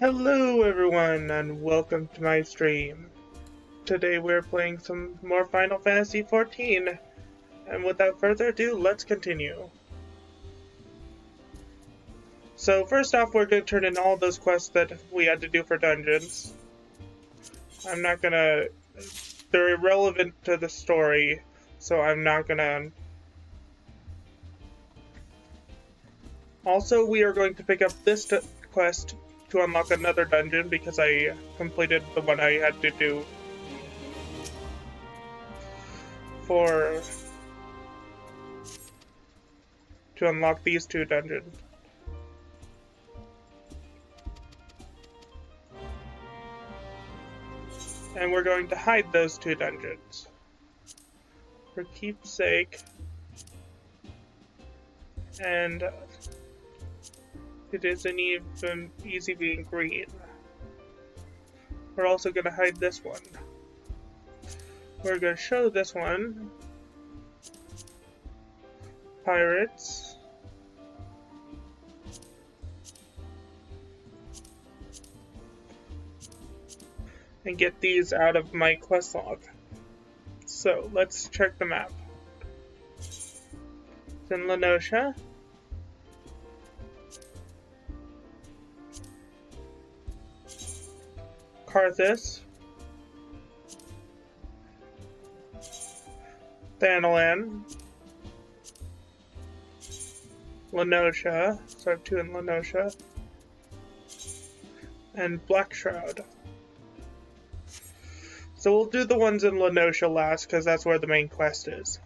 Hello everyone and welcome to my stream. Today we're playing some more Final Fantasy XIV, and without further ado, let's continue. So first off, we're going to turn in all those quests that we had to do for dungeons. They're irrelevant to the story, so I'm not gonna... Also, we are going to pick up this quest to unlock another dungeon because I completed the one I had to do to unlock these two dungeons. And we're going to hide those two dungeons. For keepsake. And it isn't even easy being green. We're also going to hide this one. We're going to show this one. Pirates. And get these out of my quest log. So let's check the map. It's in Lenosha. Karthus. Thanalan. Lenosha. So I have two in Lenosha. And Blackshroud. So we'll do the ones in Lenosha last, because that's where the main quest is.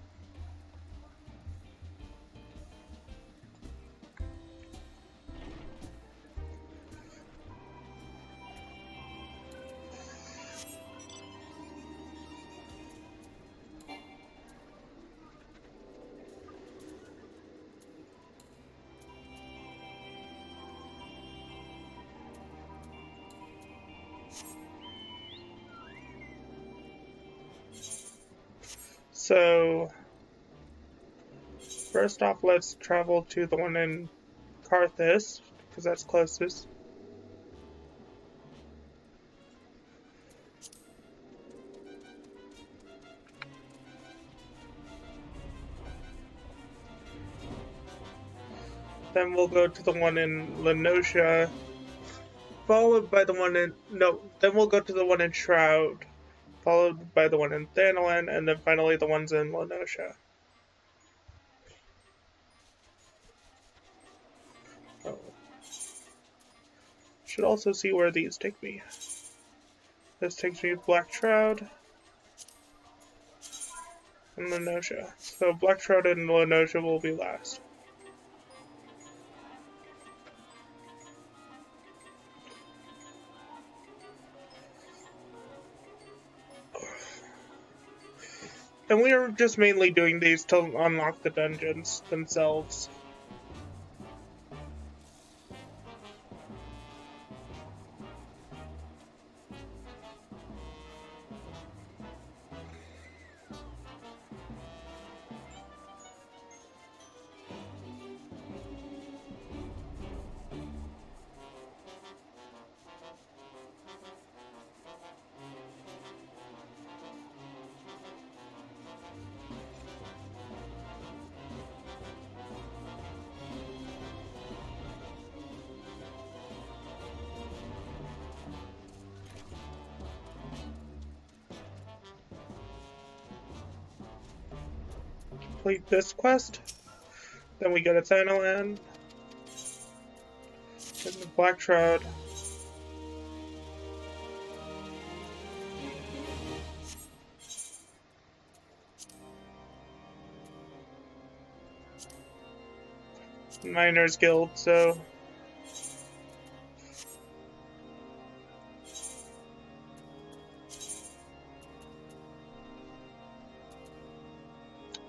So, first off, let's travel to the one in Karthus, because that's closest. Then we'll go to the one in Lenosha, followed by the one in... No, then we'll go to the one in Shroud, followed by the one in Thanalan, and then finally the ones in Lenosha. Oh. Should also see where these take me. This takes me to Blackshroud and Lenosha. So Blackshroud and Lenosha will be last. And we are just mainly doing these to unlock the dungeons themselves. Complete this quest, then we go to Thanalan, then the Blackshroud, Miners Guild, so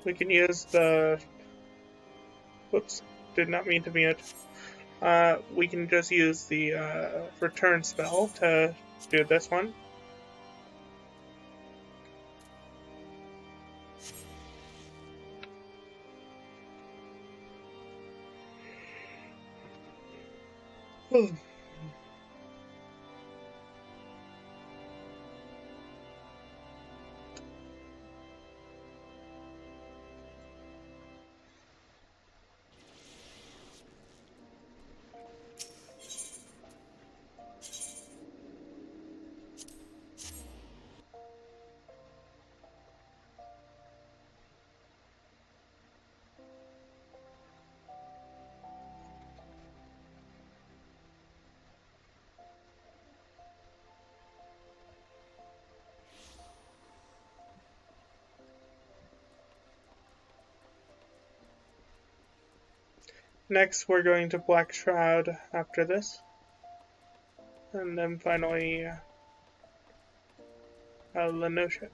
we can use the... Whoops, did not mean to mute. We can just use the return spell to do this one. Next, we're going to Black Shroud after this. And then finally, Lenosha.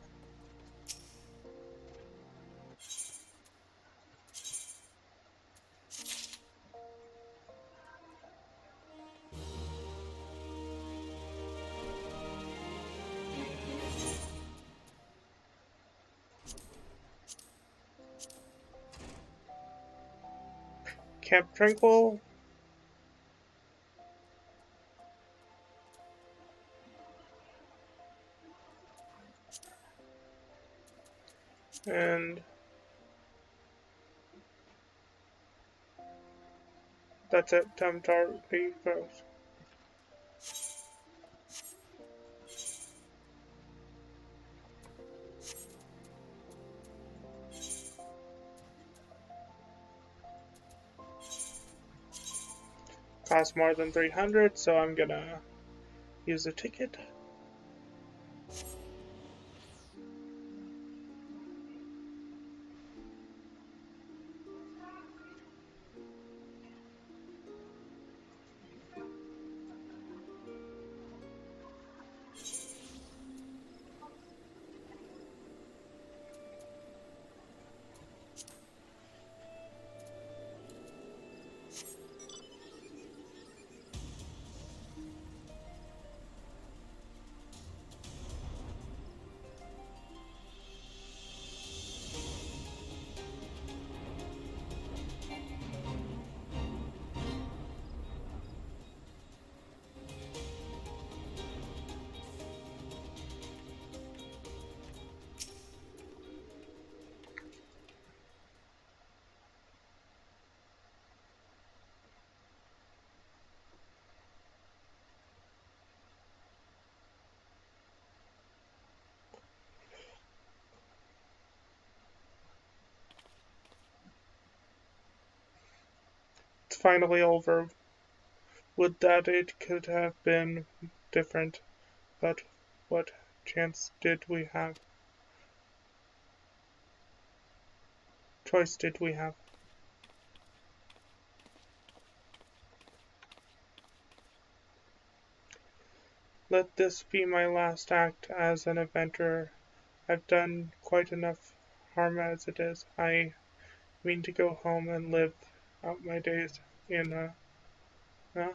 Camp Tranquil. And that's it. Time to RP goes. Costs more than 300, so I'm gonna use a ticket. It's finally over. Would that it could have been different, but what chance did we have? Choice did we have? Let this be my last act as an adventurer. I've done quite enough harm as it is. I mean to go home and live out my days in a... No?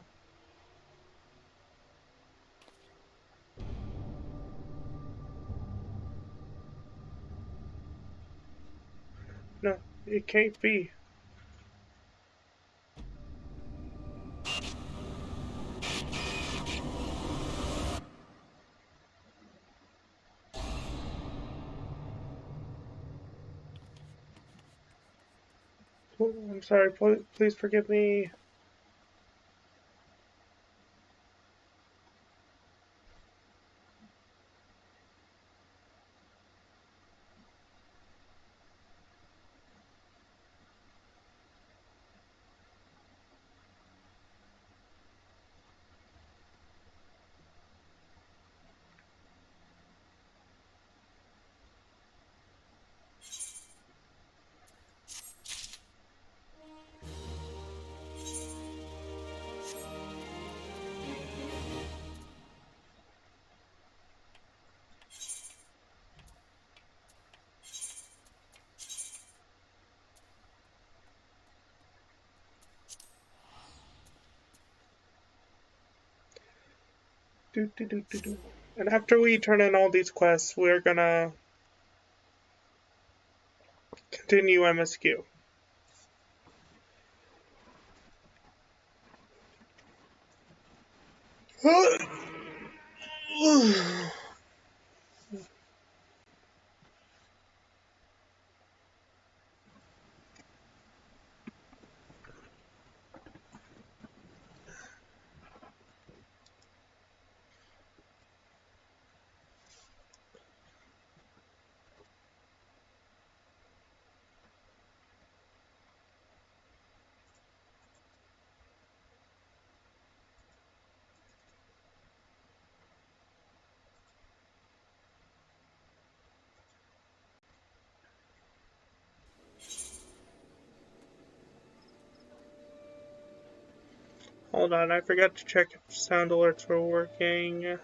No, it can't be. I'm sorry, please forgive me. And after we turn in all these quests, we're gonna continue MSQ. Hold on, I forgot to check if sound alerts were working.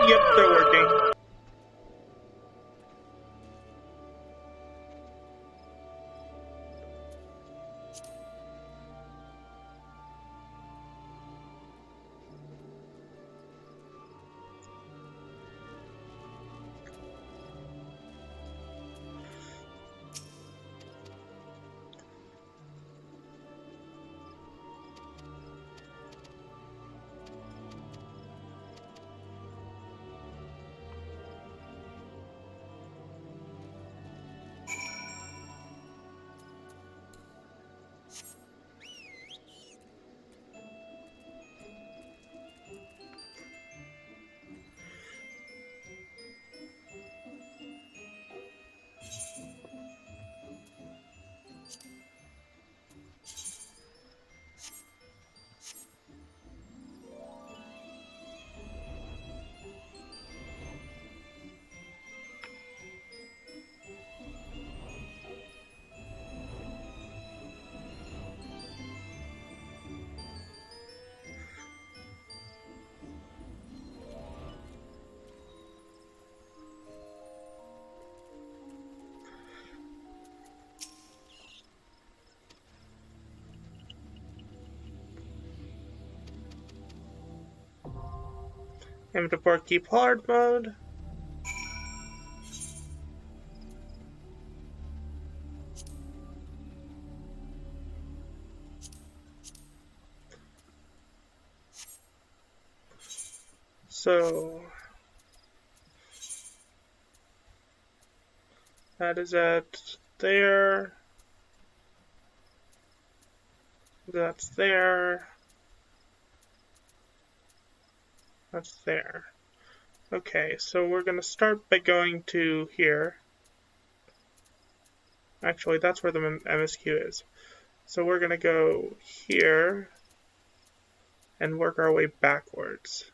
Yep, they're working. M4 keep hard mode. So that is at there. That's there. That's there. Okay, so we're going to start by going to here. Actually, that's where the MSQ is. So we're going to go here and work our way backwards.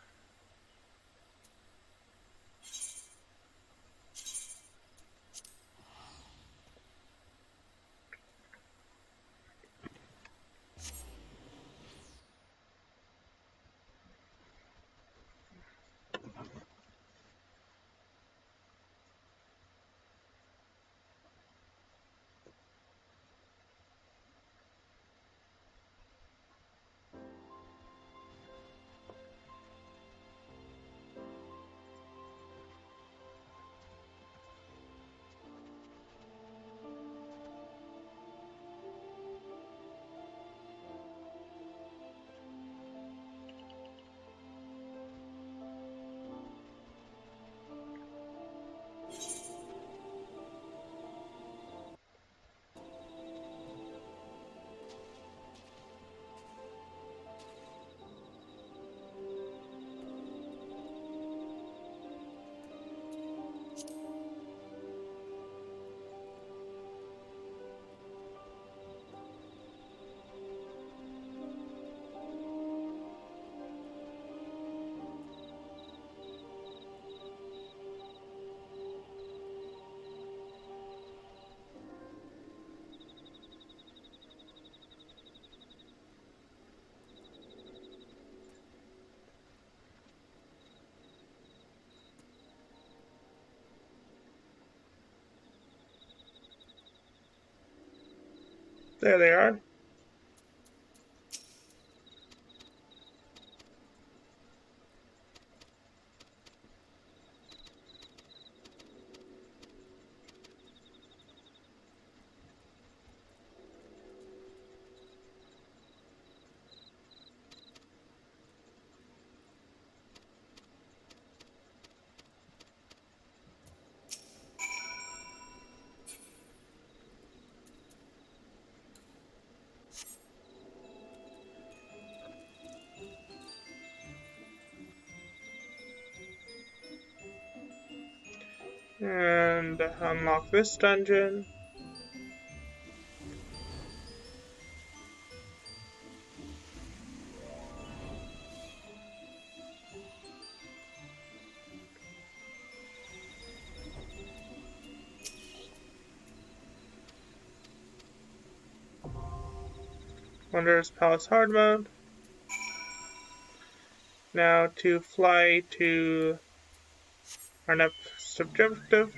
There they are. And unlock this dungeon. Wondrous Palace hard mode. Now to fly to our next objective.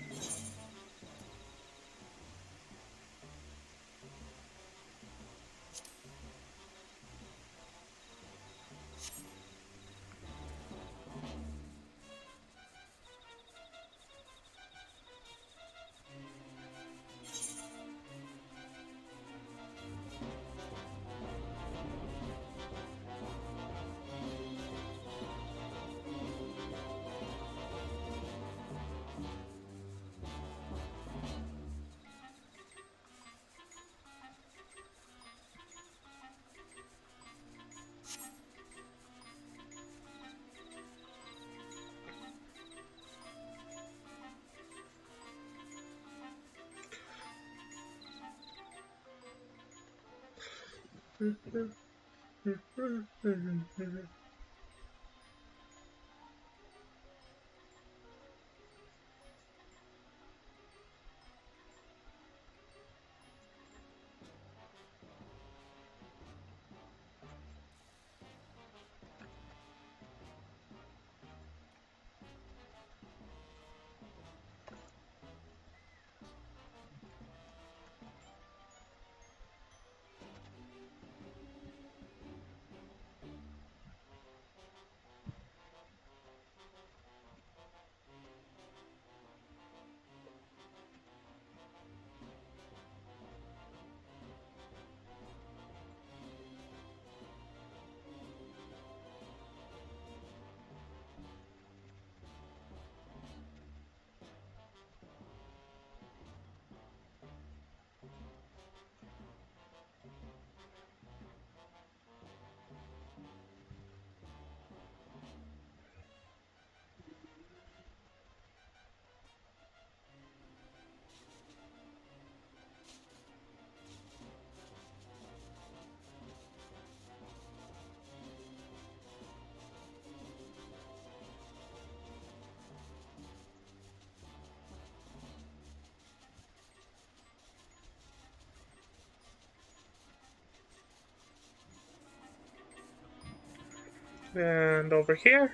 And over here.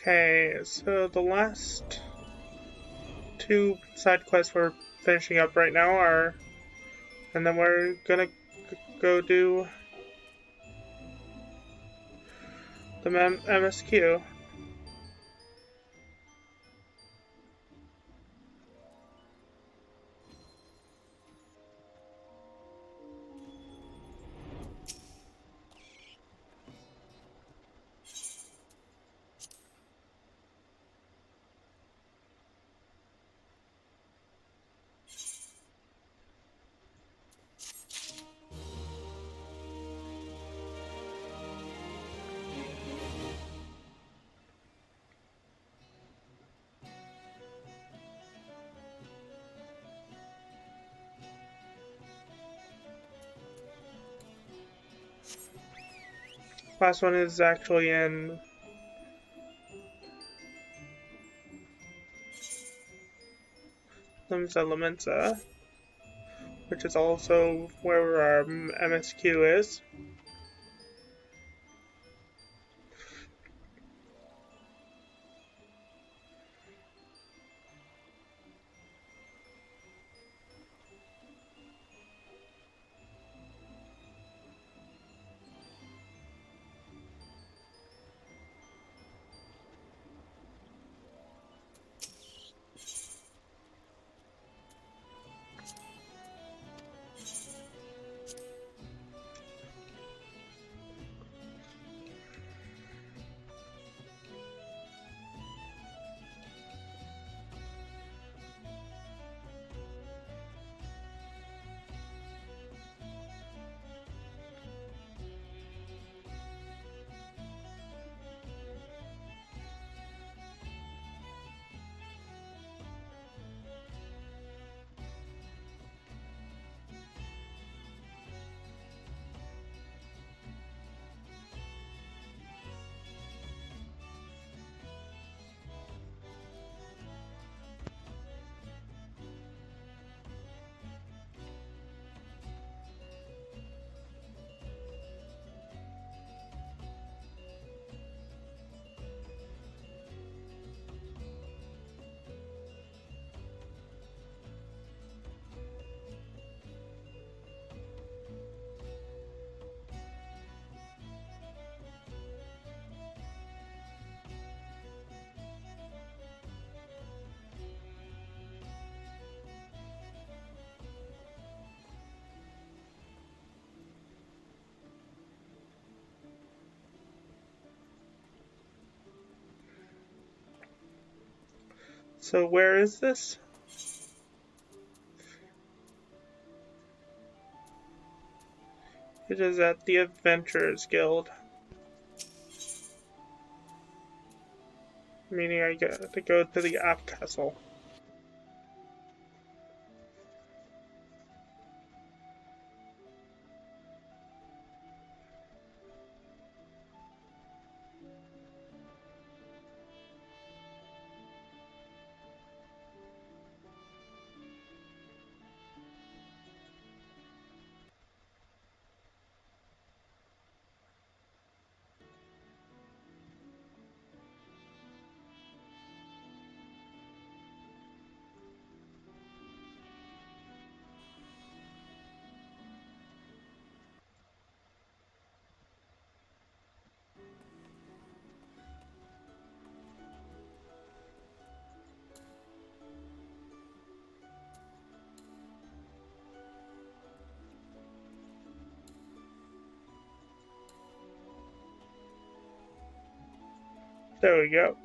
Okay, so the last two side quests we're finishing up right now are, and then we're gonna go do the MSQ. Last one is actually in Limbs Elements, which is also where our MSQ is. So where is this? It is at the Adventurers Guild. Meaning I get to go to the App Castle. There we go.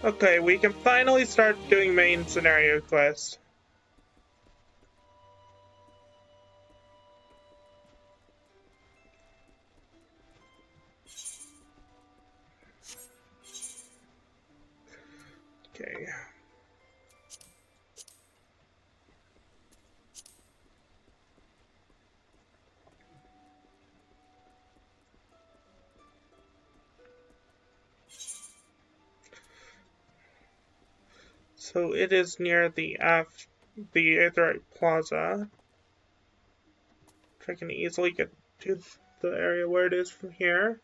Okay, we can finally start doing main scenario quests. Okay. So it is near the Aetheryte Plaza. Which I can easily get to the area where it is from here.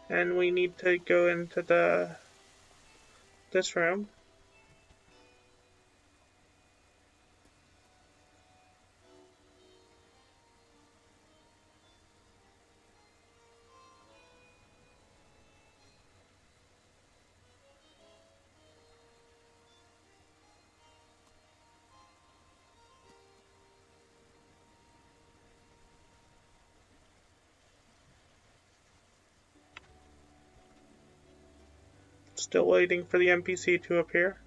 And we need to go into this room. Still waiting for the NPC to appear.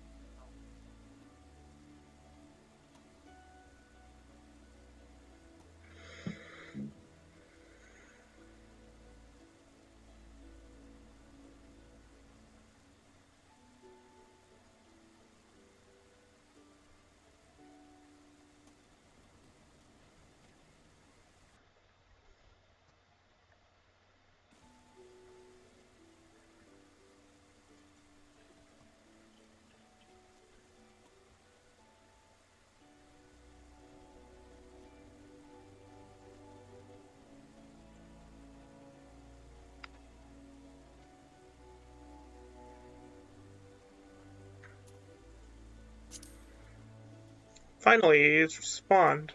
Finally, he's spawned.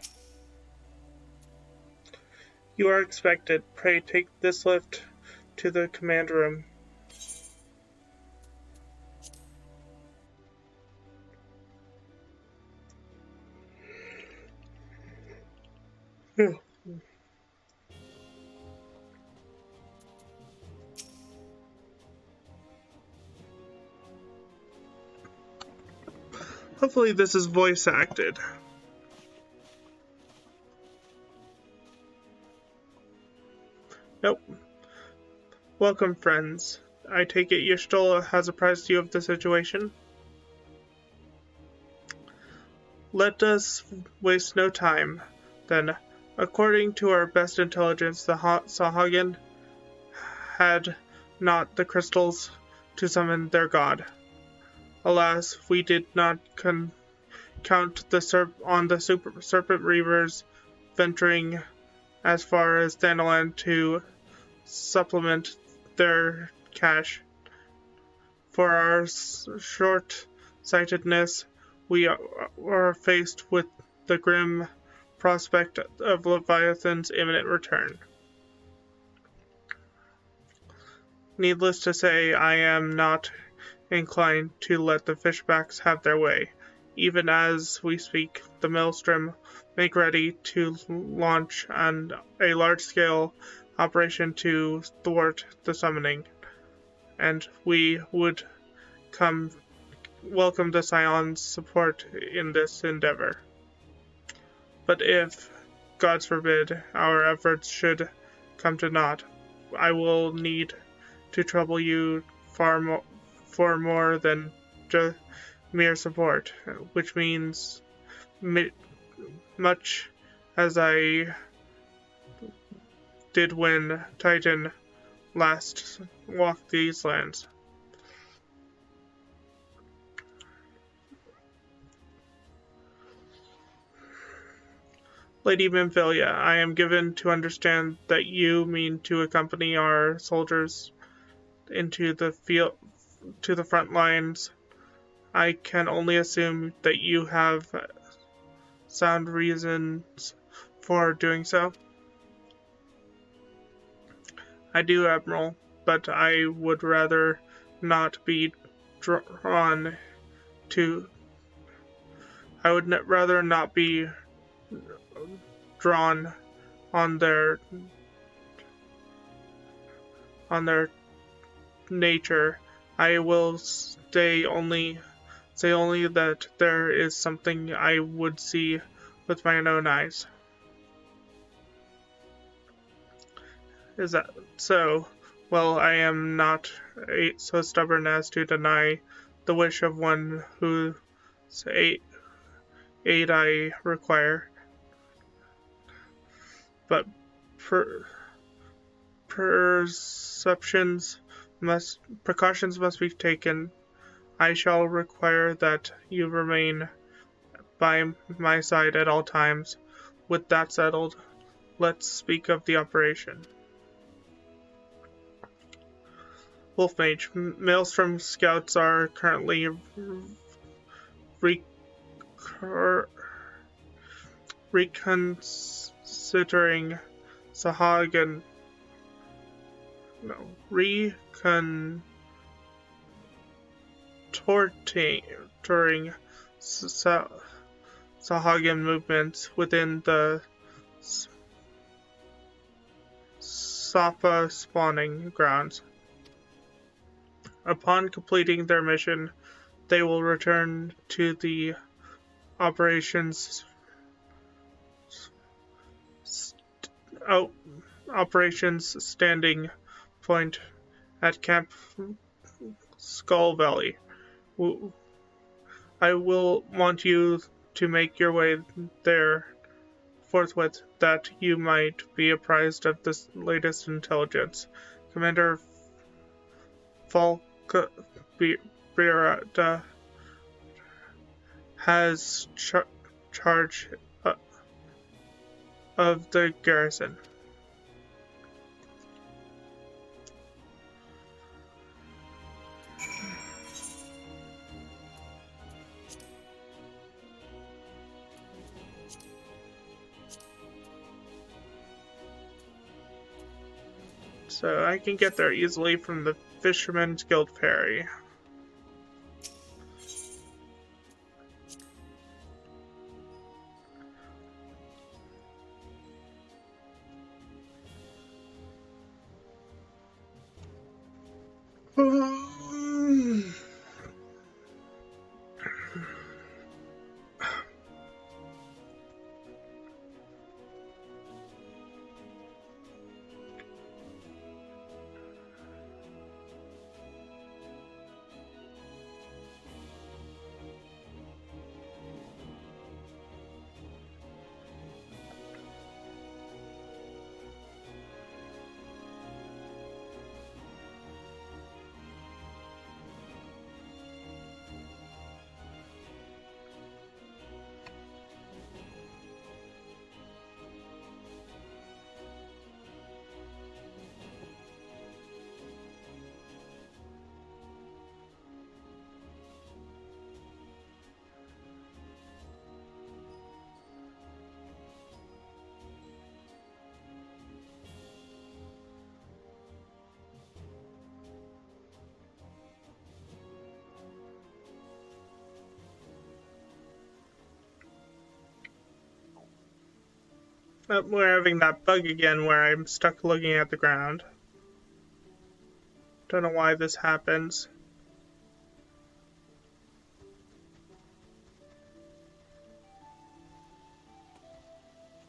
You are expected. Pray take this lift to the command room. Hopefully this is voice acted. Nope. Welcome, friends. I take it Y'shtola has apprised you of the situation? Let us waste no time, then. According to our best intelligence, the Sahagin had not the crystals to summon their god. Alas, we did not count on the Serpent Reavers venturing as far as Thanalan to supplement their cache. For our short-sightedness, we are faced with the grim prospect of Leviathan's imminent return. Needless to say, I am not inclined to let the fishbacks have their way. Even as we speak, the Maelstrom make ready to launch a large-scale operation to thwart the summoning, and we would welcome the Scion's support in this endeavor. But if, God forbid, our efforts should come to naught, I will need to trouble you for more than just mere support, which means much as I did when Titan last walked these lands. Lady Minfilia, I am given to understand that you mean to accompany our soldiers into the field to the front lines. I can only assume that you have sound reasons for doing so. I do, Admiral, but I would rather not be drawn to. I would rather not be drawn on their nature. I will say only that there is something I would see with my own eyes. Is that so? Well, I am not so stubborn as to deny the wish of one whose aid I require. But precautions must be taken. I shall require that you remain by my side at all times. With that settled, let's speak of the operation. Wolfmage. Maelstrom scouts are currently reconsidering Sahagan. No, recontorting Sahagan movements within the Safa spawning grounds. Upon completing their mission, they will return to the operations standing point at Camp Skull Valley. I will want you to make your way there forthwith, that you might be apprised of this latest intelligence. Commander Falkbeard has charge of the garrison. So I can get there easily from the Fisherman's Guild Ferry. We're having that bug again where I'm stuck looking at the ground. Don't know why this happens.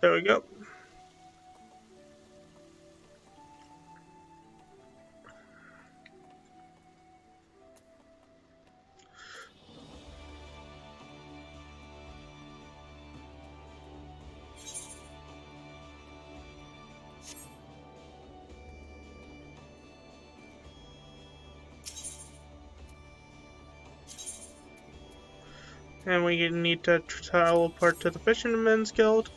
There we go. And we need to teleport to the Fisherman's Guild.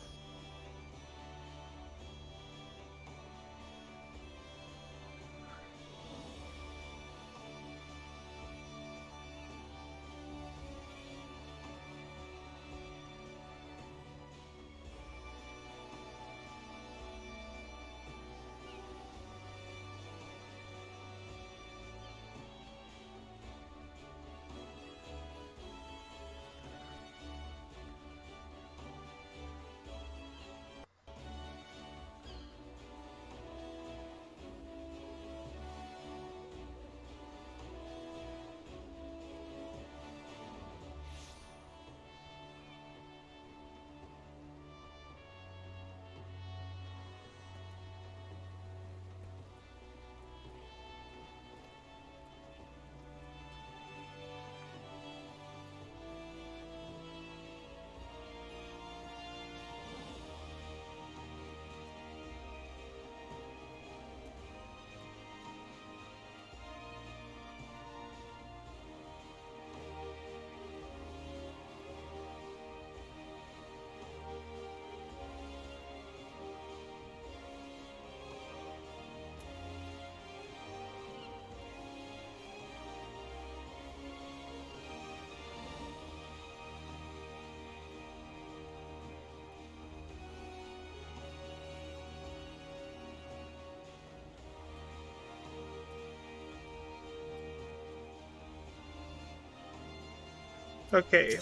Okay.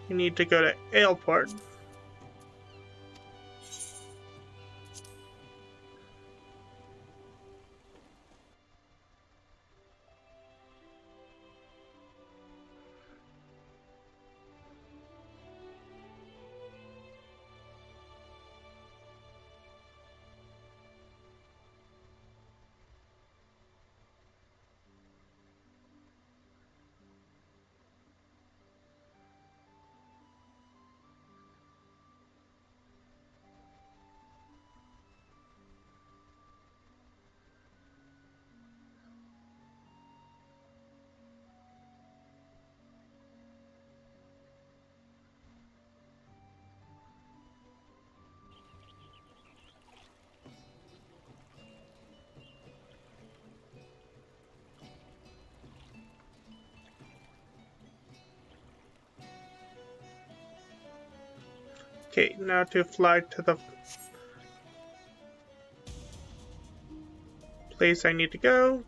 We need to go to Ailport. Okay, now to fly to the place I need to go.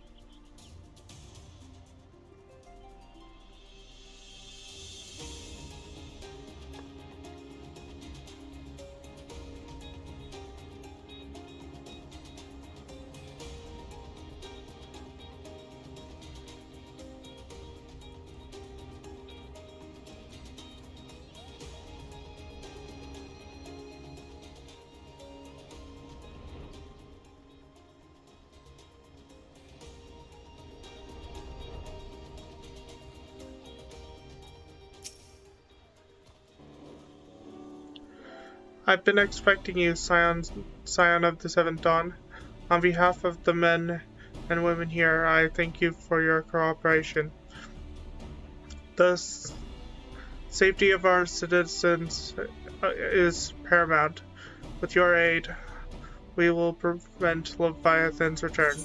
I've been expecting you, Scion of the Seventh Dawn. On behalf of the men and women here, I thank you for your cooperation. The safety of our citizens is paramount. With your aid, we will prevent Leviathan's return.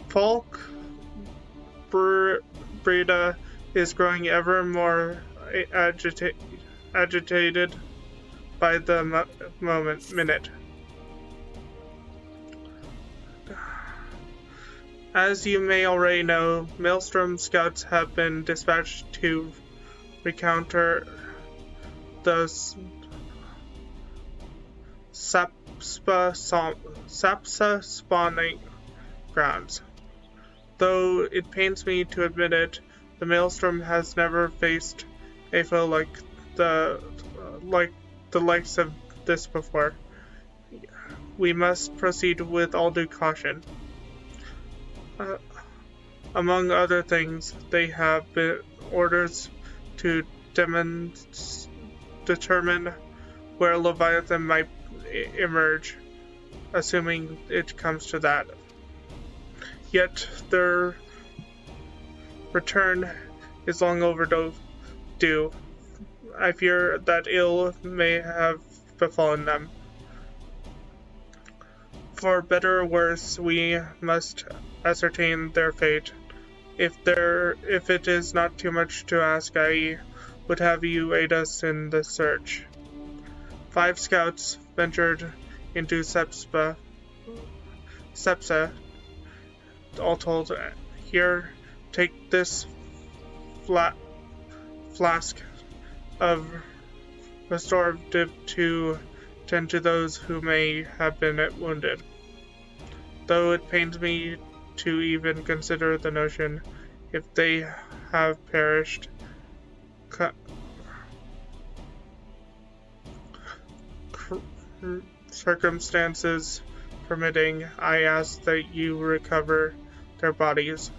Folk Breda is growing ever more agitated by the minute. As you may already know, Maelstrom scouts have been dispatched to recounter the Sapsa spawning grounds. Though it pains me to admit it, the Maelstrom has never faced a foe like the likes of this before. We must proceed with all due caution. Among other things, they have been orders to determine where Leviathan might emerge, assuming it comes to that. Yet their return is long overdue. I fear that ill may have befallen them. For better or worse, we must ascertain their fate. If it is not too much to ask, I would have you aid us in the search. 5 scouts ventured into Sepsa. All told, here, take this flask of restorative to tend to those who may have been wounded. Though it pains me to even consider the notion, if they have perished, circumstances permitting, I ask that you recover their bodies.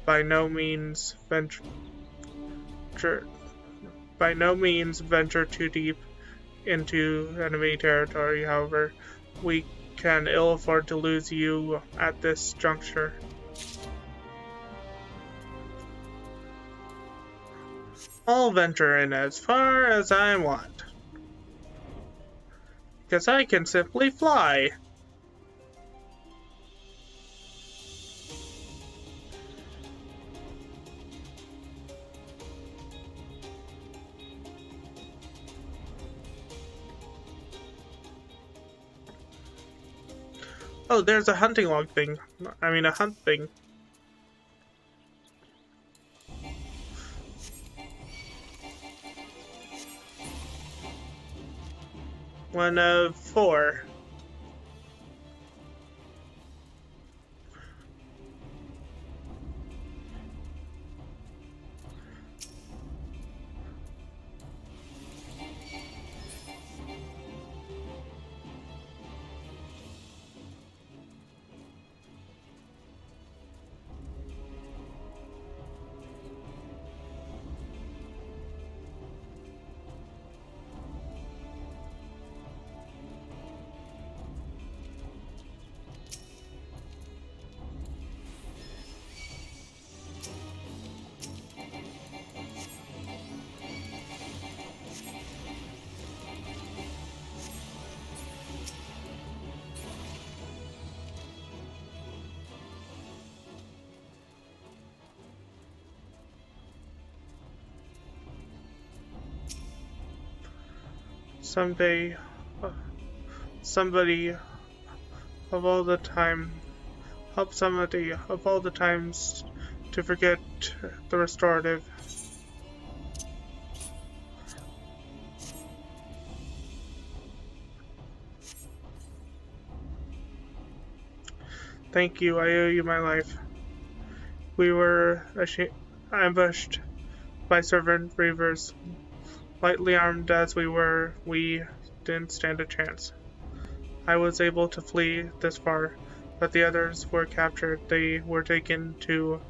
By no means venture too deep into enemy territory. However, we can ill afford to lose you at this juncture. I'll venture in as far as I want, because I can simply fly. Oh, there's a hunting log thing. I mean, a hunt thing. One of 4. Someday, somebody of all the time, help somebody of all the times to forget the restorative. Thank you, I owe you my life. We were ambushed by servant reavers. Lightly armed as we were, we didn't stand a chance. I was able to flee this far, but the others were captured. They were taken to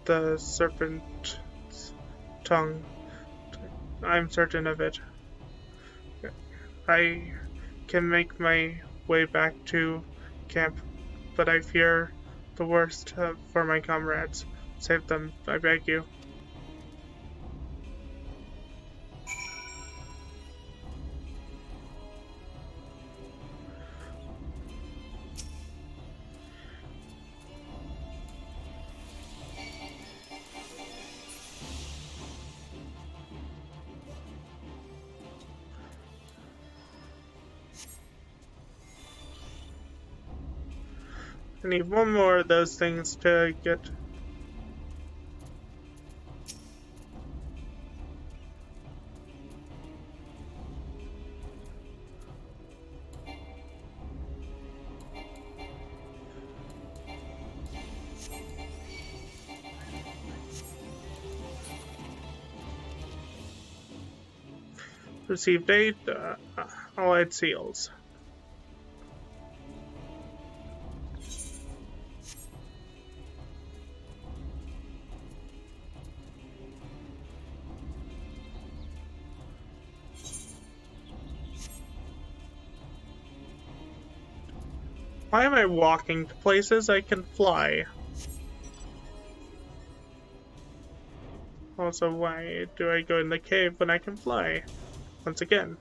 the Serpent's Tongue. I'm certain of it. I can make my way back to camp, but I fear the worst for my comrades. Save them, I beg you. I need one more of those things to get. Received 8 allied seals. Why am I walking to places I can fly? Also, why do I go in the cave when I can fly? Once again.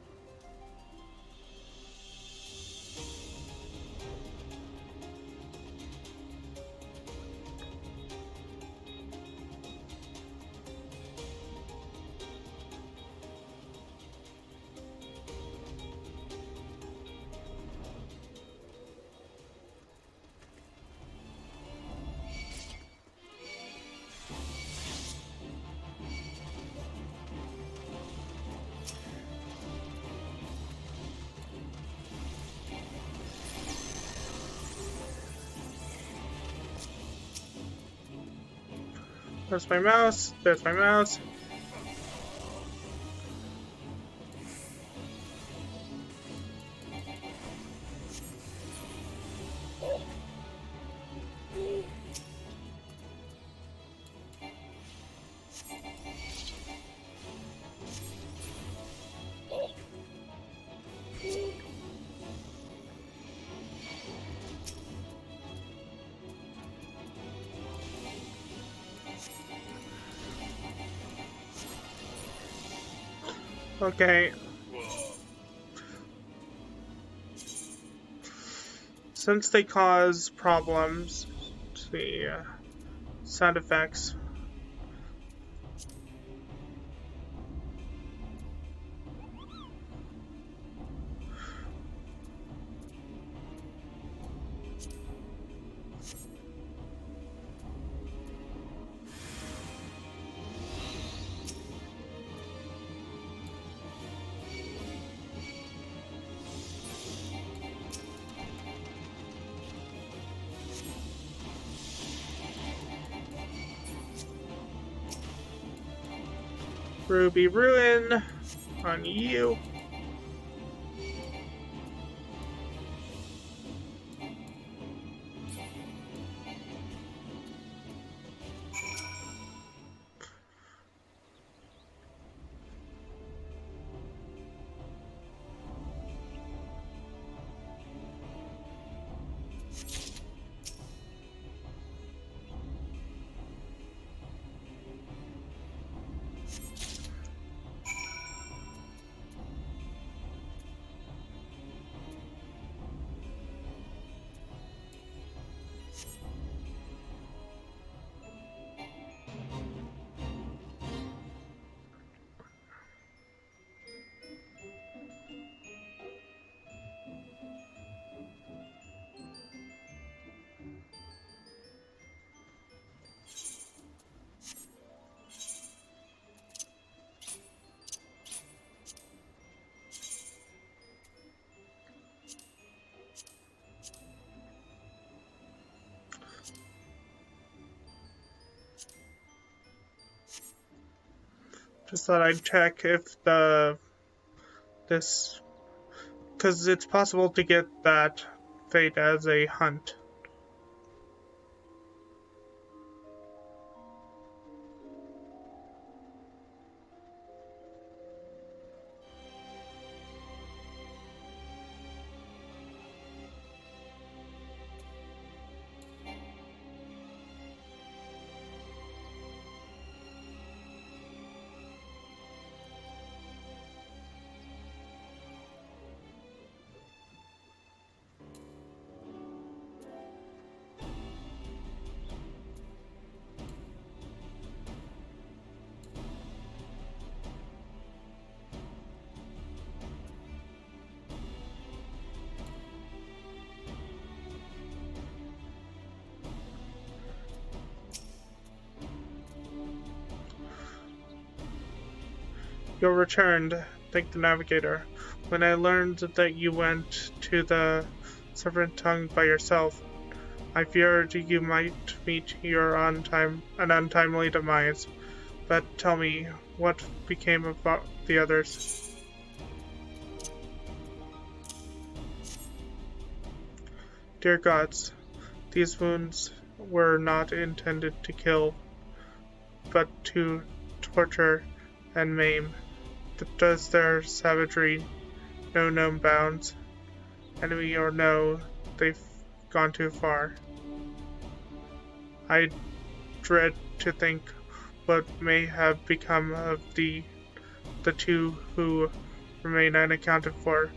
There's my mouse, there's my mouse. Okay. Since they cause problems, let's see, sound effects. Ruby Ruin on you. Just thought I'd check if this, because it's possible to get that fate as a hunt. You returned, thanked the navigator. When I learned that you went to the Serpent Tongue by yourself, I feared you might meet your an untimely demise. But tell me, what became of the others? Dear gods, these wounds were not intended to kill, but to torture and maim. Does their savagery know known bounds? Enemy or no, they've gone too far. I dread to think what may have become of the two who remain unaccounted for.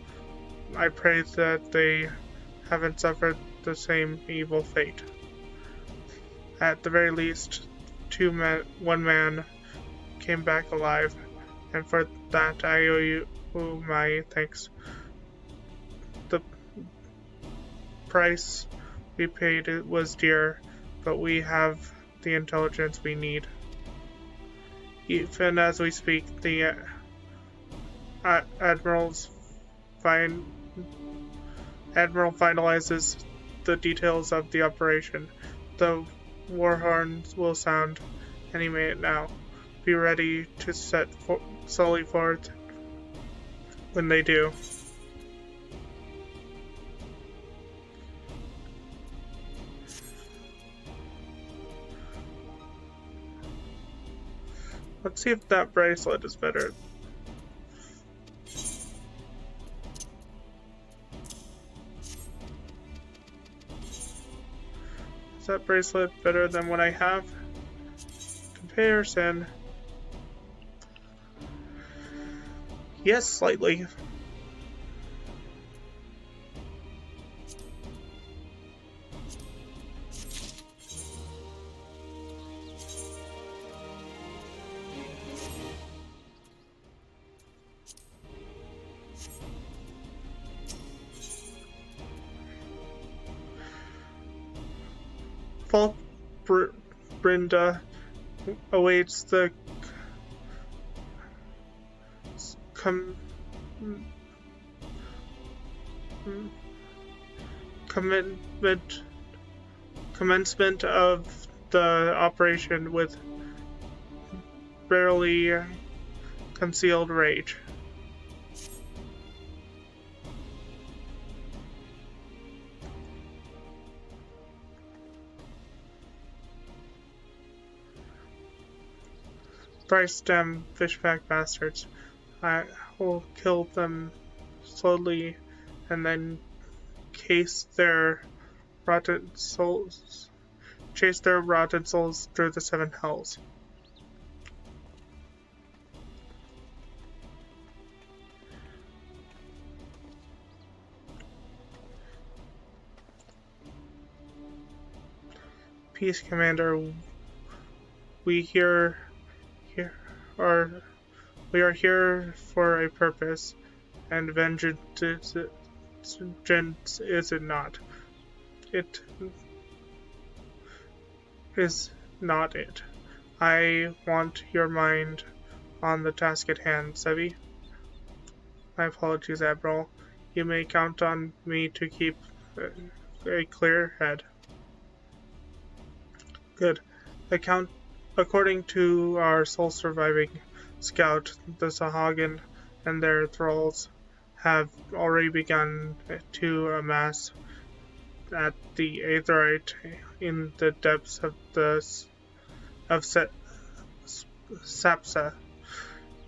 I pray that they haven't suffered the same evil fate. At the very least, one man came back alive, and for that I owe you my thanks. The price we paid was dear, but we have the intelligence we need. Even as we speak, the Admiral finalizes the details of the operation. The war horns will sound any minute now. Be ready to set Sully forth when they do. Let's see if that bracelet is better. Is that bracelet better than what I have? Comparison. Yes, slightly. Falk Brenda awaits the commencement of the operation with barely concealed rage. Thrice damn fishback bastards. I will kill them slowly and then chase their rotten souls through the seven hells. Peace, Commander. We are here for a purpose, and vengeance is it not. It is not it. I want your mind on the task at hand, Ffxiv. My apologies, Admiral. You may count on me to keep a clear head. Good. According to our sole surviving scout, the Sahagin and their thralls have already begun to amass at the Aetherite in the depths of Sapsa.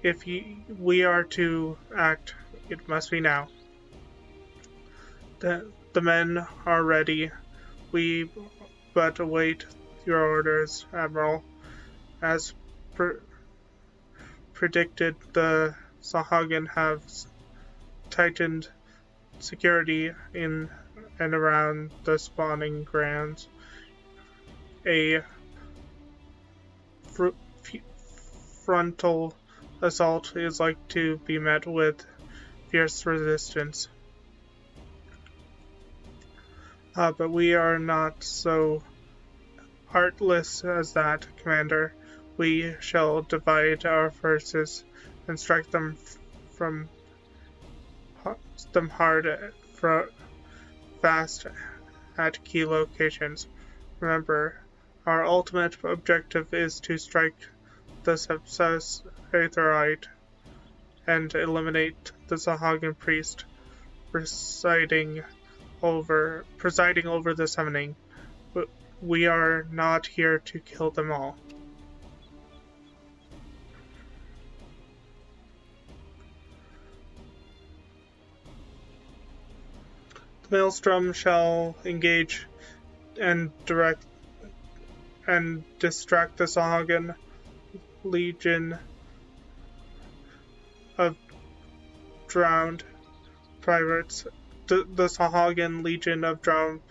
If we are to act, it must be now. The men are ready. We but await your orders, Admiral. As predicted, the Sahagin have tightened security in and around the spawning grounds. A frontal assault is like to be met with fierce resistance. But we are not so heartless as that, Commander. We shall divide our forces and strike them hard, fast at key locations. Remember, our ultimate objective is to strike the Sepsis Aetherite and eliminate the Sahagin priest presiding over the summoning. We are not here to kill them all. The Maelstrom shall engage and distract the Sahagin legion of drowned pirates. The Sahagin legion of drowned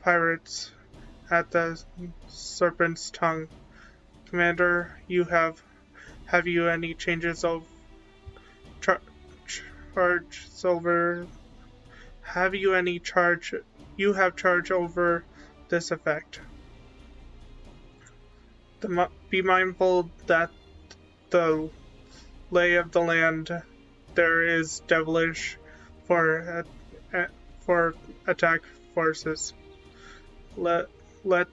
pirates at the Serpent's Tongue. Commander, have you any changes of charge over? Have you any charge? You have charge over this effect. Be mindful that the lay of the land there is devilish for attack forces. Let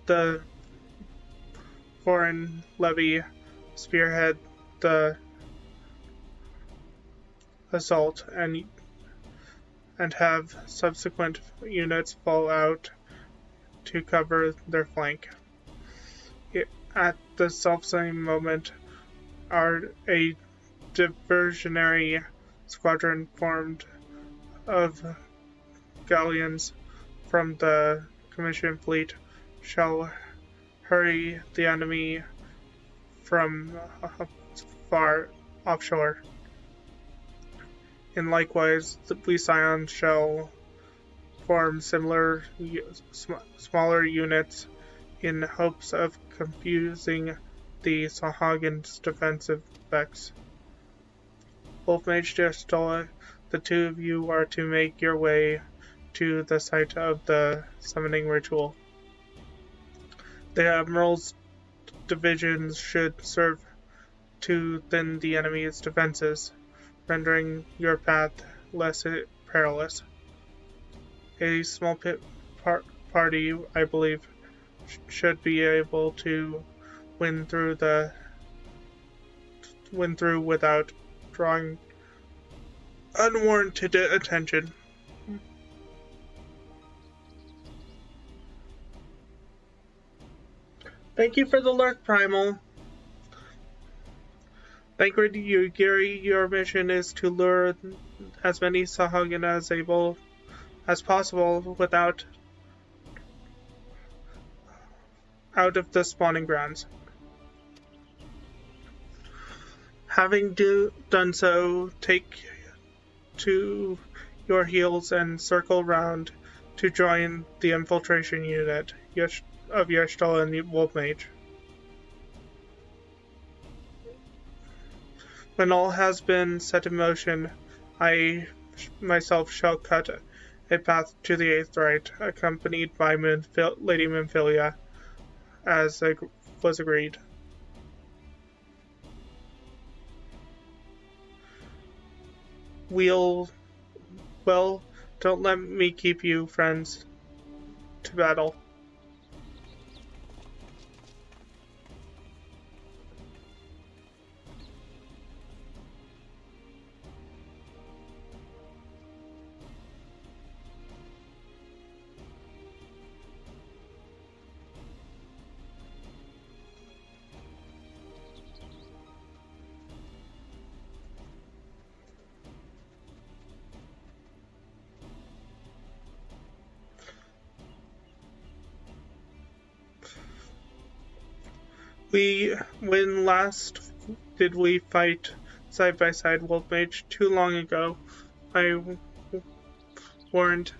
the foreign levy spearhead the assault and have subsequent units fall out to cover their flank. At the self-same moment, a diversionary squadron formed of galleons from the Commission fleet shall hurry the enemy from far offshore. and likewise, we scions shall form similar smaller units in hopes of confusing the Sahagins' defensive effects. Wolfmage Gestola, the two of you are to make your way to the site of the summoning ritual. The Admiral's divisions should serve to thin the enemy's defenses, rendering your path less perilous. A small party, I believe, should be able to win through without drawing unwarranted attention. Thank you for the lurk, Primal. Thancred Yugiri, your mission is to lure as many Sahagin as possible out of the spawning grounds. Having done so, take to your heels and circle round to join the infiltration unit of Yerstal and the Wolfmage. When all has been set in motion, I myself shall cut a path to the 8th Rite, accompanied by Lady Minfilia, as was agreed. Well, don't let me keep you, friends, to battle. When last did we fight side by side, Wolfmage? Too long ago. I warned.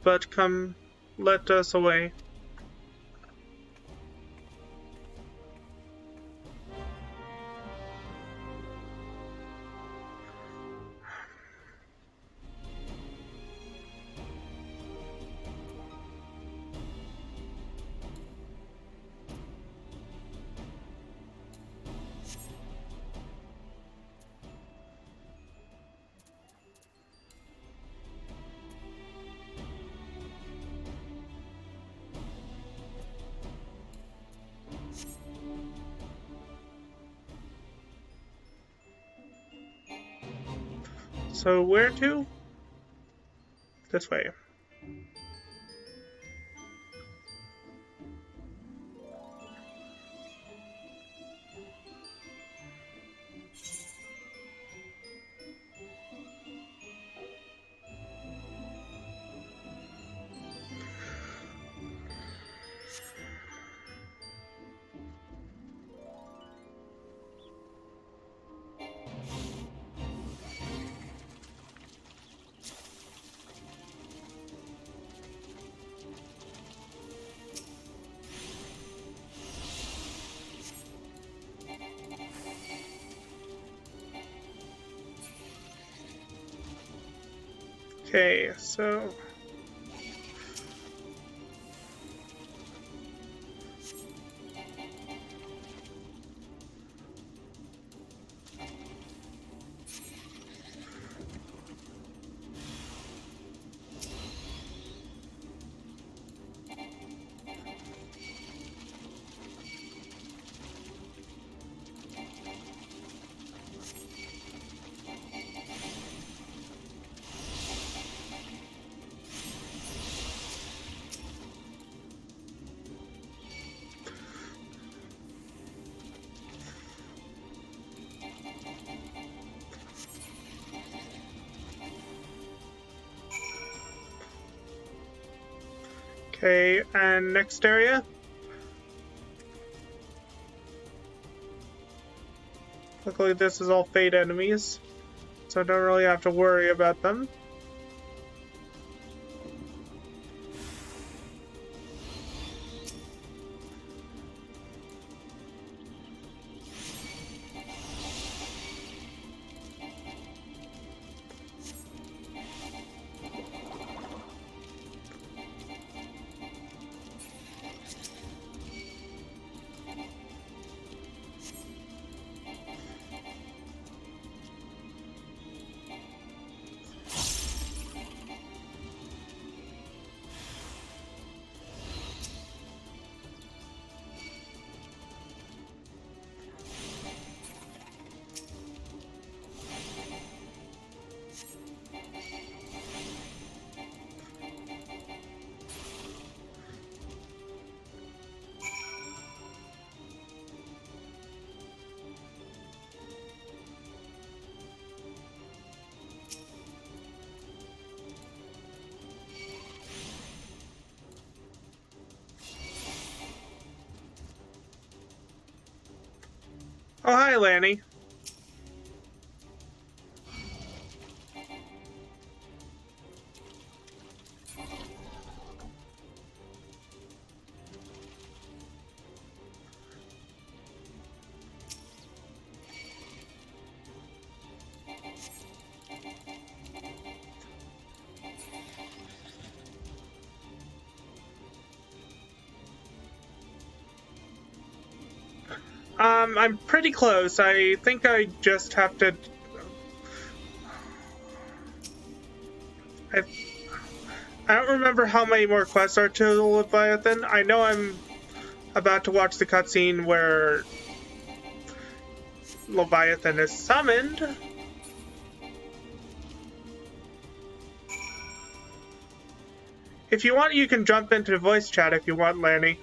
But come, let us away. So where to? This way. Okay, so okay, and next area? Luckily this is all Fate enemies, so I don't really have to worry about them. Oh, hi, Lanny. I'm pretty close. I think I just have to... I don't remember how many more quests are to Leviathan. I know I'm about to watch the cutscene where Leviathan is summoned. If you want, you can jump into voice chat if you want, Lanny.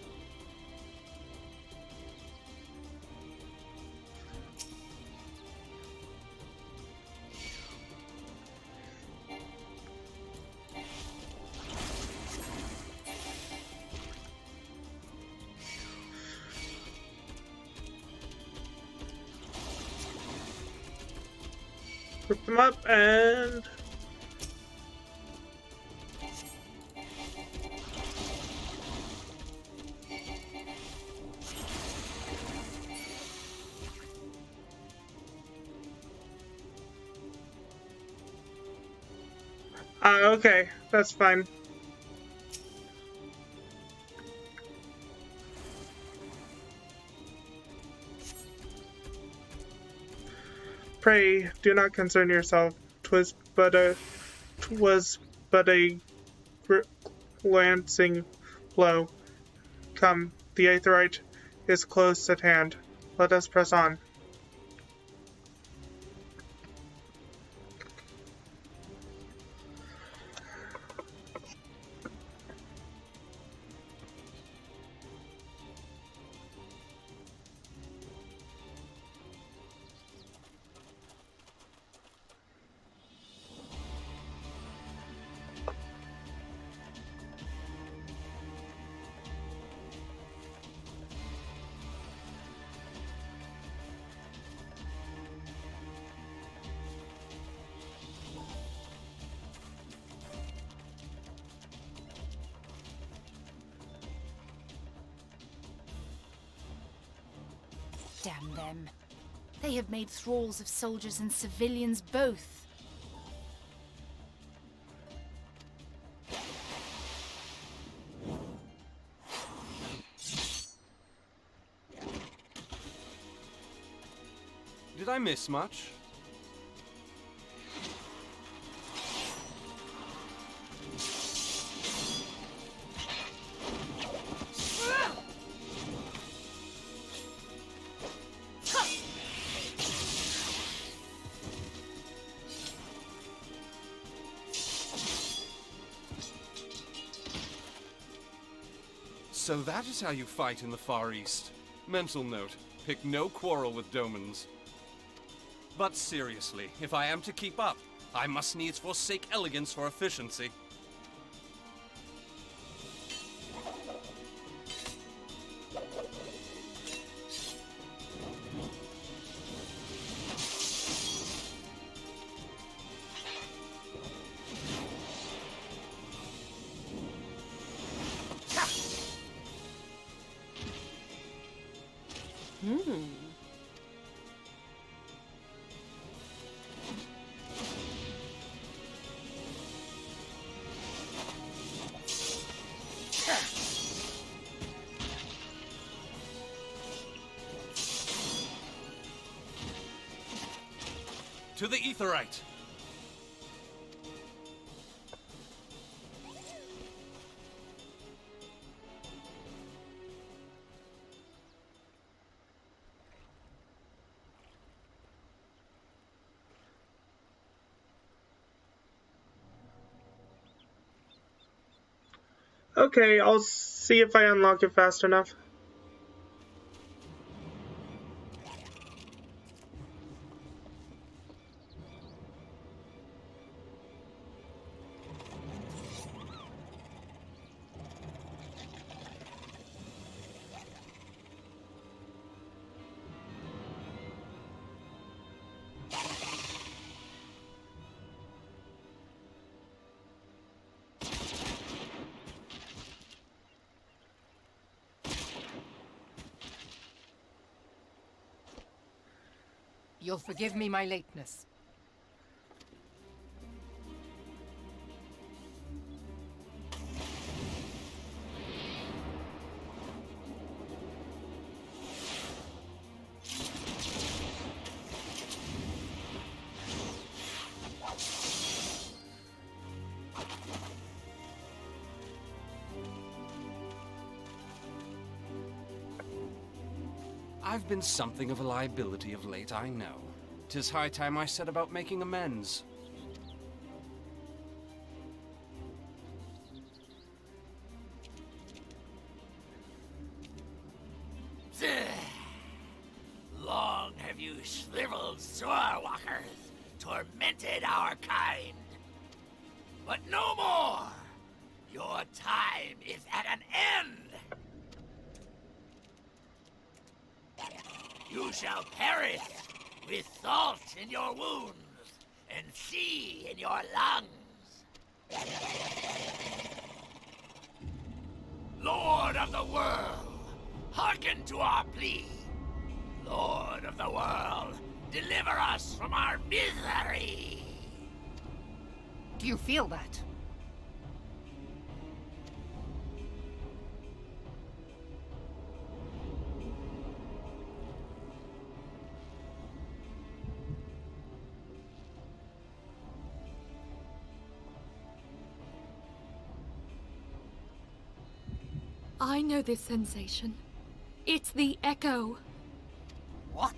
Group them up and... okay, that's fine. Pray, do not concern yourself. 'Twas but a glancing blow. Come, the Aetheryte is close at hand. Let us press on. Damn them. They have made thralls of soldiers and civilians both. Did I miss much? So that is how you fight in the Far East. Mental note, pick no quarrel with Domans. But seriously, if I am to keep up, I must needs forsake elegance for efficiency. To the Aetheryte! Okay, I'll see if I unlock it fast enough. You'll forgive me my lateness. I've been something of a liability of late, I know. 'Tis high time I set about making amends. Long have you shriveled Soarwalkers tormented our kind. But no more! Your time is at an end! You shall perish with salt in your wounds and sea in your lungs. Lord of the world, hearken to our plea. Lord of the world, deliver us from our misery. Do you feel that? I know this sensation. It's the echo. What?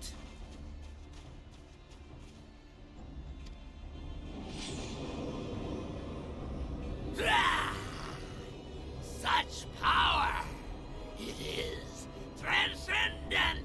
Such power! It is transcendent!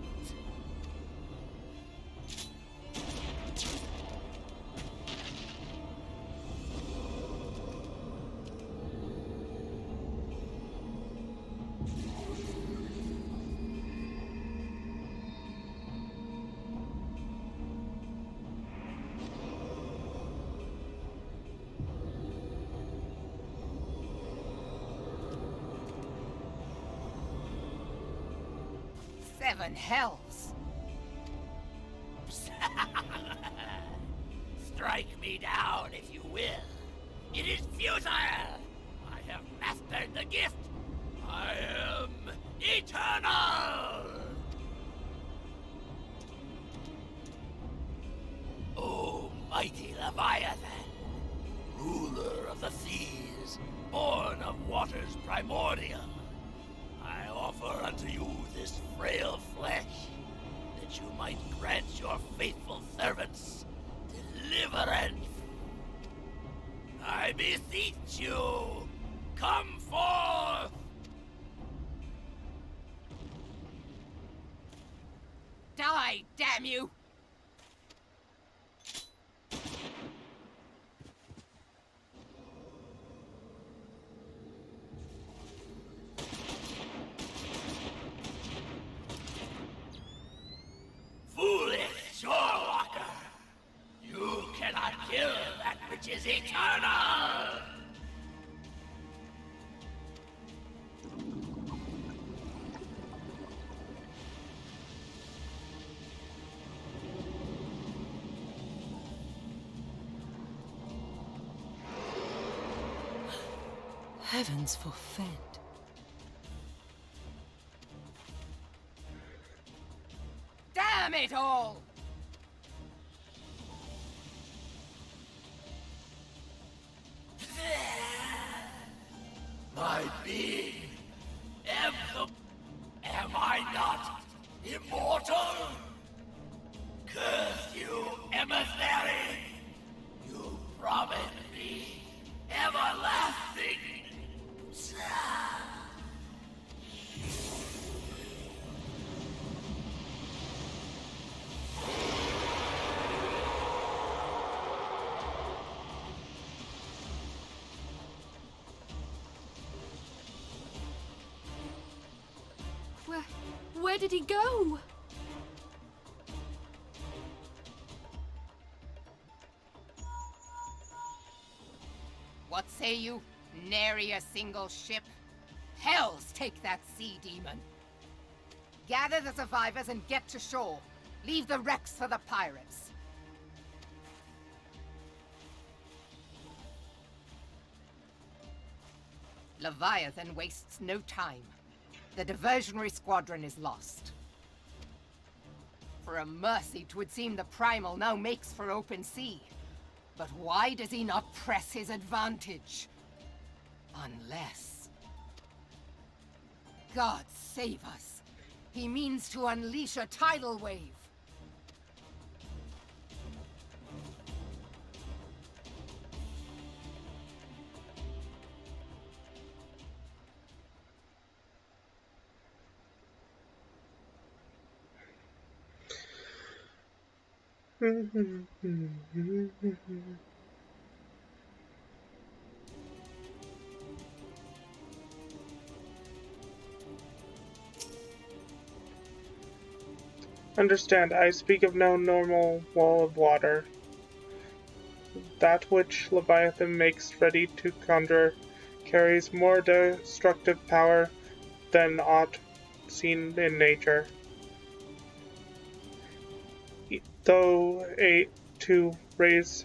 Seven hells. Strike me down if you will. It is futile! I have mastered the gift. I am eternal! O mighty Leviathan, ruler of the seas, born of waters primordial, I offer unto you this frail flesh, that you might grant your faithful servants deliverance. I beseech you, come forth! Die, damn you! Foolish Shorewalker! You cannot kill that which is eternal! Heavens forfend. Damn it all! My being, am I not immortal? Curse you, emissary! You promised me everlasting. Where did he go? What say you? Nary a single ship? Hells take that sea demon! Gather the survivors and get to shore. Leave the wrecks for the pirates. Leviathan wastes no time. The diversionary squadron is lost. For a mercy, 'twould seem the Primal now makes for open sea. But why does he not press his advantage? Unless... God save us! He means to unleash a tidal wave. Understand, I speak of no normal wall of water. That which Leviathan makes ready to conjure carries more destructive power than aught seen in nature. Though to raise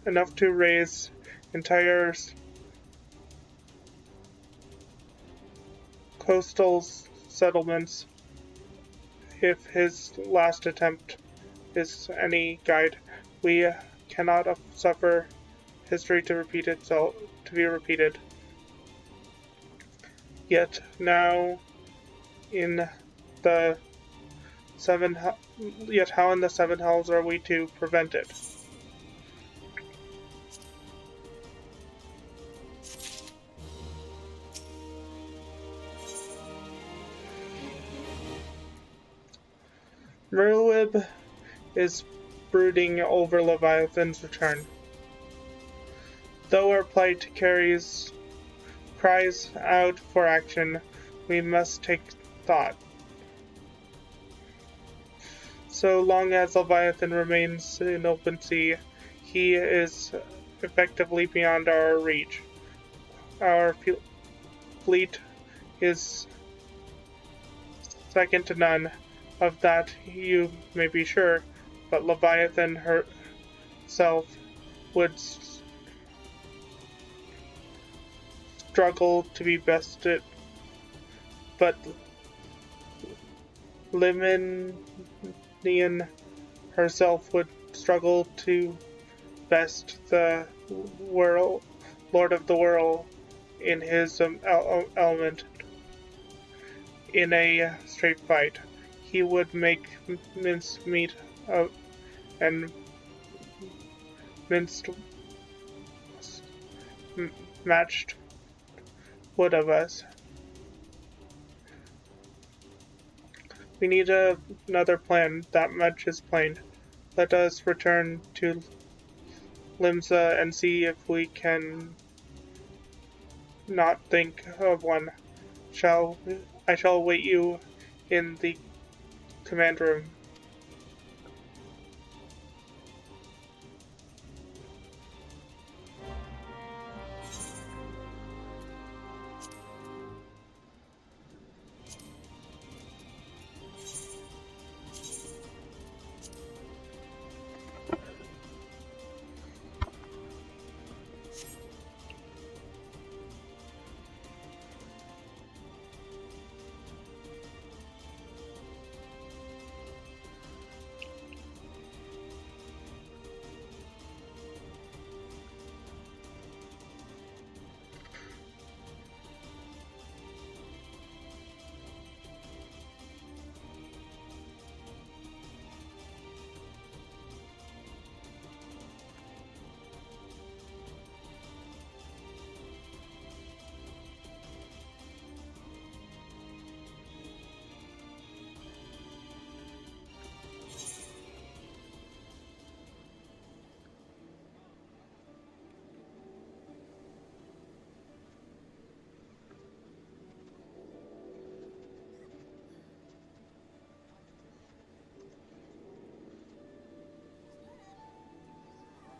enough to raise entire coastal settlements, if his last attempt is any guide, we cannot suffer history to repeat itself, to be repeated. Yet now, in the how in the seven hells are we to prevent it? Merlib is brooding over Leviathan's return. Though our plight cries out for action, we must take thought. So long as Leviathan remains in open sea, he is effectively beyond our reach. Our fleet is second to none. Of that you may be sure, but Leviathan herself would struggle to be bested, but Liminian herself would struggle to best the Lord of the World in his element. In a straight fight, he would make mincemeat of and matched wood of us. We need another plan, that much is plain. Let us return to Limsa and see if we can not think of one. I shall await you in the command room.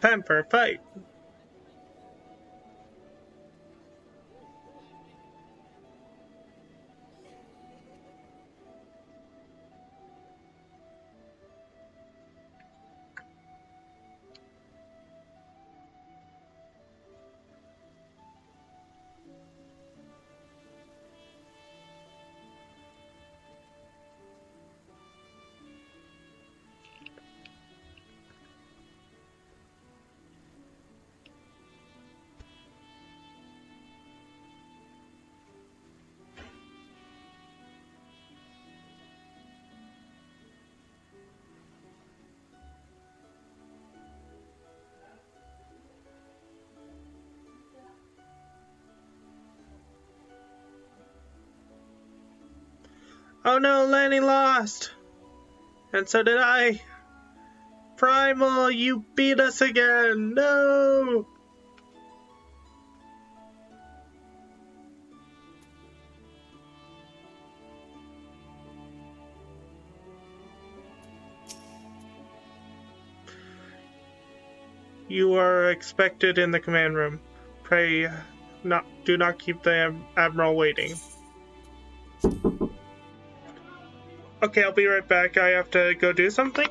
Time for a fight. Oh no, Lanny lost! And so did I! Primal, you beat us again! No! You are expected in the command room. Pray, do not keep the Admiral waiting. Okay, I'll be right back. I have to go do something.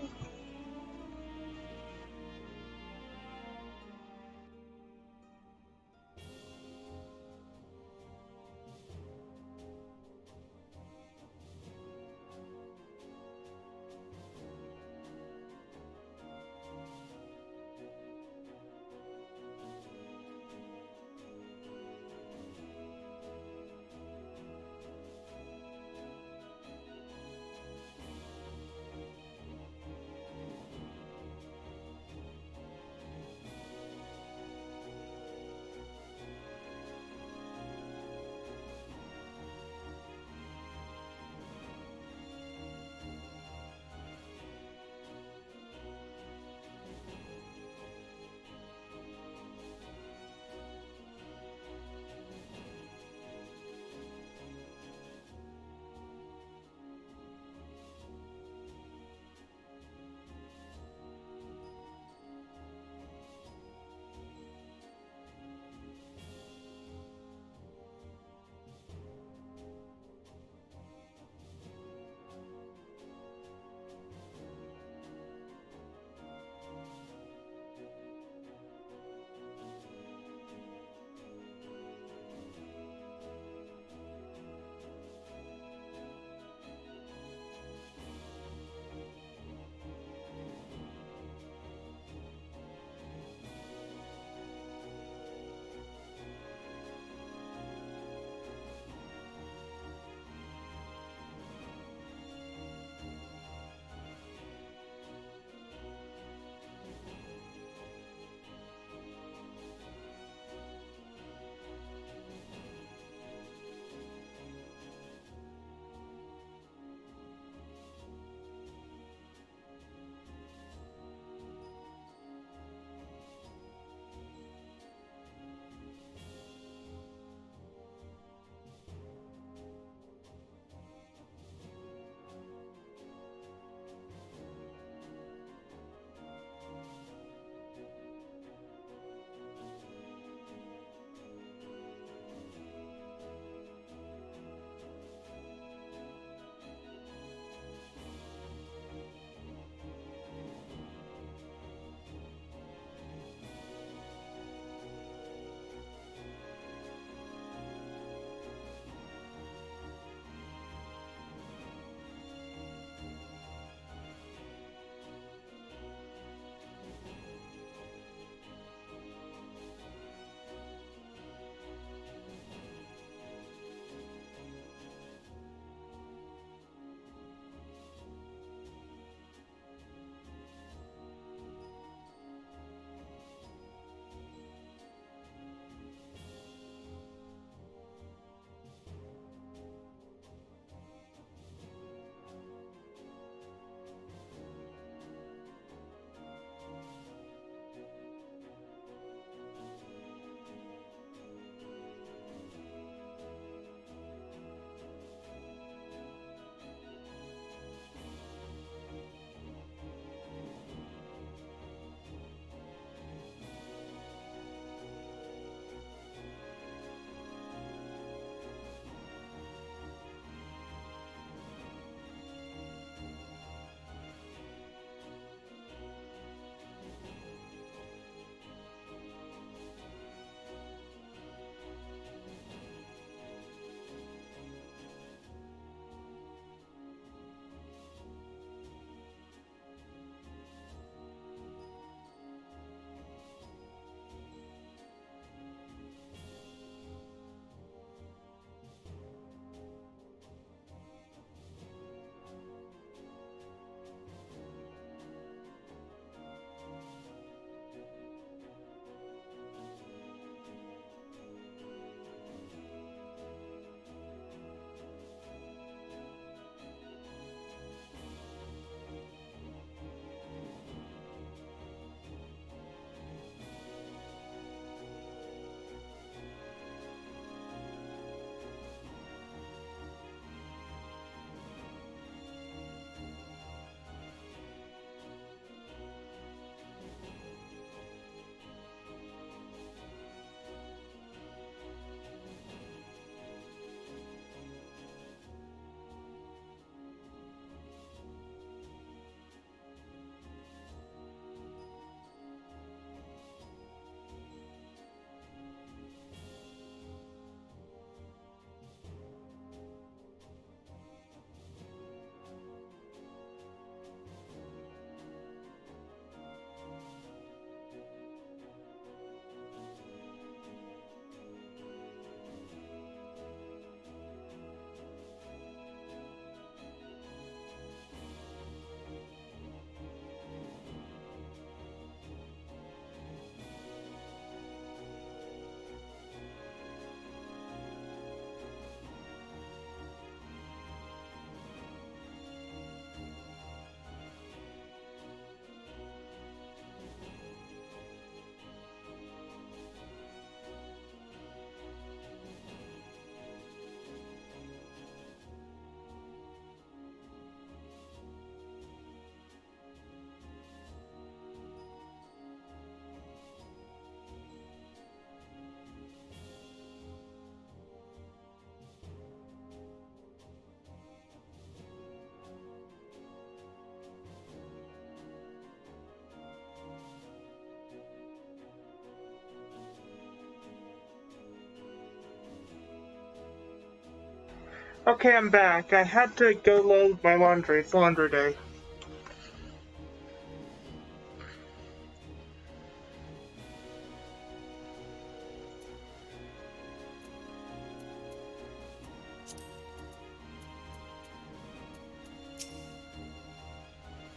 Okay, I'm back. I had to go load my laundry. It's laundry day.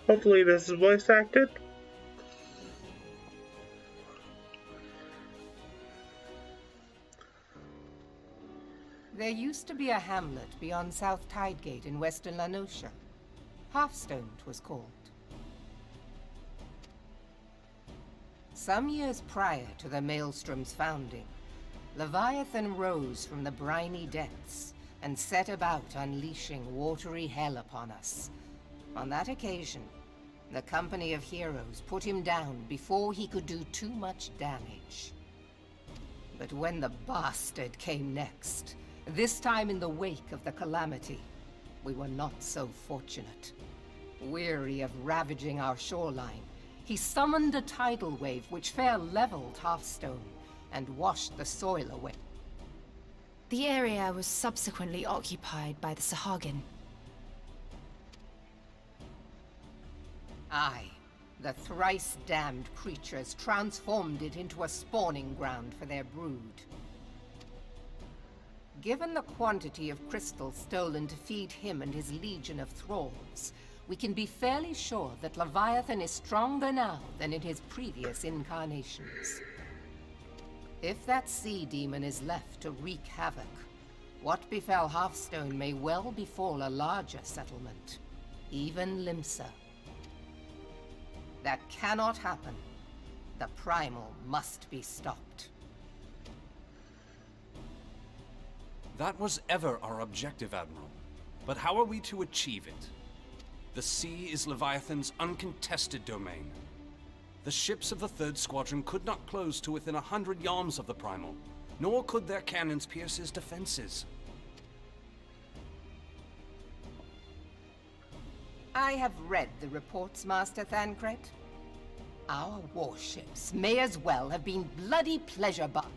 Hopefully this is voice acted. There used to be a hamlet beyond South Tidegate in western Lanosha. Hearthstone, 'twas called. Some years prior to the Maelstrom's founding, Leviathan rose from the briny depths and set about unleashing watery hell upon us. On that occasion, the Company of Heroes put him down before he could do too much damage. But when the bastard came next, this time in the wake of the calamity, we were not so fortunate. Weary of ravaging our shoreline, he summoned a tidal wave which fair leveled Hearthstone and washed the soil away. The area was subsequently occupied by the Sahagin. Aye, the thrice-damned creatures transformed it into a spawning ground for their brood. Given the quantity of crystals stolen to feed him and his legion of thralls, we can be fairly sure that Leviathan is stronger now than in his previous incarnations. If that sea demon is left to wreak havoc, what befell Hearthstone may well befall a larger settlement, even Limsa. That cannot happen. The Primal must be stopped. That was ever our objective, Admiral. But how are we to achieve it? The sea is Leviathan's uncontested domain. The ships of the 3rd Squadron could not close to within 100 yards of the Primal, nor could their cannons pierce his defenses. I have read the reports, Master Thancred. Our warships may as well have been bloody pleasure bombs.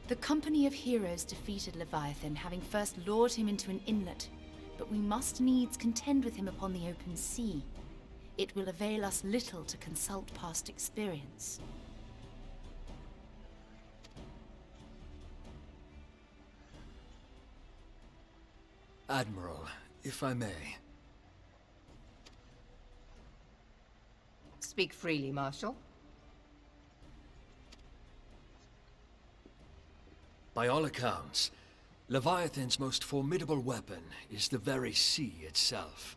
The Company of Heroes defeated Leviathan, having first lured him into an inlet, but we must needs contend with him upon the open sea. It will avail us little to consult past experience. Admiral, if I may. Speak freely, Marshal. By all accounts, Leviathan's most formidable weapon is the very sea itself.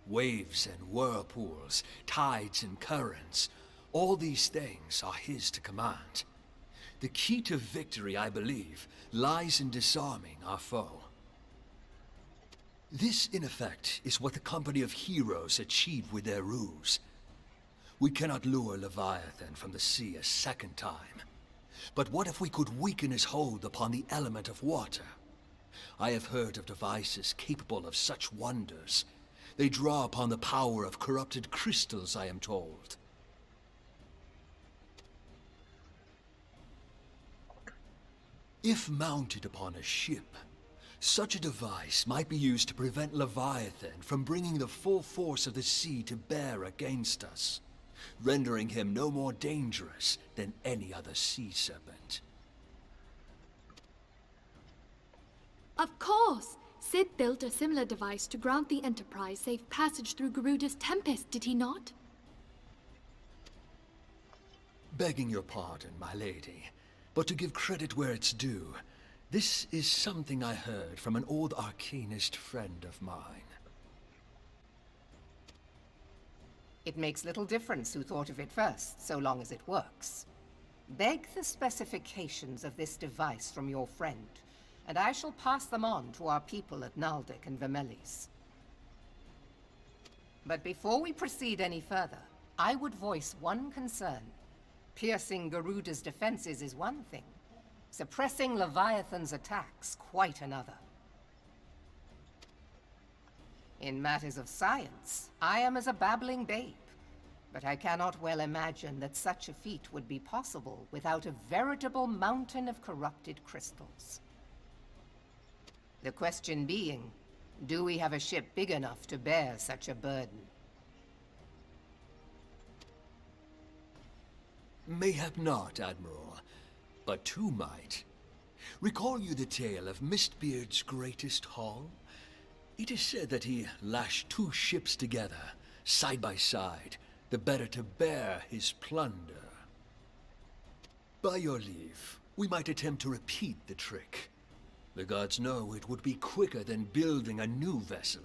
Waves and whirlpools, tides and currents, all these things are his to command. The key to victory, I believe, lies in disarming our foe. This, in effect, is what the Company of Heroes achieved with their ruse. We cannot lure Leviathan from the sea a second time. But what if we could weaken his hold upon the element of water? I have heard of devices capable of such wonders. They draw upon the power of corrupted crystals, I am told. If mounted upon a ship, such a device might be used to prevent Leviathan from bringing the full force of the sea to bear against us, rendering him no more dangerous than any other sea serpent. Of course! Sid built a similar device to grant the Enterprise safe passage through Garuda's Tempest, did he not? Begging your pardon, my lady, but to give credit where it's due, this is something I heard from an old arcanist friend of mine. It makes little difference who thought of it first, so long as it works. Beg the specifications of this device from your friend, and I shall pass them on to our people at Naldic and Vermelis. But before we proceed any further, I would voice one concern. Piercing Garuda's defenses is one thing. Suppressing Leviathan's attacks, quite another. In matters of science, I am as a babbling babe, but I cannot well imagine that such a feat would be possible without a veritable mountain of corrupted crystals. The question being, do we have a ship big enough to bear such a burden? Mayhap not, Admiral, but two might. Recall you the tale of Mistbeard's greatest haul? It is said that he lashed two ships together, side by side, the better to bear his plunder. By your leave, we might attempt to repeat the trick. The gods know it would be quicker than building a new vessel.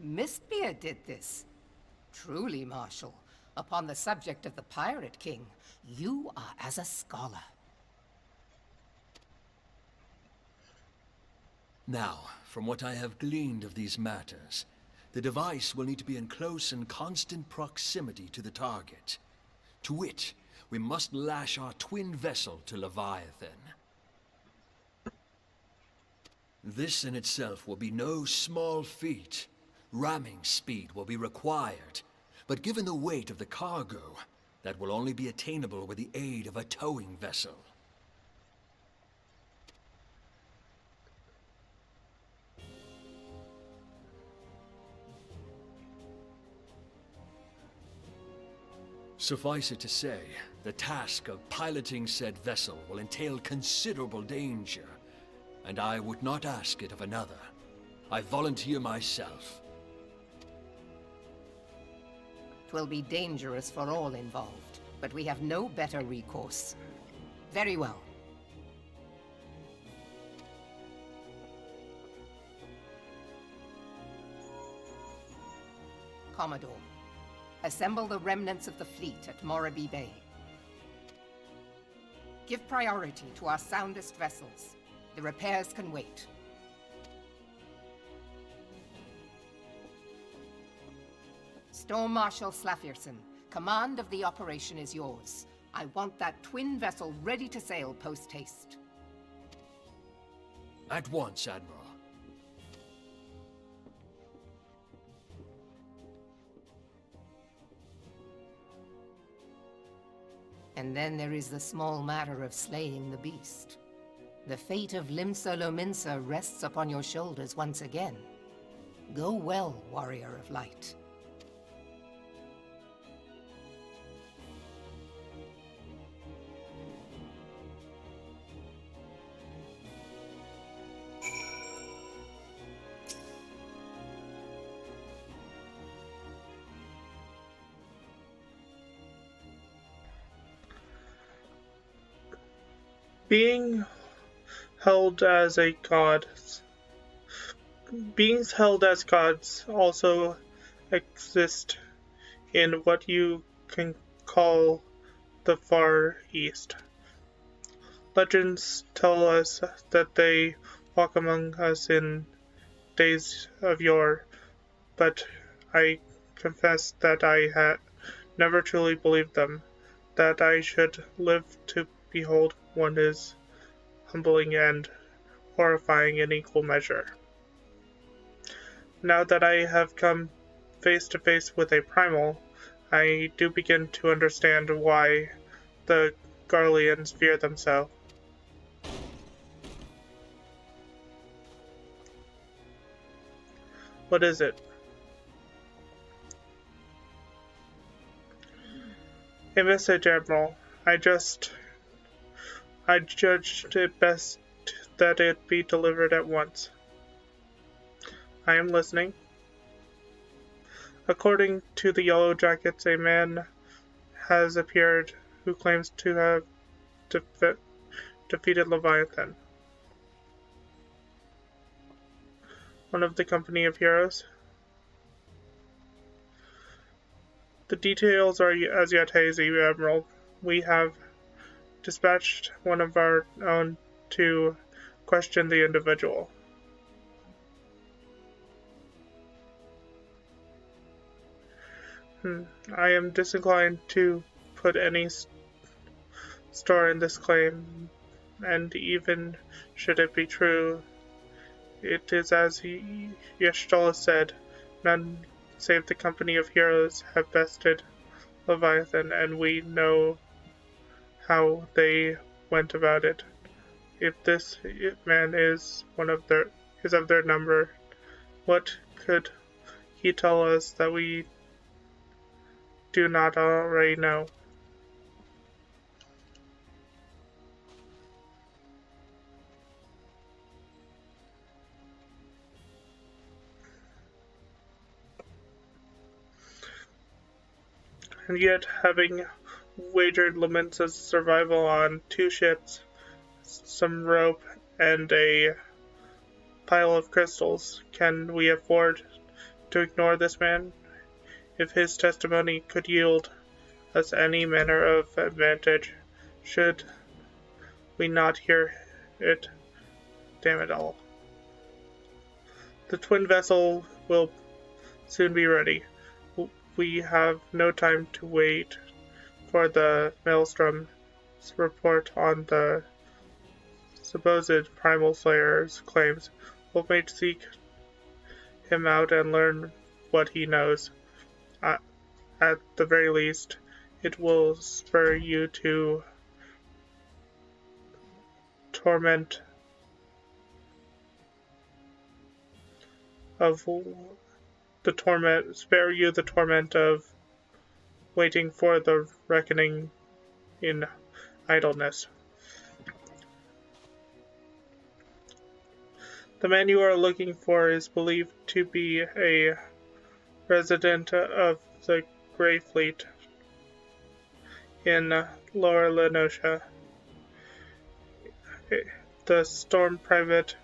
Mistbeard did this. Truly, Marshal, upon the subject of the Pirate King, you are as a scholar. Now, from what I have gleaned of these matters, the device will need to be in close and constant proximity to the target. To wit, we must lash our twin vessel to Leviathan. This in itself will be no small feat. Ramming speed will be required, but given the weight of the cargo, that will only be attainable with the aid of a towing vessel. Suffice it to say, the task of piloting said vessel will entail considerable danger, and I would not ask it of another. I volunteer myself. 'Twill be dangerous for all involved, but we have no better recourse. Very well. Commodore, assemble the remnants of the fleet at Morabee Bay. Give priority to our soundest vessels. The repairs can wait. Storm Marshal Ffxiv, command of the operation is yours. I want that twin vessel ready to sail post-haste. At once, Admiral. And then there is the small matter of slaying the beast. The fate of Limsa Lominsa rests upon your shoulders once again. Go well, warrior of light. Beings held as gods also exist in what you can call the Far East. Legends tell us that they walk among us in days of yore, but I confess that I had never truly believed them. That I should live to behold one is humbling and horrifying in equal measure. Now that I have come face to face with a primal, I do begin to understand why the Garleans fear them so. What is it? A message, Admiral. I judged it best that it be delivered at once. I am listening. According to the Yellow Jackets, a man has appeared who claims to have defeated Leviathan. One of the company of heroes. The details are as yet hazy, Admiral. We have dispatched one of our own to question the individual. I am disinclined to put any store in this claim, and even should it be true, it is as Y'shtola said, none save the company of heroes have bested Leviathan, and we know how they went about it. if this man is of their number, what could he tell us that we do not already know? And yet, having wagered Lamenza's survival on 2 ships, some rope, and a pile of crystals, can we afford to ignore this man? If his testimony could yield us any manner of advantage, should we not hear it? Damn it all. The twin vessel will soon be ready. We have no time to wait for the Maelstrom's report on the supposed Primal Slayer's claims. We'll wait to seek him out and learn what he knows. At the very least, it will spur you to torment spare you the torment of waiting for the reckoning in idleness. The man you are looking for is believed to be a resident of the Grey Fleet in Lower Lenosha. The storm private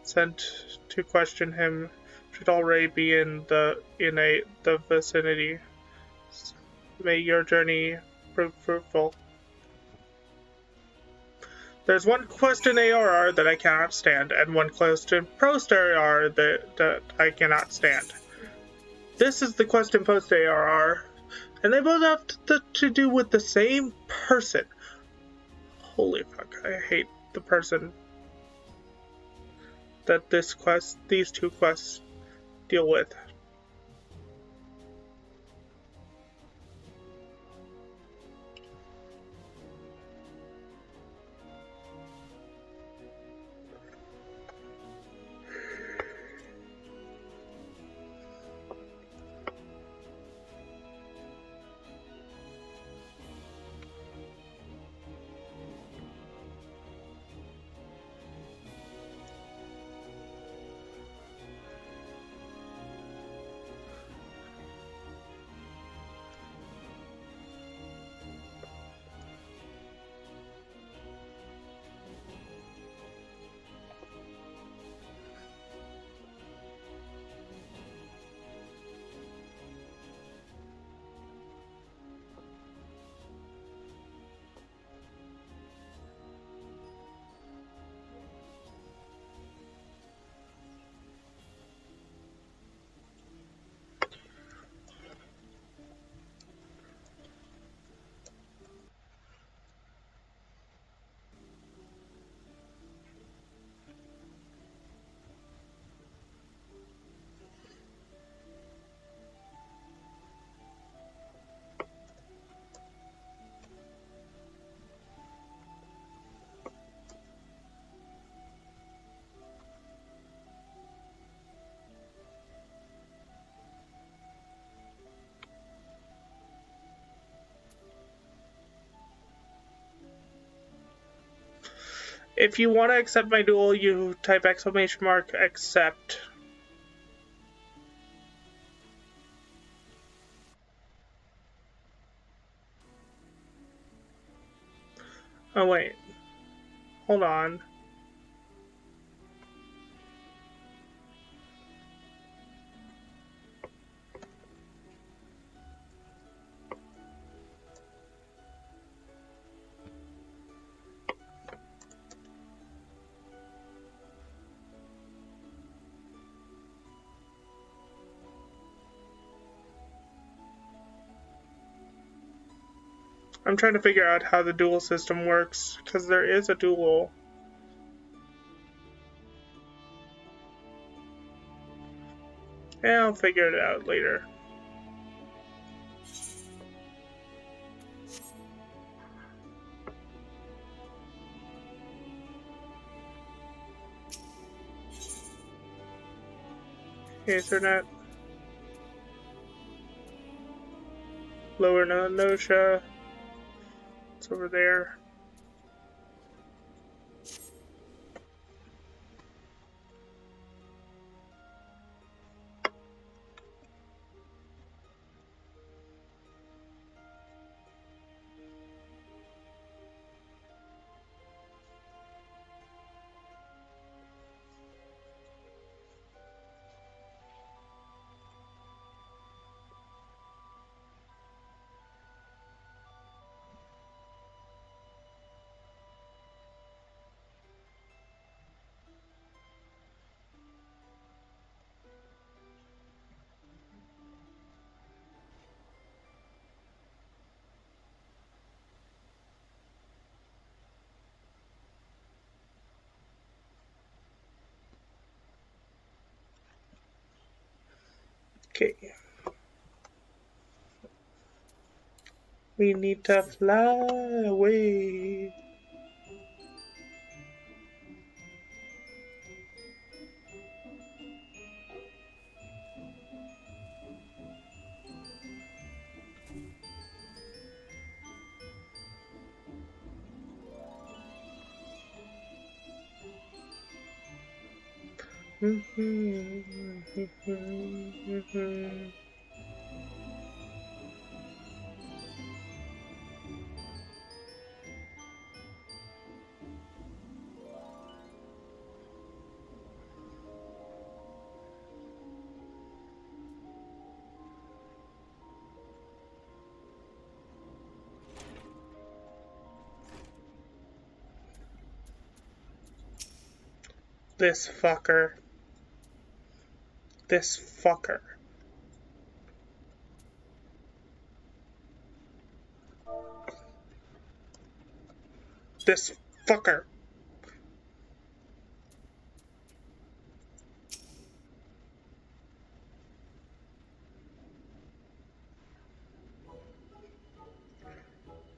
sent to question him should already be in the vicinity. May your journey prove fruitful. There's one quest in ARR that I cannot stand, and one quest in Post-Arr that I cannot stand. This is the quest in Post-Arr, and they both have to do with the same person. Holy fuck, I hate the person that these 2 quests deal with. If you want to accept my duel, you type !accept. Oh wait. Hold on. I'm trying to figure out how the duel system works, because there is a duel. And I'll figure it out later. Ethernet. Lower Nanosha. It's over there. Okay. We need to fly away. This fucker. This fucker. This fucker.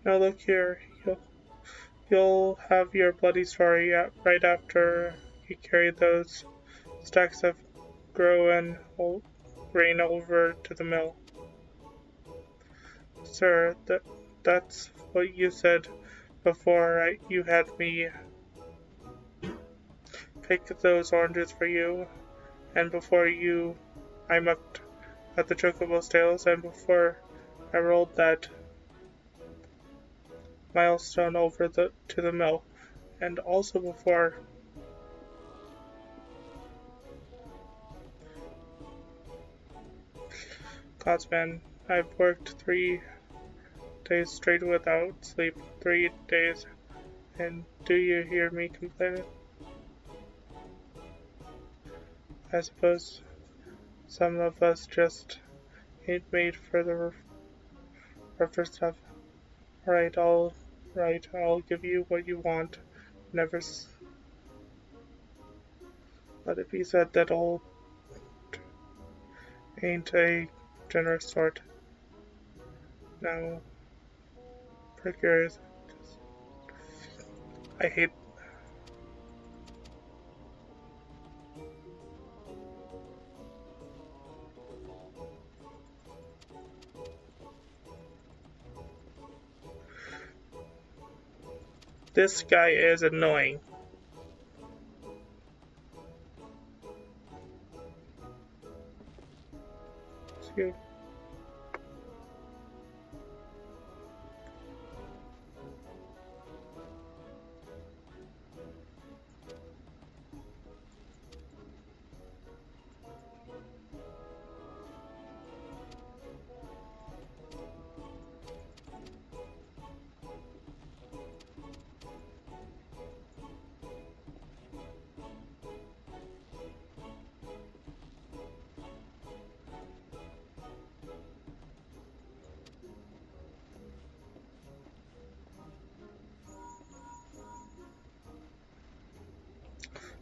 Now look here. You'll have your bloody story right after you carry those stacks of growing grain over to the mill. Sir, that's what you said before you had me pick those oranges for you, and before I mucked at the chocobo tails, and before I rolled that milestone over to the mill, and also before Godsman, I've worked 3 days straight without sleep, 3 days, and do you hear me complaining? I suppose some of us just ain't made for the rougher stuff. Alright, I'll give you what you want. Never let it be said that old ain't a generous sort. Now, precarious. I hate. This guy is annoying. See?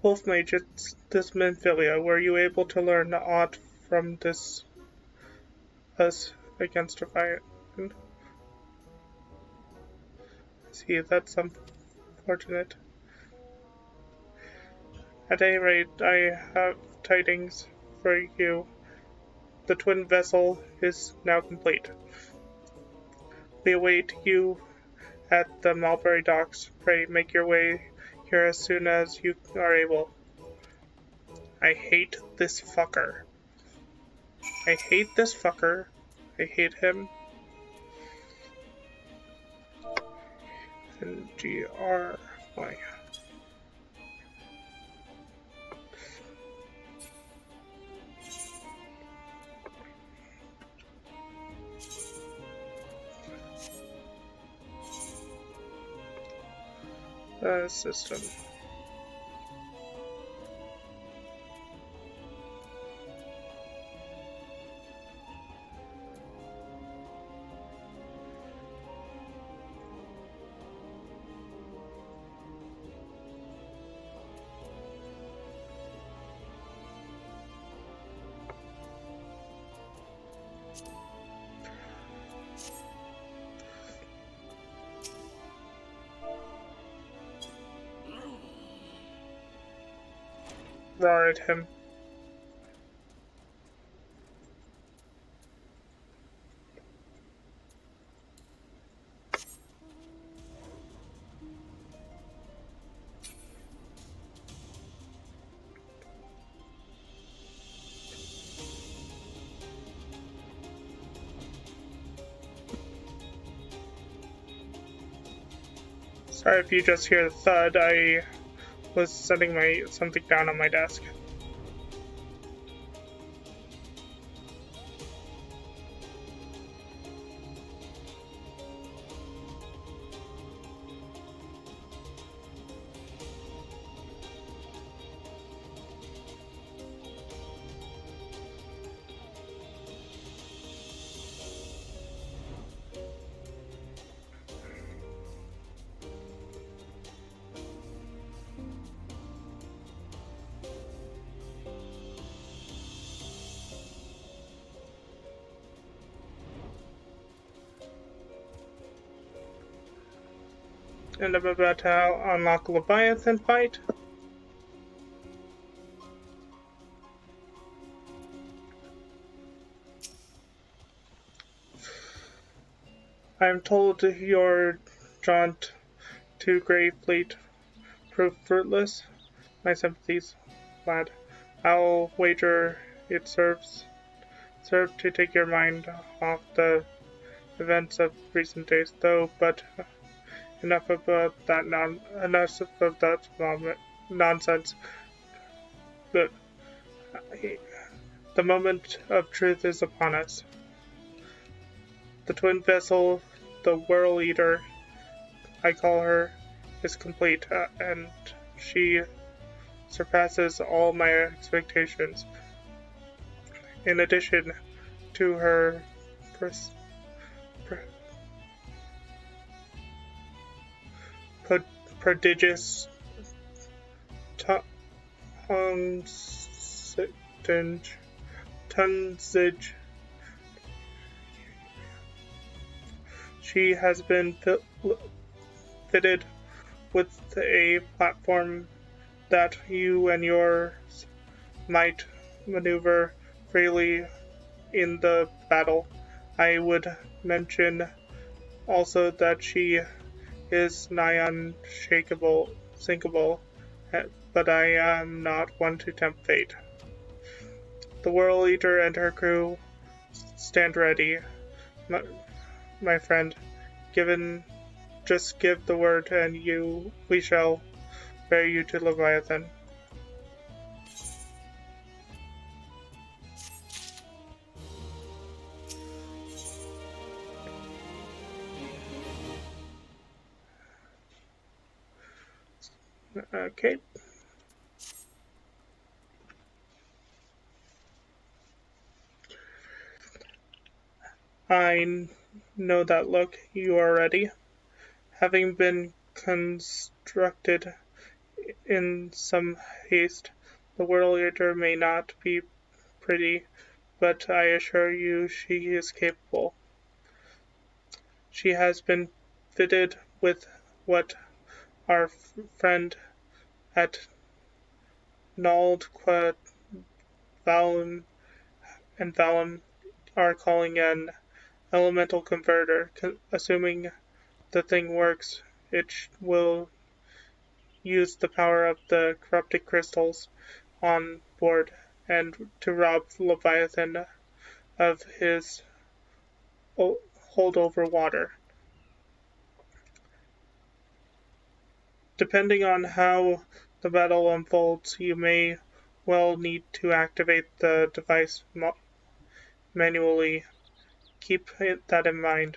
Wolfmage, it's this Minfilia. Were you able to learn aught from us against Defiant? See, that's unfortunate. At any rate, I have tidings for you. The twin vessel is now complete. We await you at the Mulberry Docks. Pray make your way here as soon as you are able. I hate this fucker. I hate this fucker. I hate him. N-G-R-Y. System. Roar at him. Sorry if you just hear the thud, I was setting something down on my desk. And I'm about to unlock Leviathan fight. I am told your jaunt to Grey Fleet proved fruitless. My sympathies, lad. I'll wager it served to take your mind off the events of recent days, though. But enough about that nonsense. The moment of truth is upon us. The twin vessel, the Whirl Eater, I call her, is complete, and she surpasses all my expectations. In addition to her prodigious tonnage, she has been fitted with a platform that you and yours might maneuver freely in the battle. I would mention also that she is nigh sinkable, but I am not one to tempt fate. The Whirl Eater and her crew stand ready, my friend. Just give the word, and we shall bear you to Leviathan. Okay. I know that look. You are ready. Having been constructed in some haste, the Whirl Eater may not be pretty, but I assure you she is capable. She has been fitted with what our friend at Nald Valen and Valen are calling an elemental converter. Assuming the thing works, it will use the power of the corrupted crystals on board and to rob Leviathan of his hold over water. Depending on how the battle unfolds, you may well need to activate the device manually. Keep that in mind.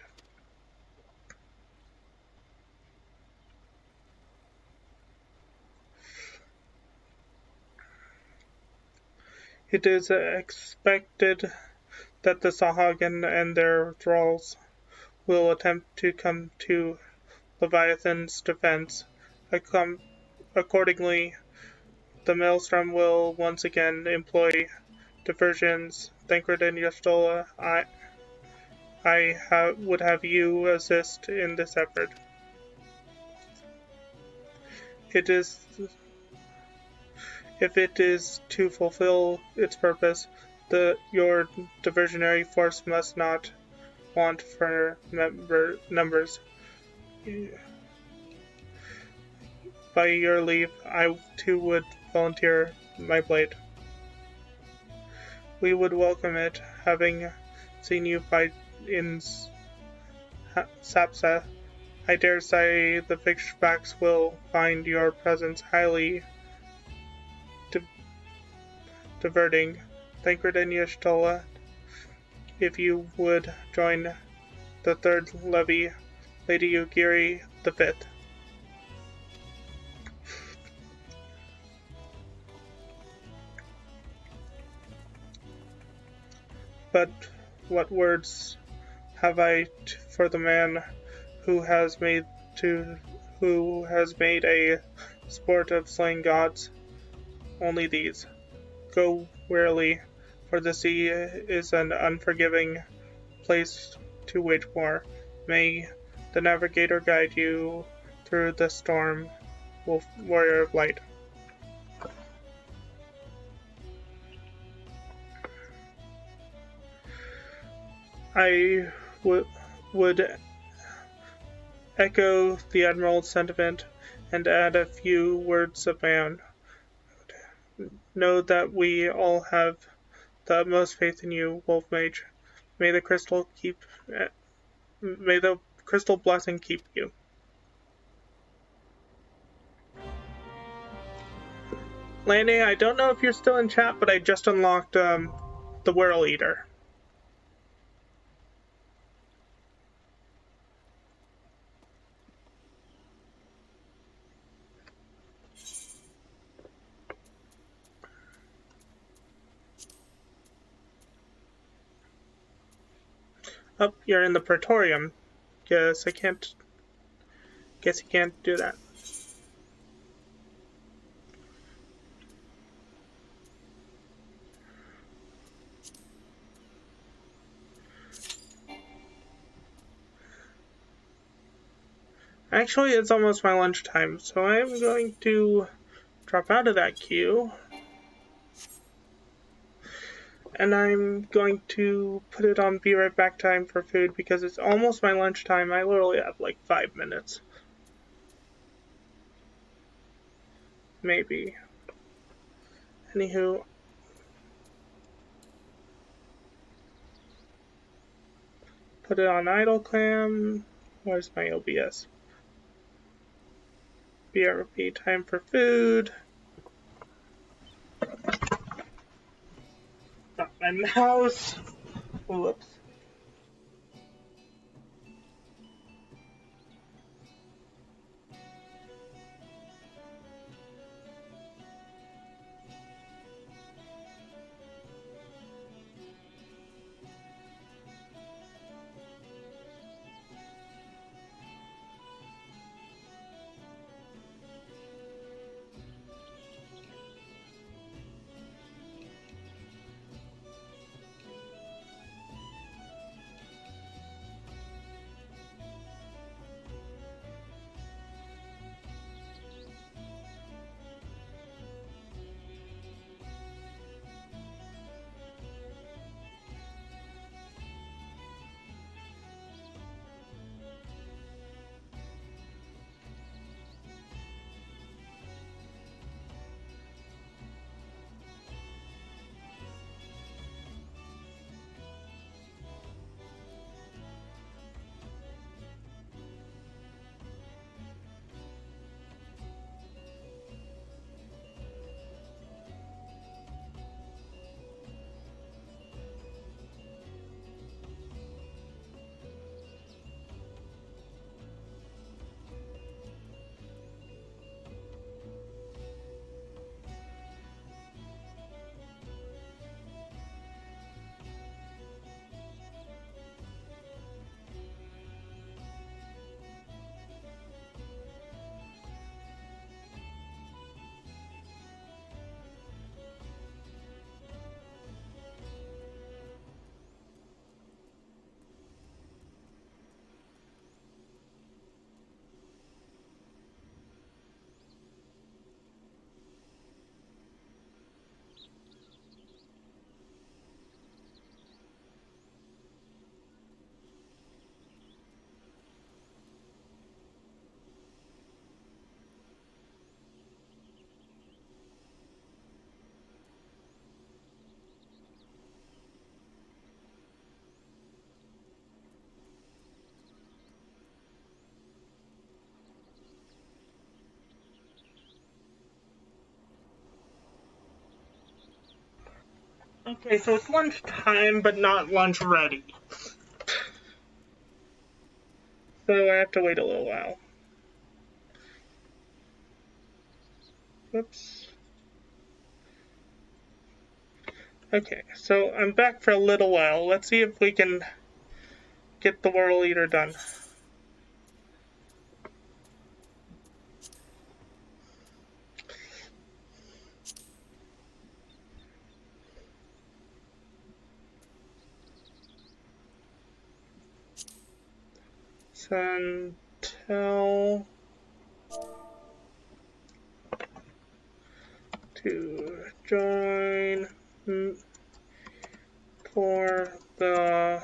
It is expected that the Sahagin and their thralls will attempt to come to Leviathan's defense. Accordingly, the Maelstrom will once again employ diversions. Thancred and Yastola, I would have you assist in this effort. If it is to fulfill its purpose, your diversionary force must not want for numbers. By your leave, I too would volunteer my blade. We would welcome it, having seen you fight in Sapsa. I dare say the Ffxiv will find your presence highly diverting. Thancred and Y'shtola, if you would join the third levy, Lady Ugiri the fifth. But what words have I for the man who has made a sport of slaying gods? Only these. Go warily, for the sea is an unforgiving place to wage war. May the navigator guide you through the storm, warrior of light. I would echo the Admiral's sentiment and add a few words of my own. Know that we all have the utmost faith in you, Wolf Mage. May the crystal blessing keep you. Lanny, I don't know if you're still in chat, but I just unlocked the Whirl Eater. Oh, you're in the Praetorium. Guess you can't do that. Actually, it's almost my lunchtime, so I'm going to drop out of that queue. And I'm going to put it on be right back time for food because it's almost my lunchtime. I literally have like 5 minutes. Maybe. Anywho. Put it on idle clam. Where's my OBS? BRP time for food. Not my mouse. Whoops. Okay, so it's lunchtime, but not lunch ready. So I have to wait a little while. Whoops. Okay, so I'm back for a little while. Let's see if we can get the World Eater done. Until to join for the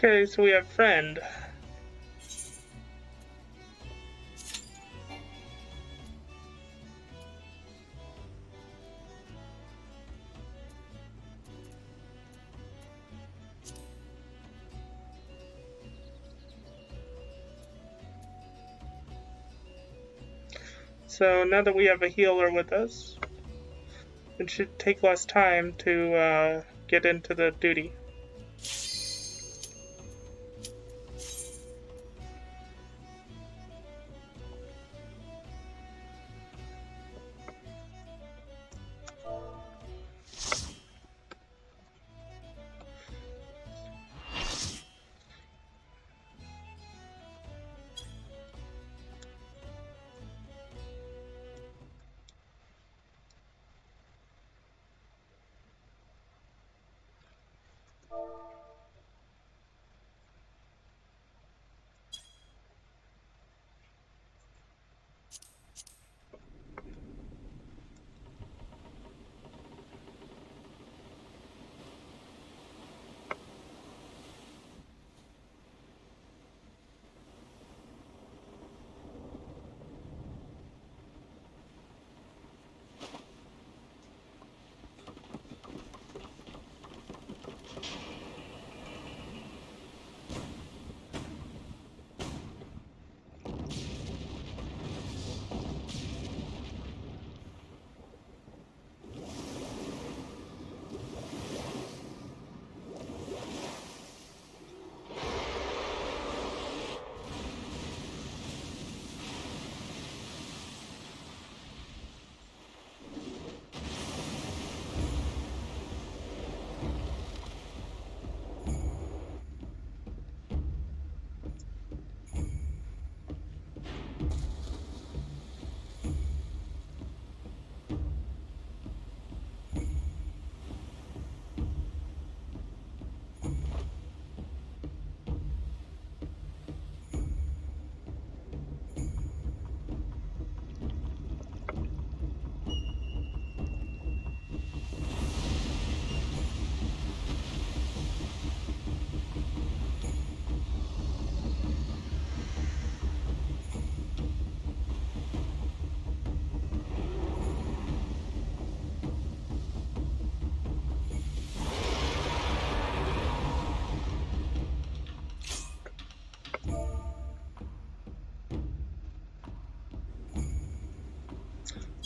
Okay, so we have friend. So now that we have a healer with us, it should take less time to get into the duty.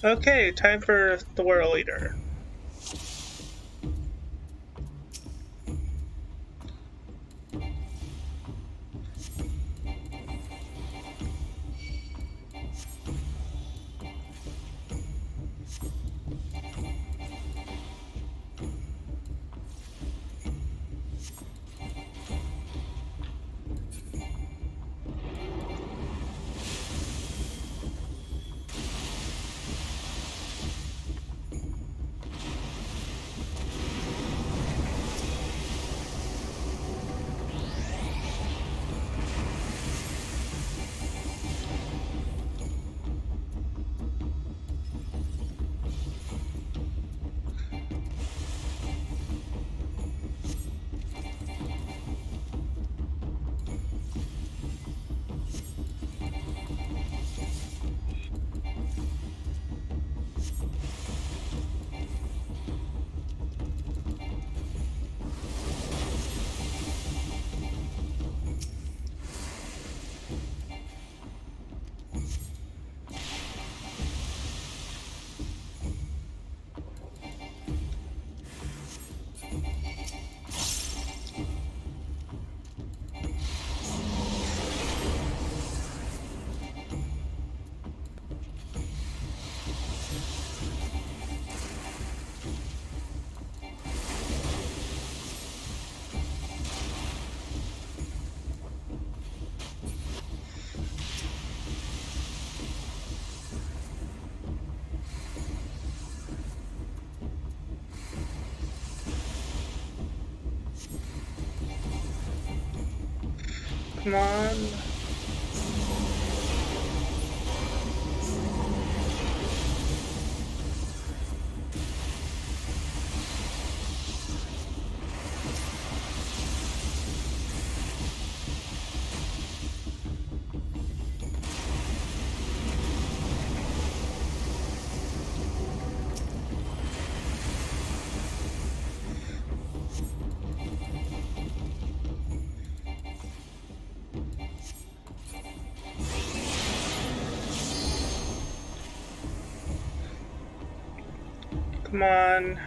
Okay, time for the World Eater. Come on. Come on.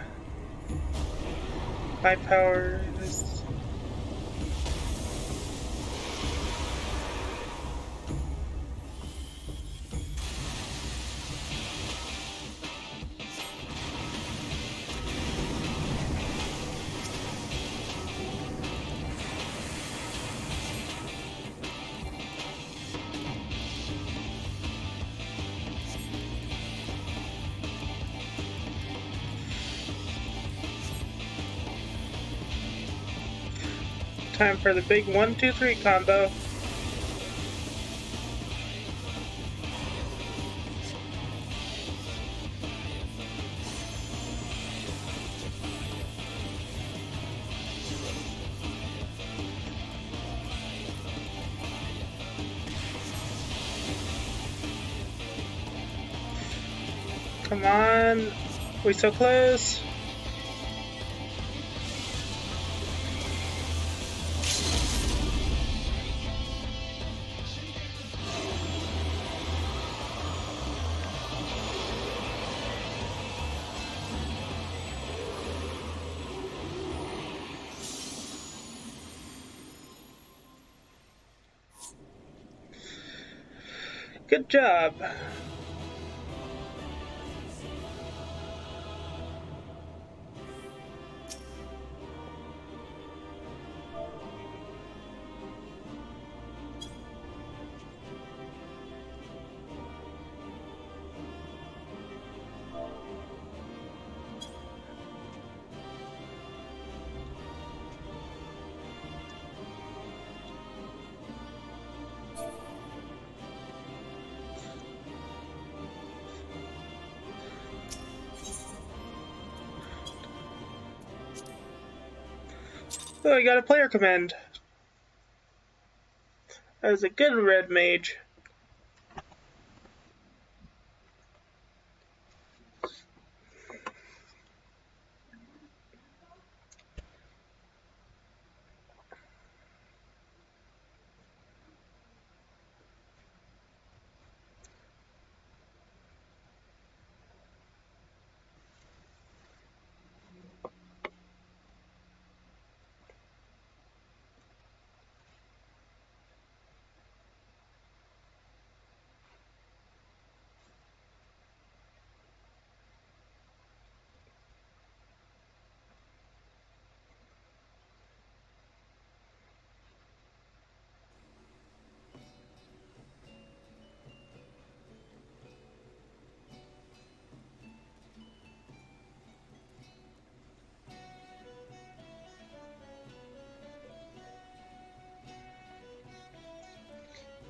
High powers. Time for the big 1-2-3 combo. Come on. We so close. Good job. Oh, I got a player command. That was a good red mage.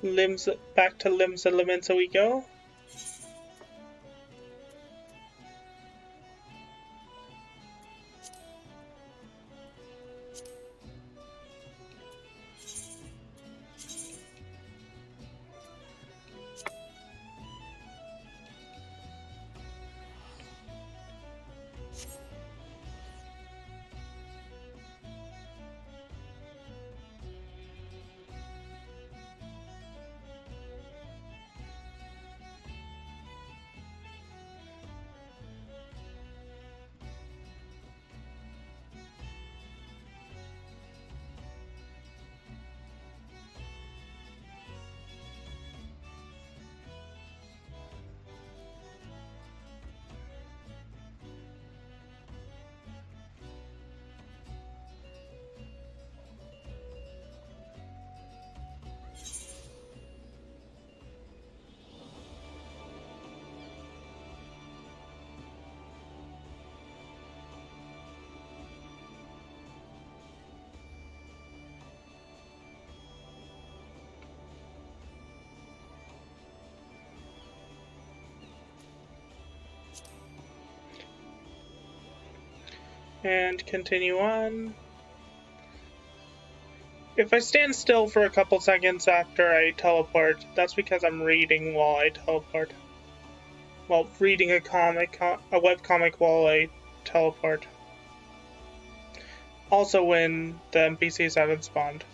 Limbs back to limbs elements we go. And continue on. If I stand still for a couple seconds after I teleport, that's because I'm reading while I teleport. Well, reading a webcomic while I teleport. Also when the NPCs haven't spawned.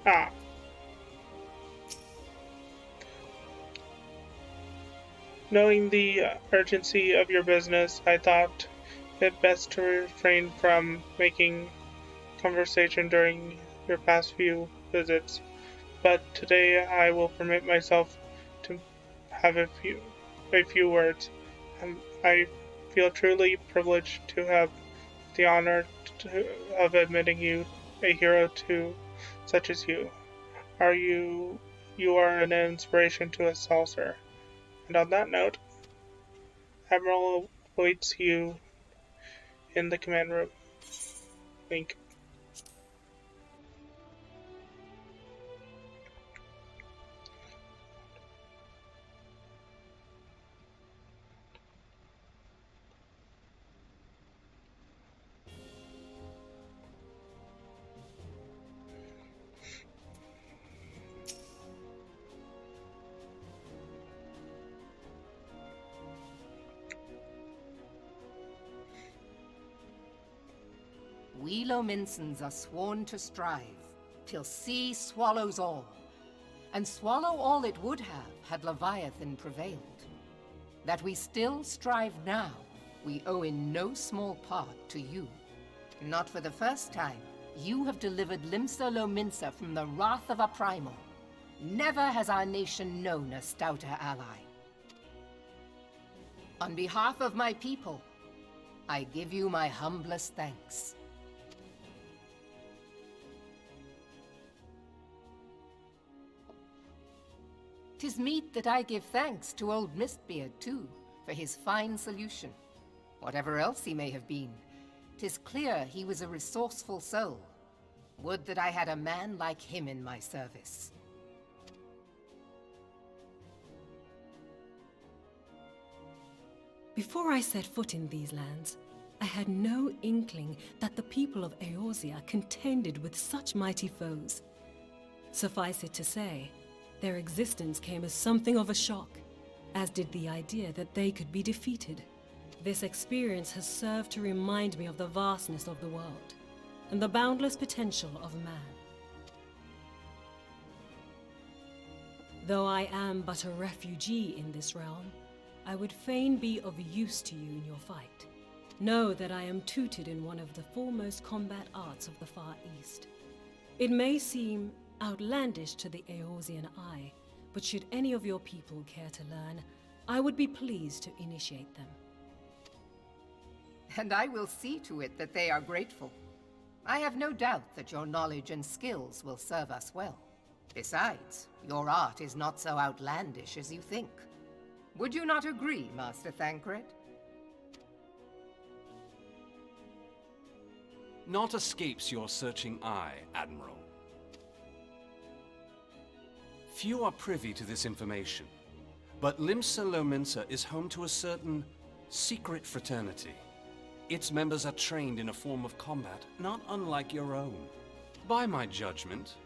Ah. Knowing the urgency of your business, I thought it best to refrain from making conversation during your past few visits, but today I will permit myself to have a few words. I feel truly privileged to have the honor of admitting you a hero to such as you. You are an inspiration to us all, sir. And on that note, Admiral awaits you in the command room. Wink. We Lominsons are sworn to strive, till sea swallows all. And swallow all it would have, had Leviathan prevailed. That we still strive now, we owe in no small part to you. Not for the first time, you have delivered Limsa Lominsa from the wrath of a primal. Never has our nation known a stouter ally. On behalf of my people, I give you my humblest thanks. 'Tis meet that I give thanks to old Mistbeard, too, for his fine solution. Whatever else he may have been, 'tis clear he was a resourceful soul. Would that I had a man like him in my service. Before I set foot in these lands, I had no inkling that the people of Eorzea contended with such mighty foes. Suffice it to say, their existence came as something of a shock, as did the idea that they could be defeated. This experience has served to remind me of the vastness of the world, and the boundless potential of man. Though I am but a refugee in this realm, I would fain be of use to you in your fight. Know that I am tutored in one of the foremost combat arts of the Far East. It may seem outlandish to the Eorzean eye, but should any of your people care to learn, I would be pleased to initiate them. And I will see to it that they are grateful. I have no doubt that your knowledge and skills will serve us well. Besides, your art is not so outlandish as you think. Would you not agree, Master Thancred? Naught escapes your searching eye, Admiral. Few are privy to this information, but Limsa Lominsa is home to a certain secret fraternity. Its members are trained in a form of combat not unlike your own. By my judgment,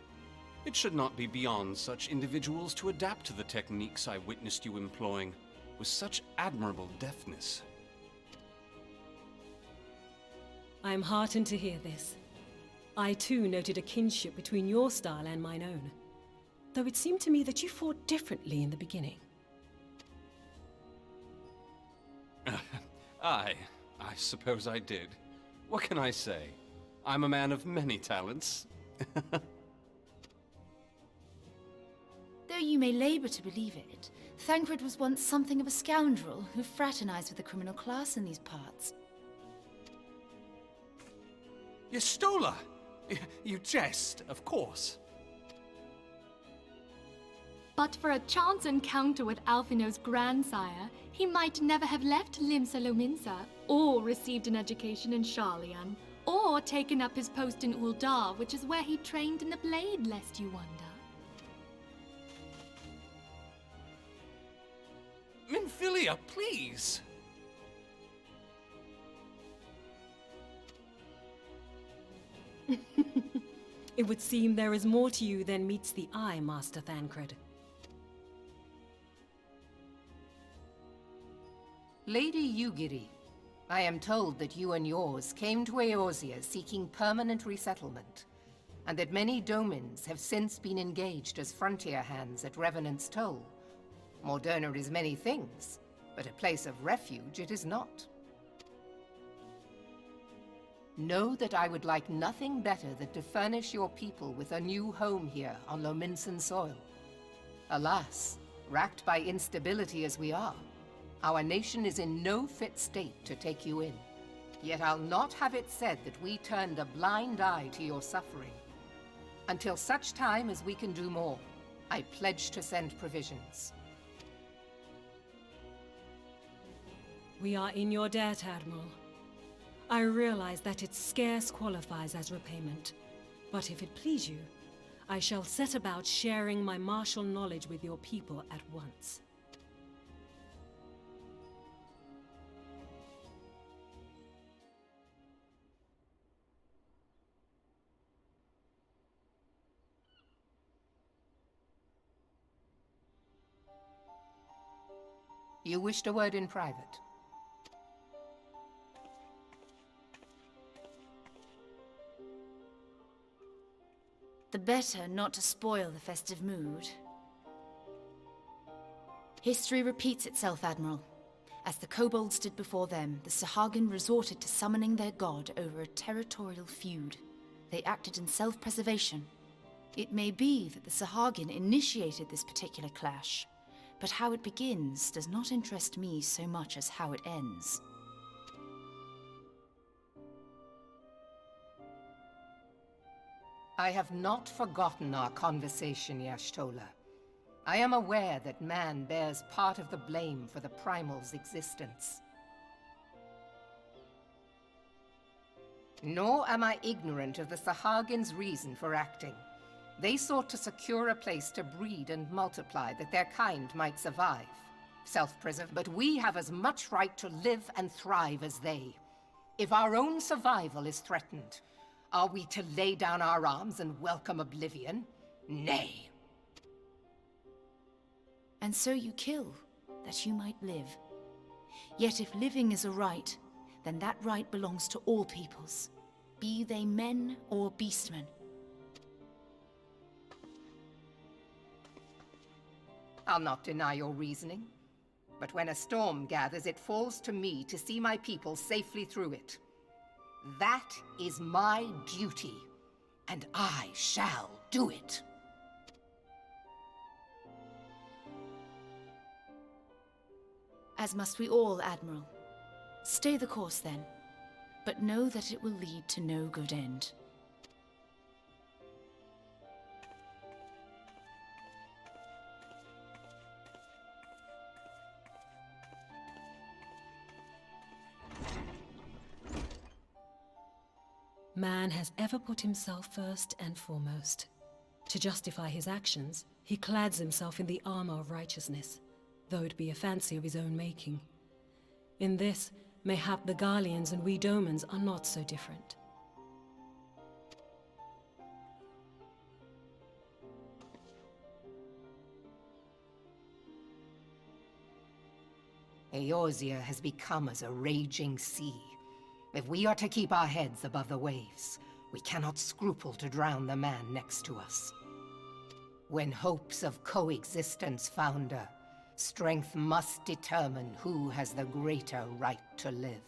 it should not be beyond such individuals to adapt to the techniques I witnessed you employing with such admirable deftness. I am heartened to hear this. I too noted a kinship between your style and mine own. though it seemed to me that you fought differently in the beginning. I suppose I did. What can I say? I'm a man of many talents. Though you may labor to believe it, Thancred was once something of a scoundrel who fraternized with the criminal class in these parts. Yestola! You jest, of course. But for a chance encounter with Alphino's grandsire, he might never have left Limsa Lominsa, or received an education in Sharlayan, or taken up his post in Uldar, which is where he trained in the blade, lest you wonder. Minfilia, please! It would seem there is more to you than meets the eye, Master Thancred. Lady Yugiri, I am told that you and yours came to Eorzea seeking permanent resettlement, and that many domins have since been engaged as frontier hands at Revenant's Toll. Moderna is many things, but a place of refuge it is not. Know that I would like nothing better than to furnish your people with a new home here on Lominsan soil. Alas, racked by instability as we are, our nation is in no fit state to take you in. Yet I'll not have it said that we turned a blind eye to your suffering. Until such time as we can do more, I pledge to send provisions. We are in your debt, Admiral. I realize that it scarce qualifies as repayment, but if it please you, I shall set about sharing my martial knowledge with your people at once. You wished a word in private. The better not to spoil the festive mood. History repeats itself, Admiral. As the kobolds did before them, the Sahagin resorted to summoning their god over a territorial feud. They acted in self-preservation. It may be that the Sahagin initiated this particular clash, but how it begins does not interest me so much as how it ends. I have not forgotten our conversation, Y'shtola. I am aware that man bears part of the blame for the Primal's existence. Nor am I ignorant of the Sahagin's reason for acting. They sought to secure a place to breed and multiply that their kind might survive. Self-preserve, but we have as much right to live and thrive as they. If our own survival is threatened, are we to lay down our arms and welcome oblivion? Nay. And so you kill, that you might live. Yet if living is a right, then that right belongs to all peoples, be they men or beastmen. I'll not deny your reasoning, but when a storm gathers, it falls to me to see my people safely through it. That is my duty, and I shall do it. As must we all, Admiral. Stay the course, then, but know that it will lead to no good end. Man has ever put himself first and foremost. To justify his actions, he clads himself in the armor of righteousness, though it be a fancy of his own making. In this, mayhap the Garleans and we Domans are not so different. Eorzea has become as a raging sea. If we are to keep our heads above the waves, we cannot scruple to drown the man next to us. When hopes of coexistence founder, strength must determine who has the greater right to live.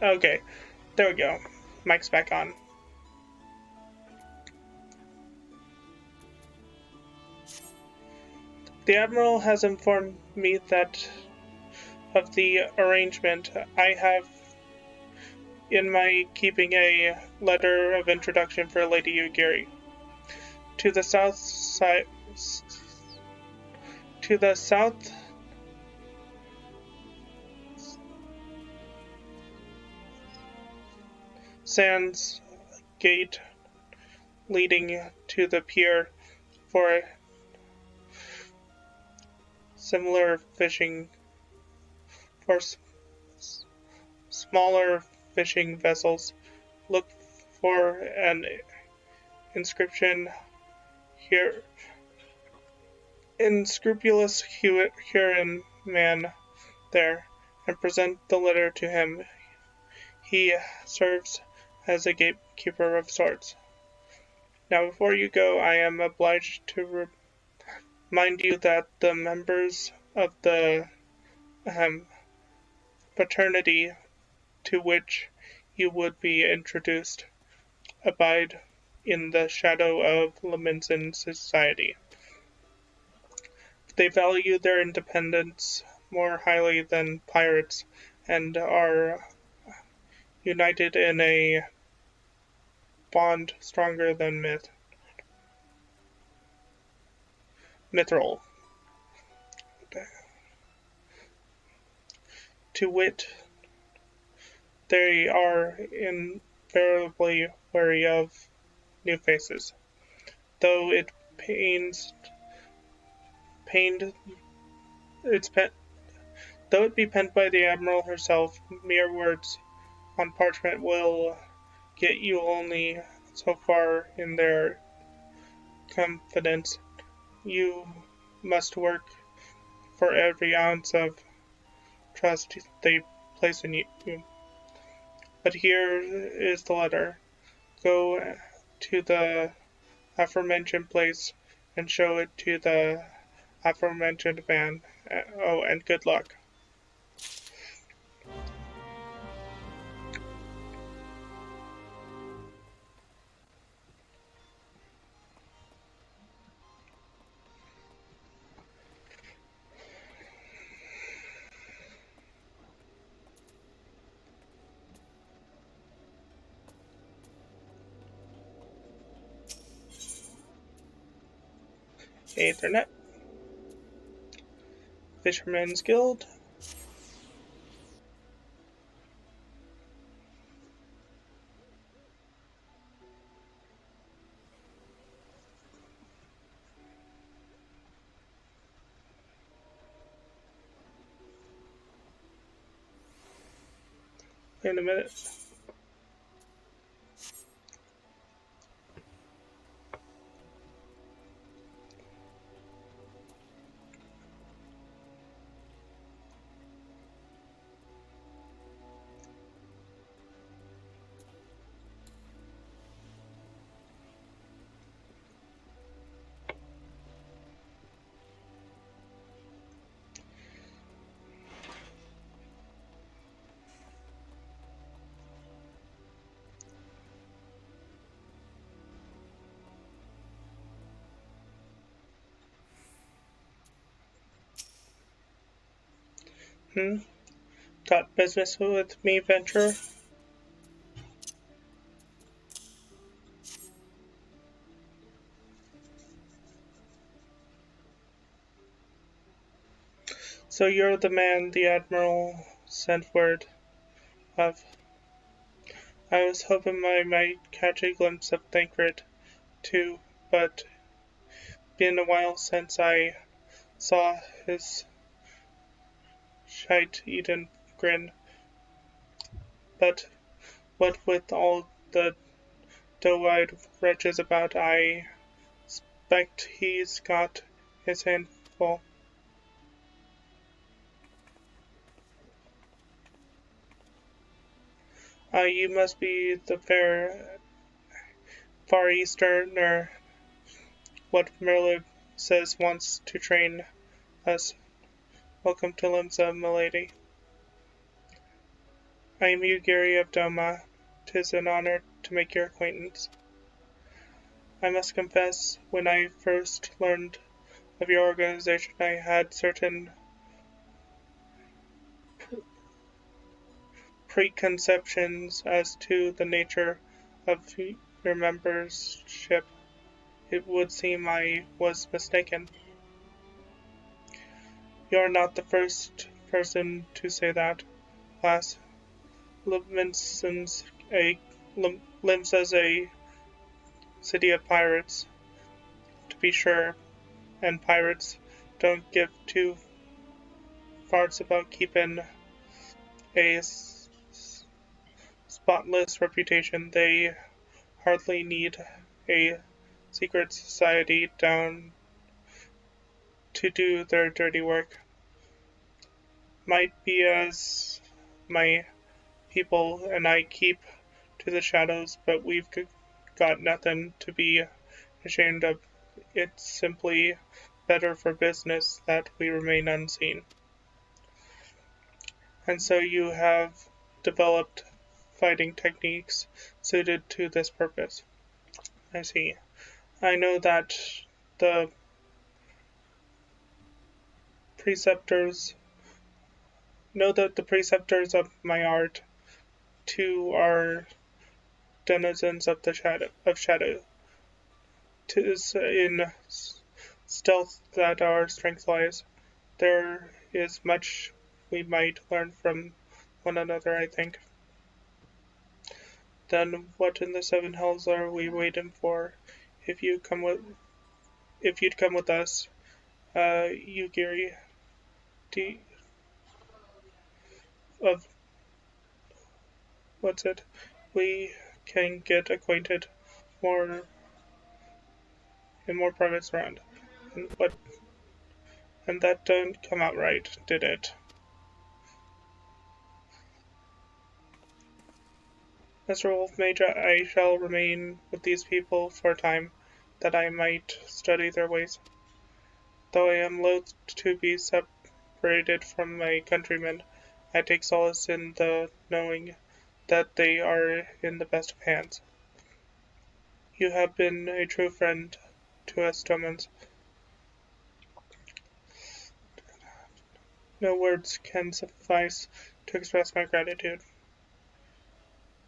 Okay, there we go. Mic's back on. The Admiral has informed me that of the arrangement. I have in my keeping a letter of introduction for Lady Yugiri. To the south side, to the south sands gate leading to the pier for similar fishing for smaller fishing vessels. Look for an inscription here. Unscrupulous Huron man there, and present the letter to him. He serves as a gatekeeper of sorts. Now, before you go, I am obliged to remind you that the members of the fraternity to which you would be introduced abide in the shadow of Leminson society. They value their independence more highly than pirates and are united in a bond stronger than mithril. To wit, they are invariably wary of new faces, though it though it be penned by the Admiral herself, mere words on parchment will get you only so far in their confidence. You must work for every ounce of trust they place in you. But here is the letter. Go to the aforementioned place and show it to the aforementioned man. Oh, and good luck. Ethernet. Fisherman's Guild. In a minute. Got business with me, Venture? So you're the man the Admiral sent word of. I was hoping I might catch a glimpse of Thancred, too, but been a while since I saw his shite-eaten grin. But what with all the doe-eyed wretches about, I expect he's got his hand full. You must be the Far Easterner what Merlin says wants to train us. Welcome to Limsa, milady. I am Ugiri of Doma. 'Tis an honor to make your acquaintance. I must confess, when I first learned of your organization, I had certain preconceptions as to the nature of your membership. It would seem I was mistaken. You are not the first person to say that, lass. Limsa's a city of pirates, to be sure, and pirates don't give two farts about keeping a spotless reputation. They hardly need a secret society down to do their dirty work. Might be as my people and I keep to the shadows, but we've got nothing to be ashamed of. It's simply better for business that we remain unseen. And so you have developed fighting techniques suited to this purpose. I see. I know that the preceptors of my art too are denizens of the shadow. 'Tis in stealth that our strength lies. There is much we might learn from one another, I think. Then what in the seven hells are we waiting for? If you'd come with us, Ugiri, of what's it? We can get acquainted more in more private surround. And And that didn't come out right, did it? Mr. Wolf Mage, I shall remain with these people for a time, that I might study their ways. Though I am loath to be separated from my countrymen, I take solace in the knowing that they are in the best of hands. You have been a true friend to us Domans. No words can suffice to express my gratitude.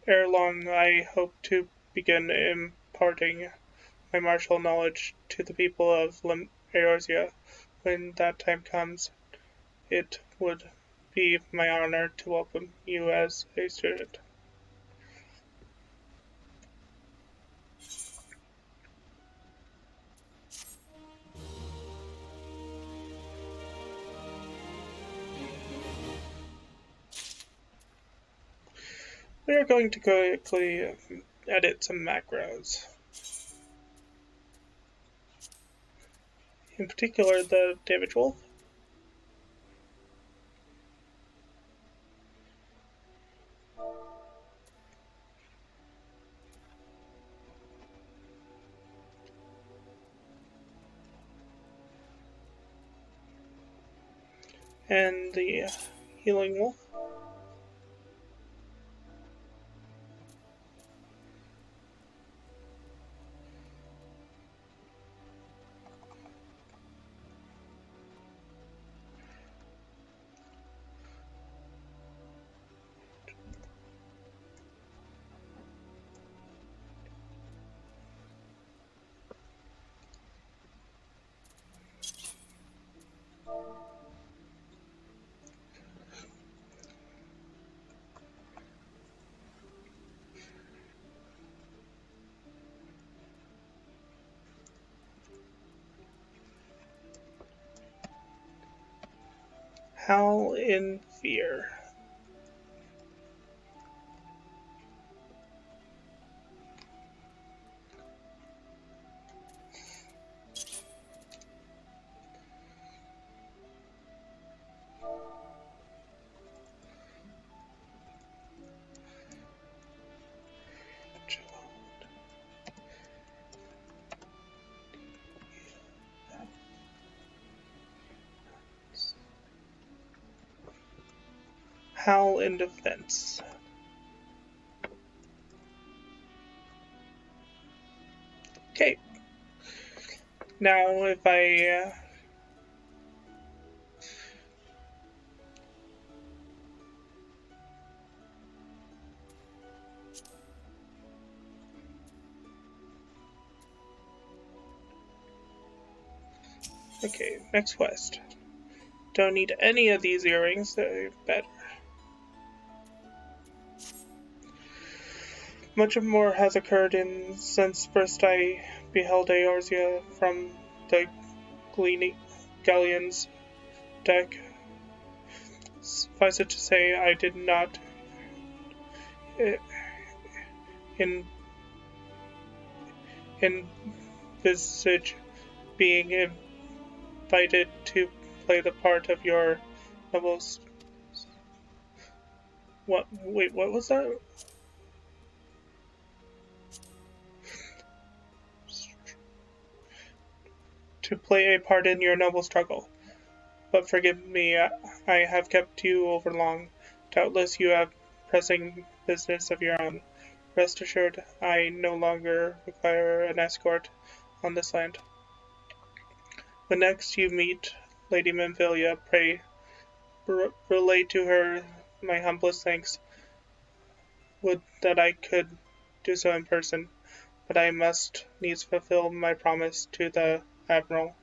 Ere long, I hope to begin imparting my martial knowledge to the people of Eorzea. When that time comes, it would be my honor to welcome you as a student. We are going to quickly edit some macros. In particular, the damage wolf. And the healing wolf. Howl in fear. Howl in defense. Okay. Now if I okay, next quest. Don't need any of these earrings, they're better. Much more has occurred since first I beheld Eorzea from the Galleon's deck. Suffice it to say, I did not envisage being invited to play the part of your nobles. What? Wait, what was that? To play a part in your noble struggle. But forgive me, I have kept you over long. Doubtless you have pressing business of your own. Rest assured, I no longer require an escort on this land. When next you meet Lady Manvilia, pray relay to her my humblest thanks. Would that I could do so in person, but I must needs fulfill my promise to the Admiral.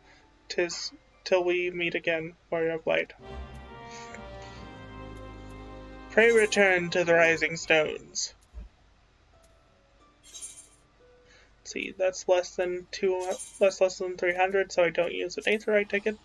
'Tis till we meet again, Warrior of Light. Pray return to the Rising Stones. Let's see, that's less than 300, so I don't use an Aetherite ticket.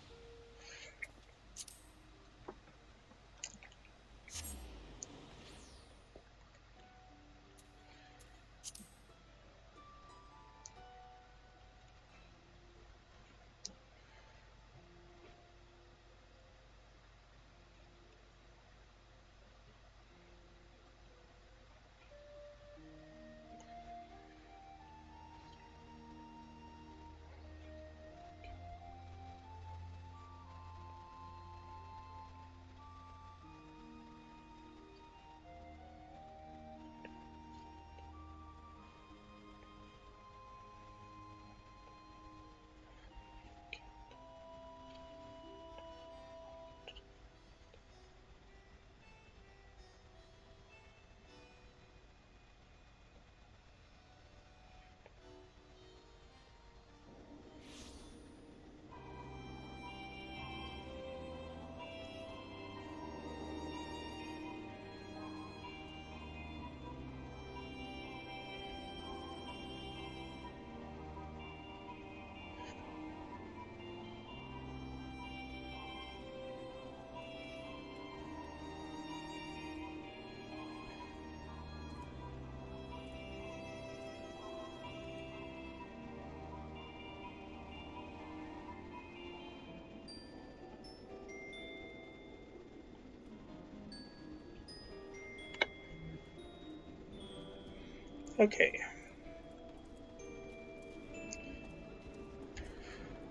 Okay.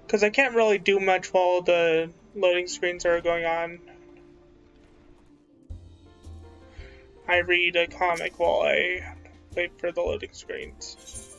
Because I can't really do much while the loading screens are going on. I read a comic while I wait for the loading screens.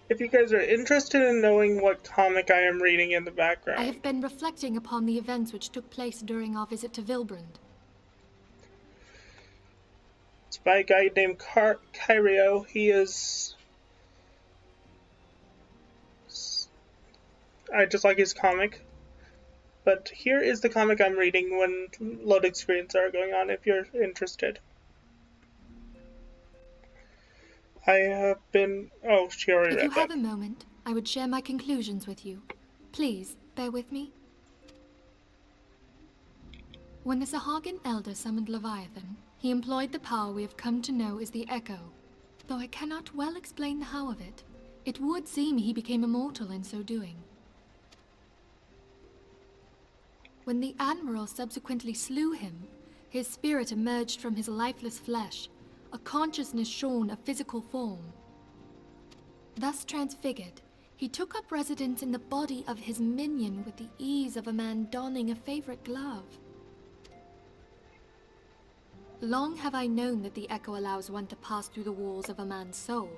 If you guys are interested in knowing what comic I am reading in the background, I have been reflecting upon the events which took place during our visit to Vilbrand. it's by a guy named Kyrio. He is... I just like his comic. But here is the comic I'm reading when loading screens are going on, if you're interested. I have been... Oh, she already If you read that. have a moment, I would share my conclusions with you. Please, bear with me. When the Sahagin Elder summoned Leviathan, he employed the power we have come to know as the Echo. Though I cannot well explain the how of it, it would seem he became immortal in so doing. When the Admiral subsequently slew him, his spirit emerged from his lifeless flesh, a consciousness shorn of physical form. Thus transfigured, he took up residence in the body of his minion with the ease of a man donning a favorite glove. Long have I known that the Echo allows one to pass through the walls of a man's soul.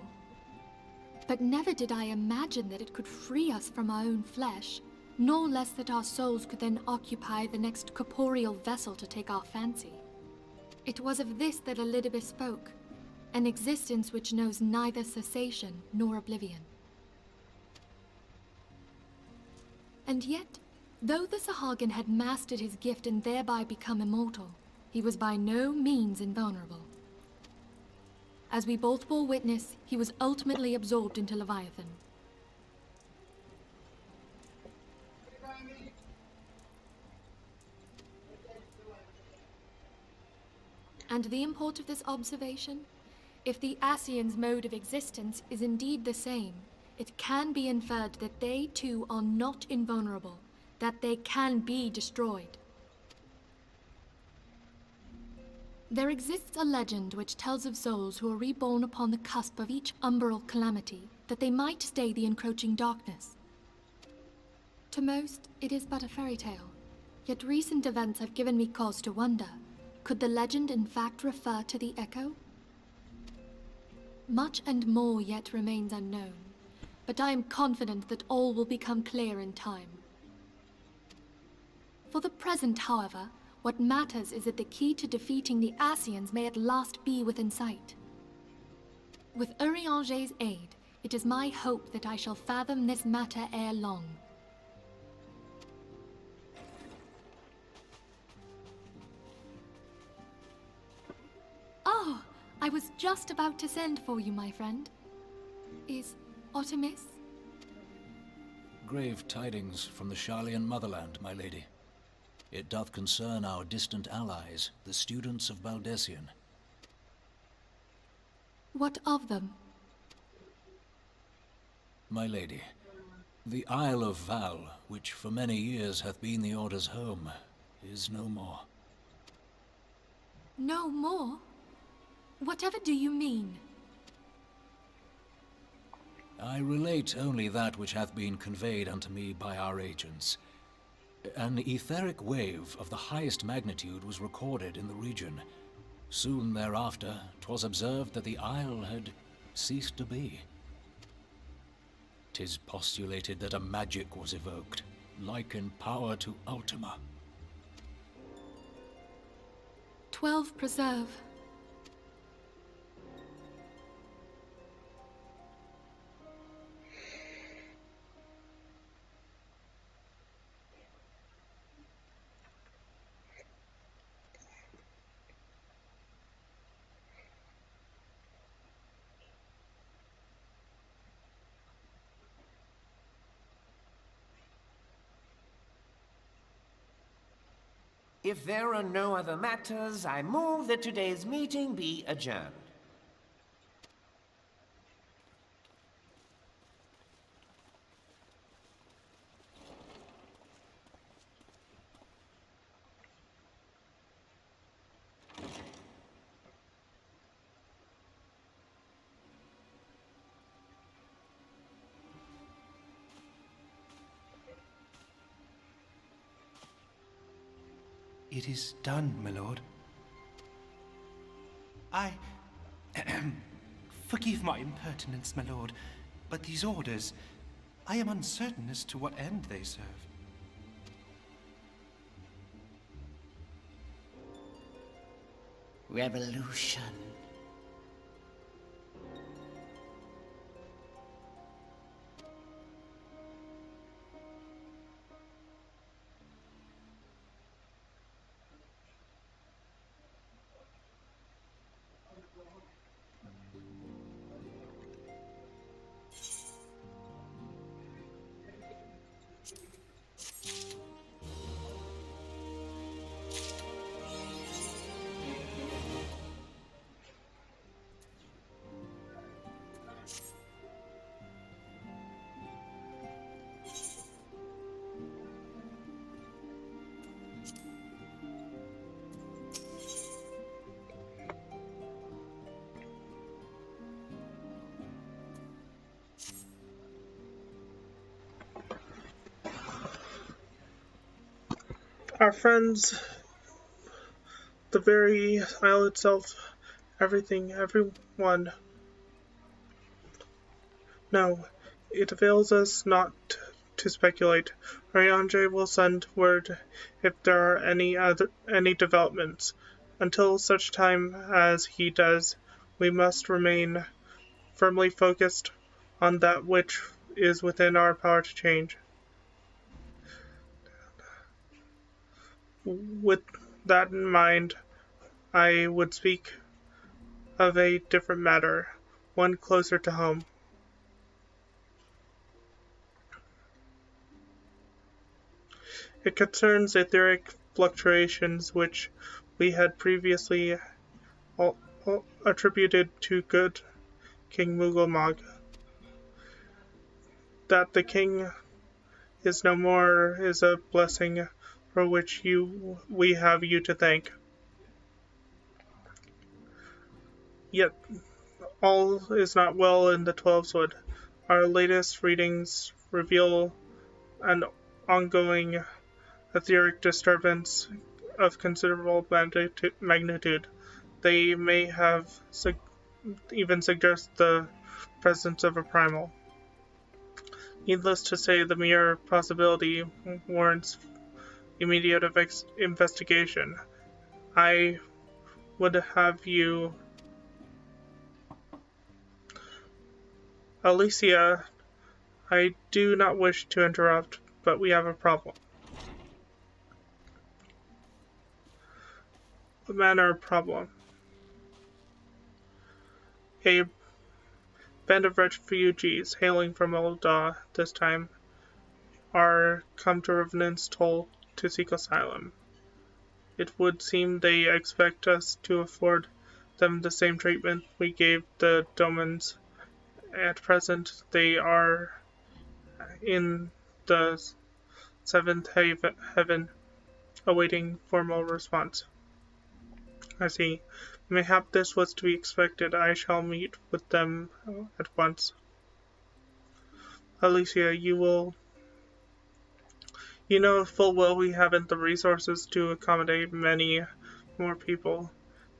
But never did I imagine that it could free us from our own flesh, nor less that our souls could then occupy the next corporeal vessel to take our fancy. It was of this that Elidibus spoke, an existence which knows neither cessation nor oblivion. And yet, though the Sahagin had mastered his gift and thereby become immortal, he was by no means invulnerable. As we both bore witness, he was ultimately absorbed into Leviathan. And the import of this observation? If the Ascians' mode of existence is indeed the same, it can be inferred that they too are not invulnerable, that they can be destroyed. There exists a legend which tells of souls who are reborn upon the cusp of each umbral calamity, that they might stay the encroaching darkness. To most, it is but a fairy tale, yet recent events have given me cause to wonder, could the legend in fact refer to the Echo? Much and more yet remains unknown, but I am confident that all will become clear in time. For the present, however, what matters is that the key to defeating the Ascians may at last be within sight. With Urianger's aid, it is my hope that I shall fathom this matter ere long. Oh, I was just about to send for you, my friend. Is Artemis? Grave tidings from the Sharlayan motherland, my lady. It doth concern our distant allies, the students of Baldessian. What of them? My lady, the Isle of Val, which for many years hath been the Order's home, is no more. No more? Whatever do you mean? I relate only that which hath been conveyed unto me by our agents. An etheric wave of the highest magnitude was recorded in the region. Soon thereafter, 'twas observed that the isle had ceased to be. 'Tis postulated that a magic was evoked, like in power to Ultima. 12 preserve. If there are no other matters, I move that today's meeting be adjourned. It is done, my lord. Forgive my impertinence, my lord, but these orders, I am uncertain as to what end they serve. Revolution. Our friends, the very isle itself, everything, everyone. No, it avails us not to speculate. Ariandre will send word if there are any developments. Until such time as he does, we must remain firmly focused on that which is within our power to change. With that in mind, I would speak of a different matter, one closer to home. It concerns etheric fluctuations which we had previously attributed to good King Mughal. That the king is no more is a blessing for which we have you to thank. Yet all is not well in the 12's. Our latest readings reveal an ongoing etheric disturbance of considerable magnitude. They may have even suggest the presence of a primal. Needless to say, the mere possibility warrants immediate investigation. I would have you... Alicia, I do not wish to interrupt, but we have a problem. What manner of problem? A band of refugees hailing from Ul'dah this time are come to Revenant's Toll to seek asylum. It would seem they expect us to afford them the same treatment we gave the Domans. At present, they are in the seventh heaven, awaiting formal response. I see. Mayhap this was to be expected. I shall meet with them at once. Alicia, you know full well we haven't the resources to accommodate many more people.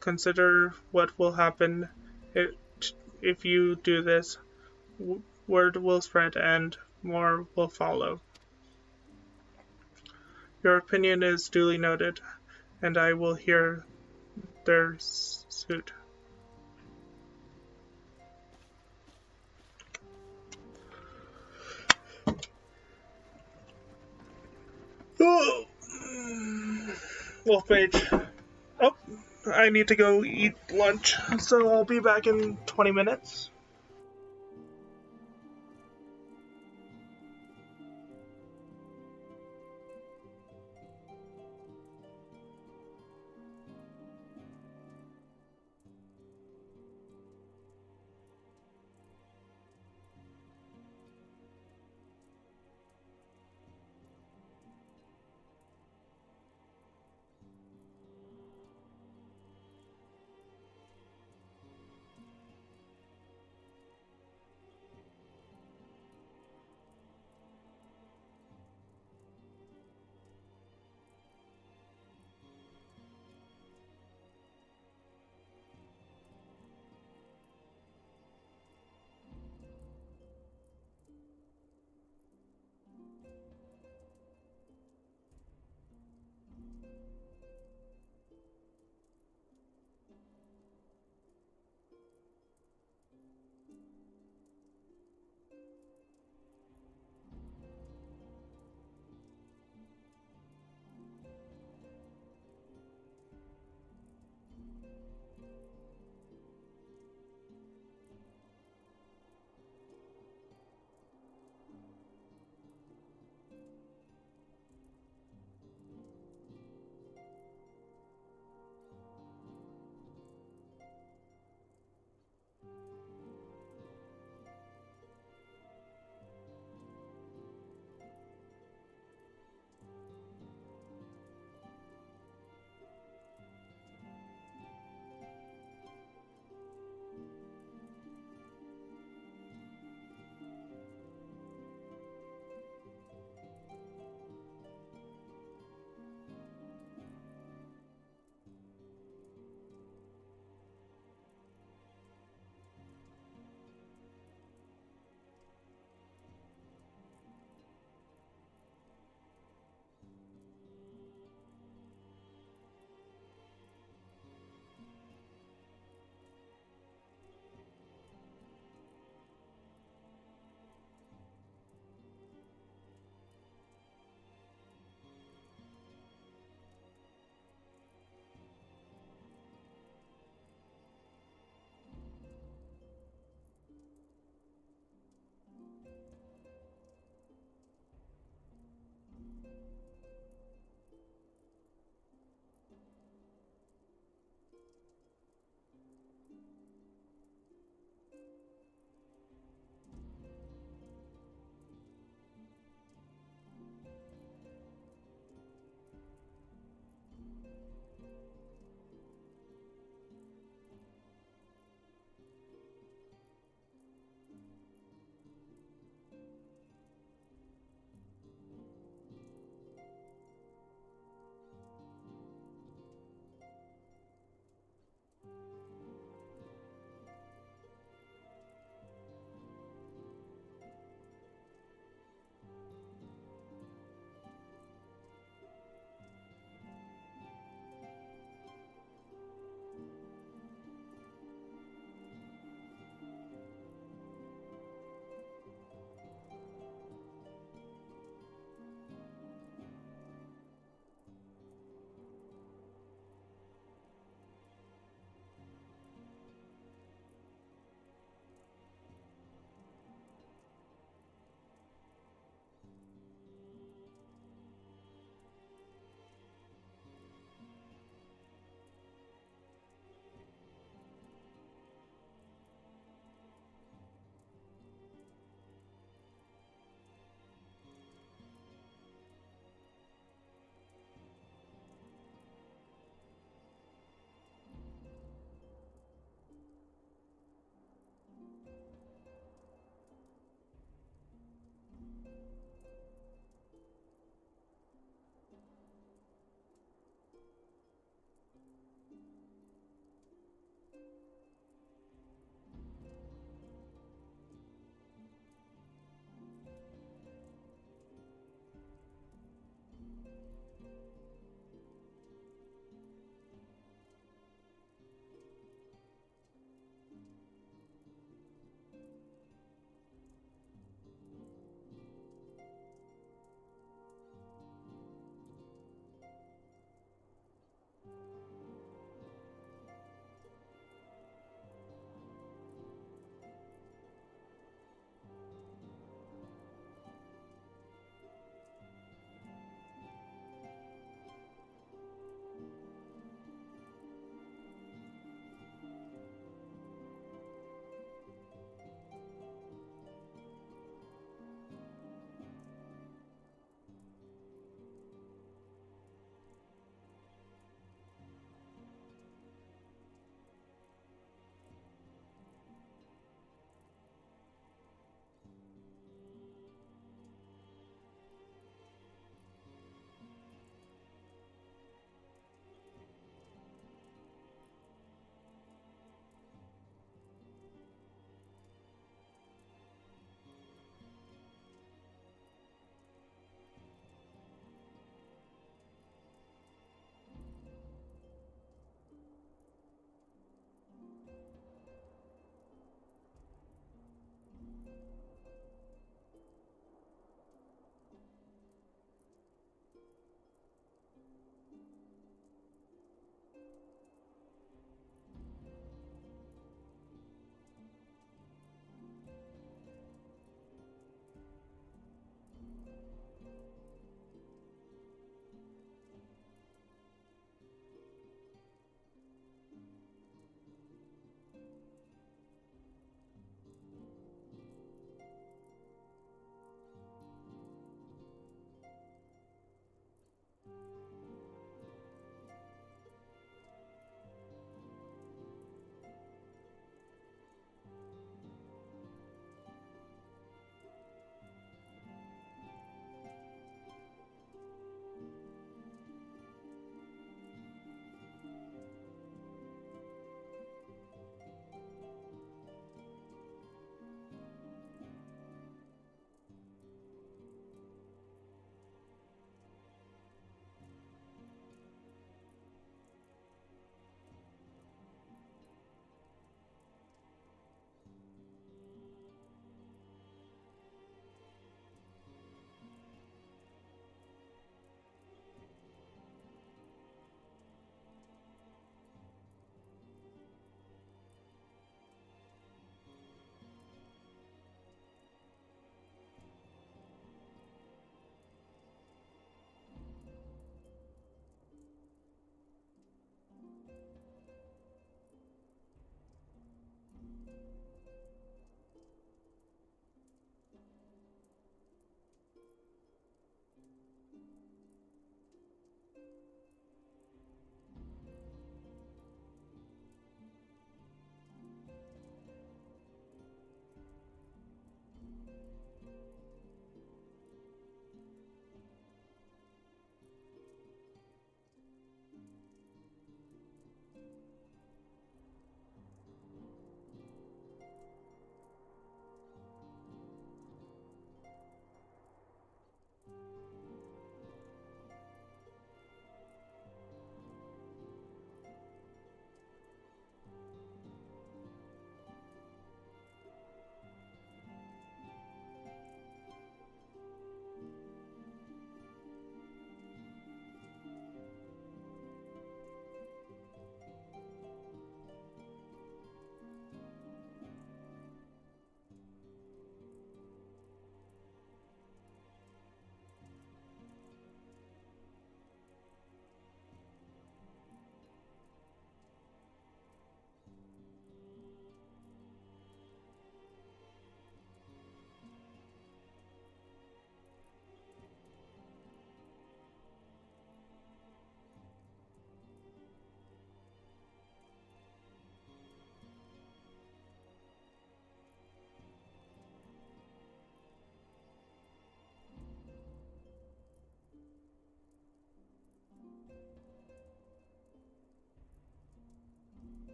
Consider what will happen if you do this. Word will spread and more will follow. Your opinion is duly noted, and I will hear their suit. Oh, Wolfmage. Oh, I need to go eat lunch, so I'll be back in 20 minutes.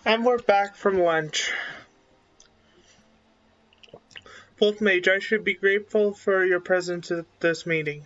And we're back from lunch. Wolf Mage, I should be grateful for your presence at this meeting.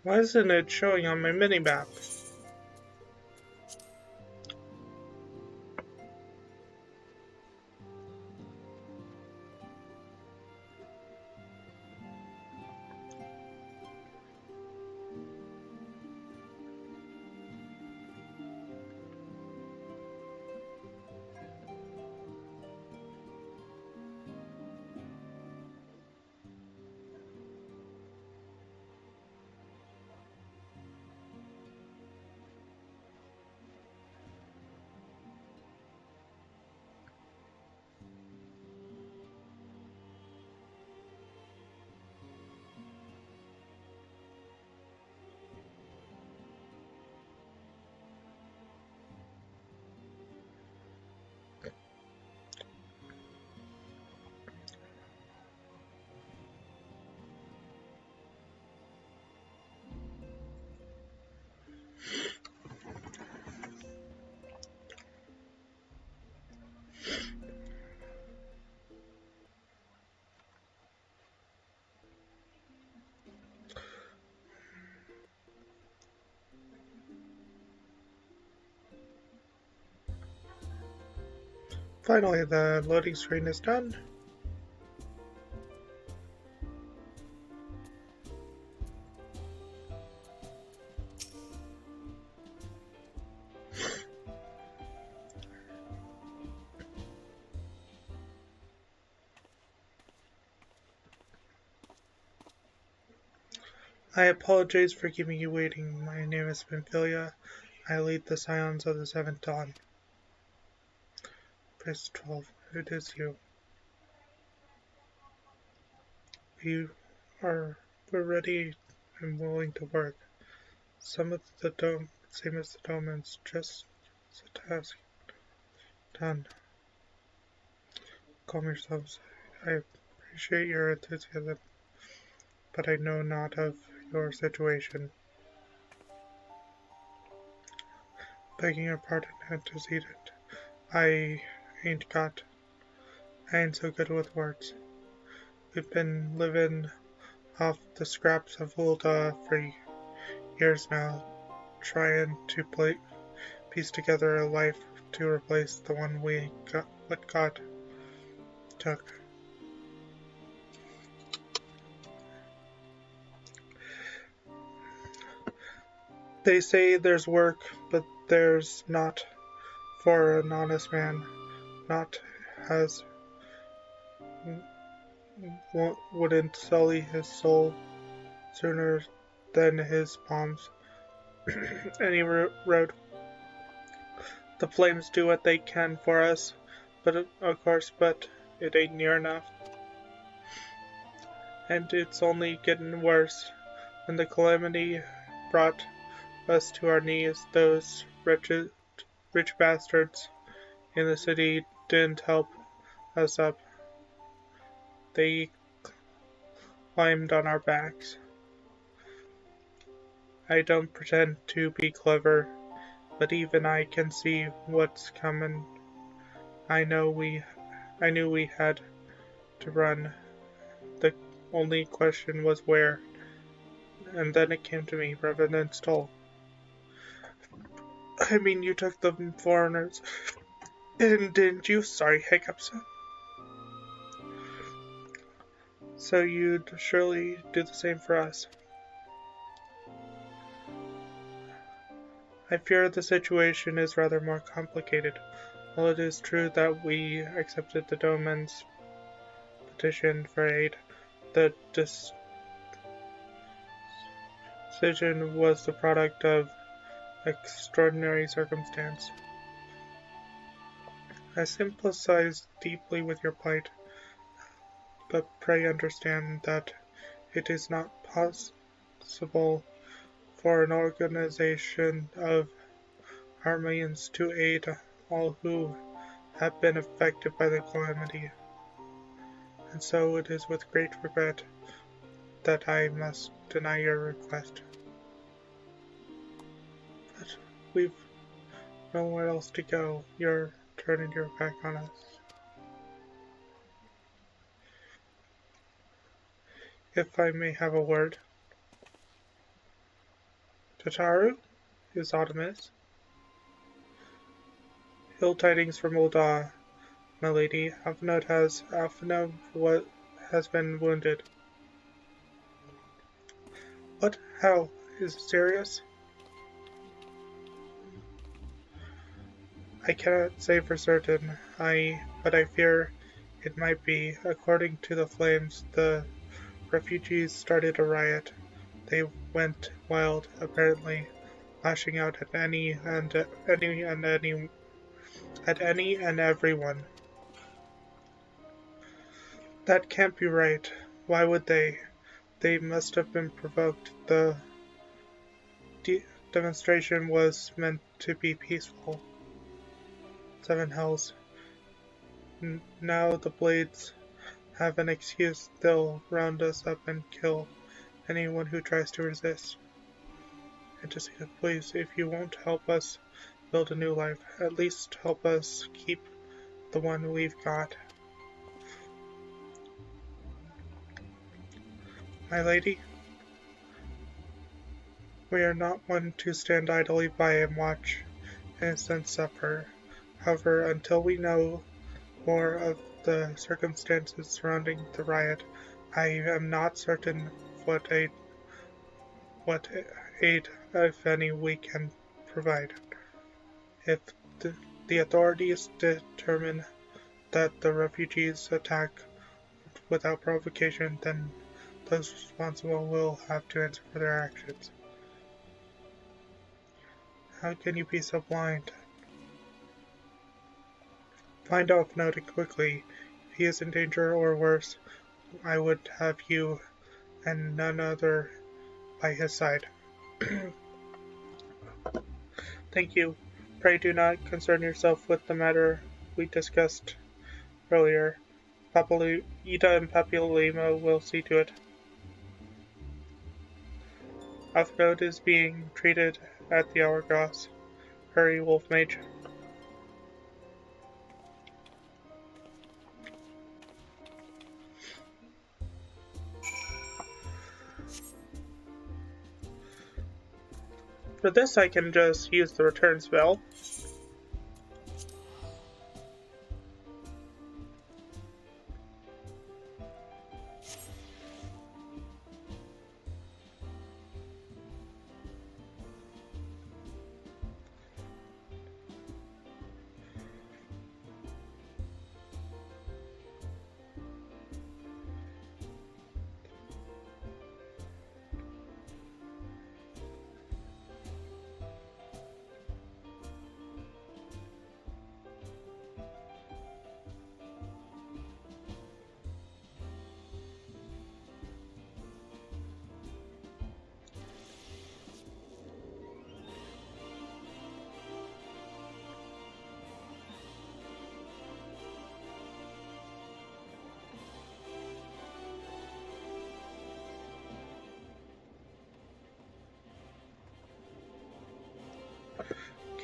Why isn't it showing on my mini-map? Finally, the loading screen is done. I apologize for keeping you waiting. My name is Pamphylia. I lead the Scions of the Seventh Dawn. Press 12. It is you. We're ready and willing to work. Same as the Domans, just a task. Done. Calm yourselves. I appreciate your enthusiasm, but I know not of your situation. Begging your pardon, antecedent. I ain't so good with words. We've been living off the scraps of Ulda for years now, trying to piece together a life to replace the one what God took. They say there's work, but there's not for an honest man. Not has wouldn't sully his soul sooner than his palms. And he wrote, the flames do what they can for us, but it ain't near enough. And it's only getting worse. When the calamity brought us to our knees, those rich bastards in the city didn't help us up. They climbed on our backs. I don't pretend to be clever, but even I can see what's coming. I knew we had to run. The only question was where. And then it came to me, Revenant Stoll. I mean, you took the foreigners. And didn't you? Sorry, hiccups. So you'd surely do the same for us. I fear the situation is rather more complicated. While it is true that we accepted the Doman's petition for aid, the decision was the product of extraordinary circumstance. I sympathize deeply with your plight, but pray understand that it is not possible for an organization of Armenians to aid all who have been affected by the calamity, and so it is with great regret that I must deny your request. But we've nowhere else to go. You're turning your back on us. If I may have a word. Tataru is Autumnus. Ill tidings from Ul'dah, my lady. Alphinaud has been wounded. What? How? Is it serious? I cannot say for certain, but I fear it might be. According to the flames, the refugees started a riot. They went wild, apparently, lashing out at any and everyone. That can't be right. Why would they? They must have been provoked. The demonstration was meant to be peaceful. Seven hells. Now the blades have an excuse. They'll round us up and kill anyone who tries to resist. Antecedent, please, if you won't help us build a new life, at least help us keep the one we've got. My lady, we are not one to stand idly by and watch innocents suffer. However, until we know more of the circumstances surrounding the riot, I am not certain what aid, if any, we can provide. If the authorities determine that the refugees attack without provocation, then those responsible will have to answer for their actions. How can you be so blind? Find Alphinaud quickly. If he is in danger or worse, I would have you and none other by his side. Thank you. Pray do not concern yourself with the matter we discussed earlier. Ida and Papillima will see to it. Alphinaud is being treated at the Hourglass. Hurry, Wolf Mage. For this I can just use the return spell.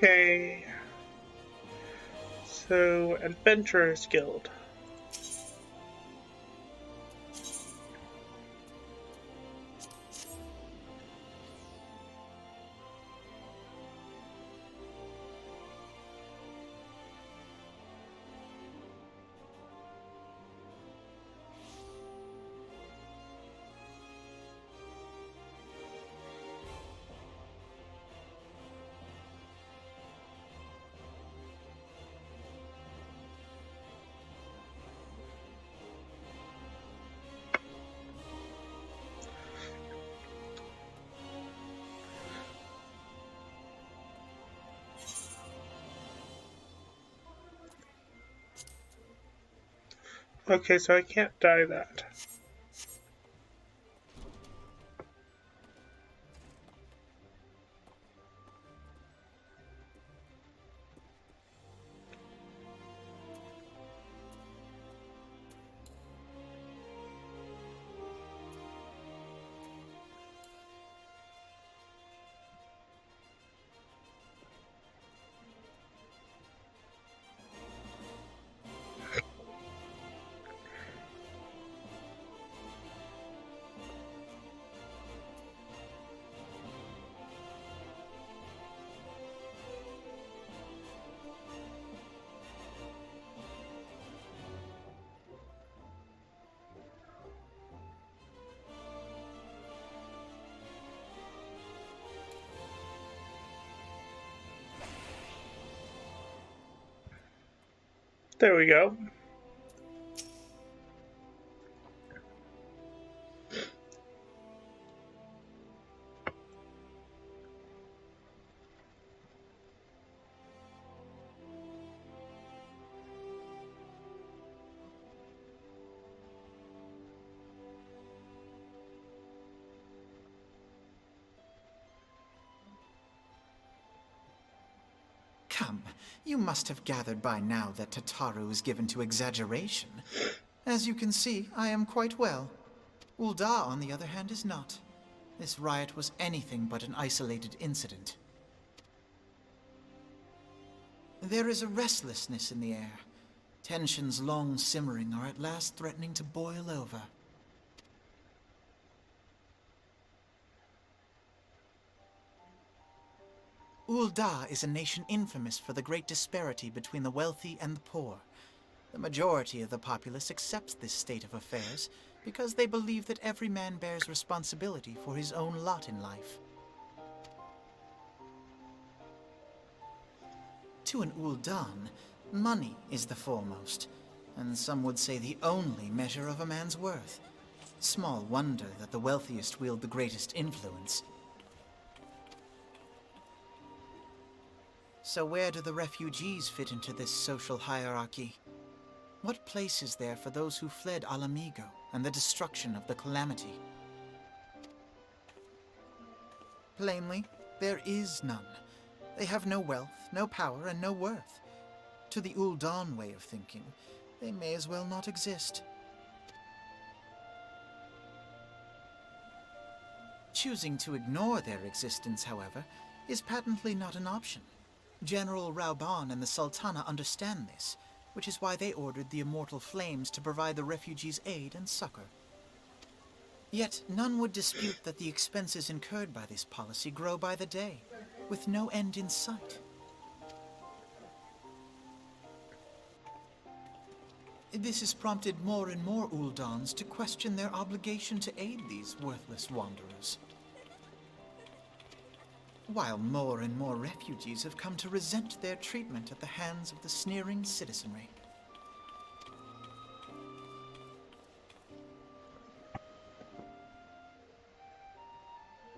Okay, so Adventurers Guild. Okay, so I can't dye that. There we go. Come, you must have gathered by now that Tataru is given to exaggeration. As you can see, I am quite well. Ul'dah, on the other hand, is not. This riot was anything but an isolated incident. There is a restlessness in the air. Tensions long simmering are at last threatening to boil over. Ul'dah is a nation infamous for the great disparity between the wealthy and the poor. The majority of the populace accepts this state of affairs because they believe that every man bears responsibility for his own lot in life. To an Ul'dan, money is the foremost, and some would say the only measure of a man's worth. Small wonder that the wealthiest wield the greatest influence. So where do the refugees fit into this social hierarchy? What place is there for those who fled Alamigo and the destruction of the Calamity? Plainly, there is none. They have no wealth, no power, and no worth. To the Ul'dan way of thinking, they may as well not exist. Choosing to ignore their existence, however, is patently not an option. General Rauban and the Sultana understand this, which is why they ordered the Immortal Flames to provide the refugees aid and succor. Yet none would dispute that the expenses incurred by this policy grow by the day, with no end in sight. This has prompted more and more Uldans to question their obligation to aid these worthless wanderers. While more and more refugees have come to resent their treatment at the hands of the sneering citizenry.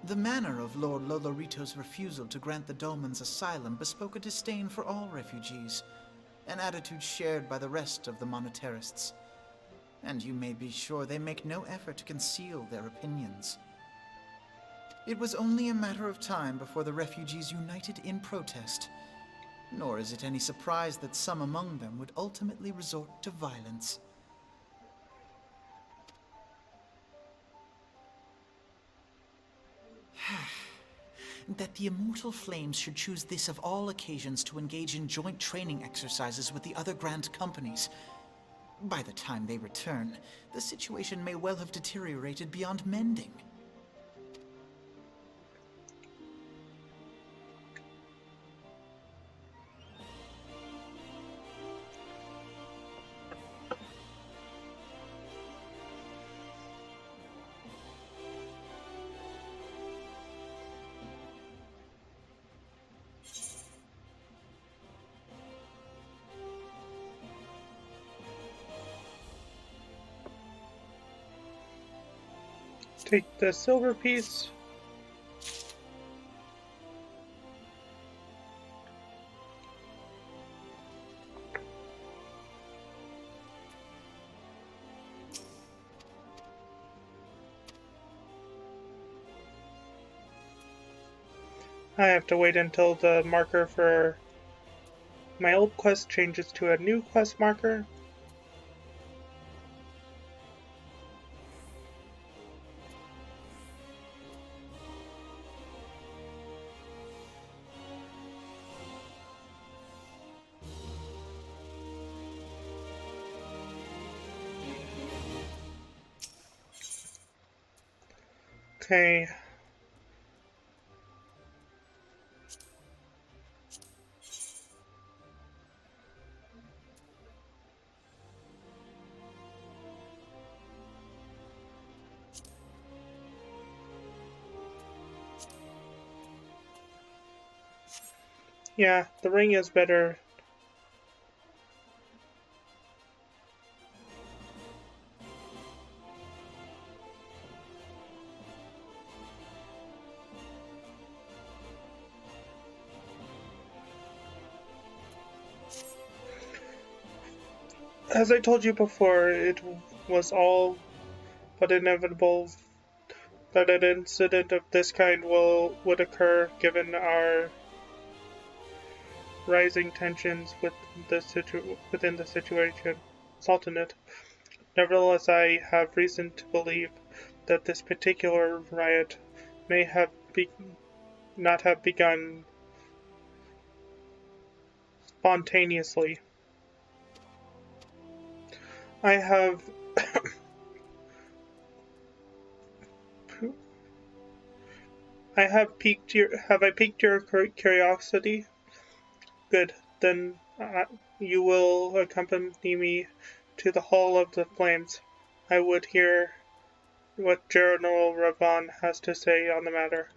The manner of Lord Lolorito's refusal to grant the Domans asylum bespoke a disdain for all refugees, an attitude shared by the rest of the monetarists. And you may be sure they make no effort to conceal their opinions. It was only a matter of time before the refugees united in protest, nor is it any surprise that some among them would ultimately resort to violence. That the Immortal Flames should choose this of all occasions to engage in joint training exercises with the other Grand Companies. By the time they return, the situation may well have deteriorated beyond mending. Take the silver piece. I have to wait until the marker for my old quest changes to a new quest marker. Okay. Yeah, the ring is better. As I told you before, it was all but inevitable that an incident of this kind would occur given our rising tensions within the situation. Sultanate. Nevertheless, I have reason to believe that this particular riot may have not have begun spontaneously. I have have I piqued your curiosity? Good. Then you will accompany me to the Hall of the Flames. I would hear what General Ravan has to say on the matter.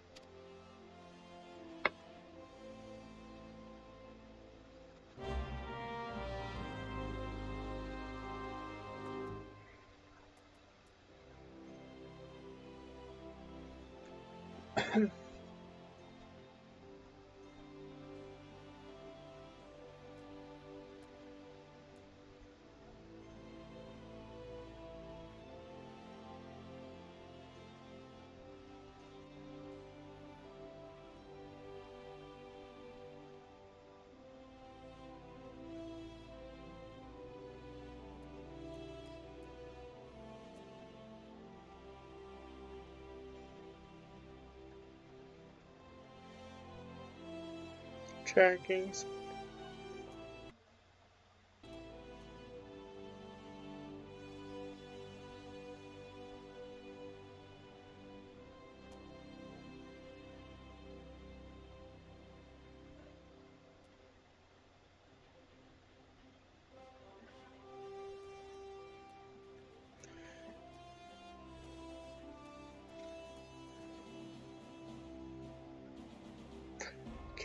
Trackings.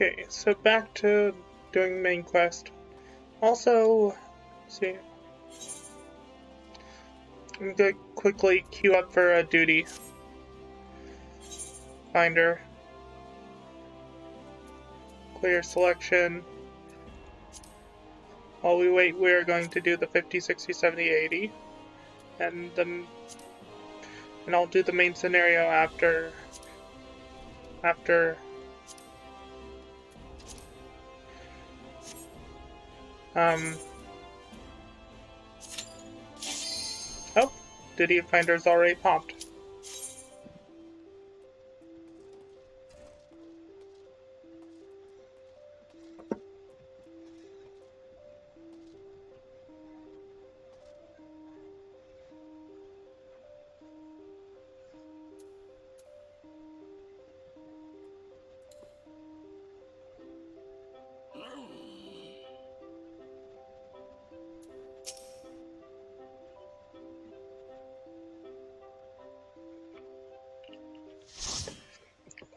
Okay, so back to doing main quest. Also, see, I'm gonna quickly queue up for a duty. Finder. Clear selection. While we wait, we're going to do the 50, 60, 70, 80. And I'll do the main scenario after oh, duty finder's already popped.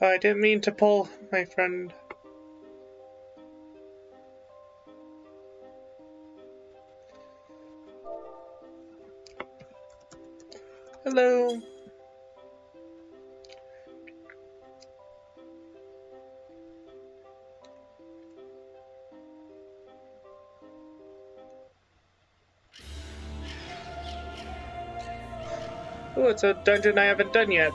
I didn't mean to pull, my friend. Hello. Oh, it's a dungeon I haven't done yet.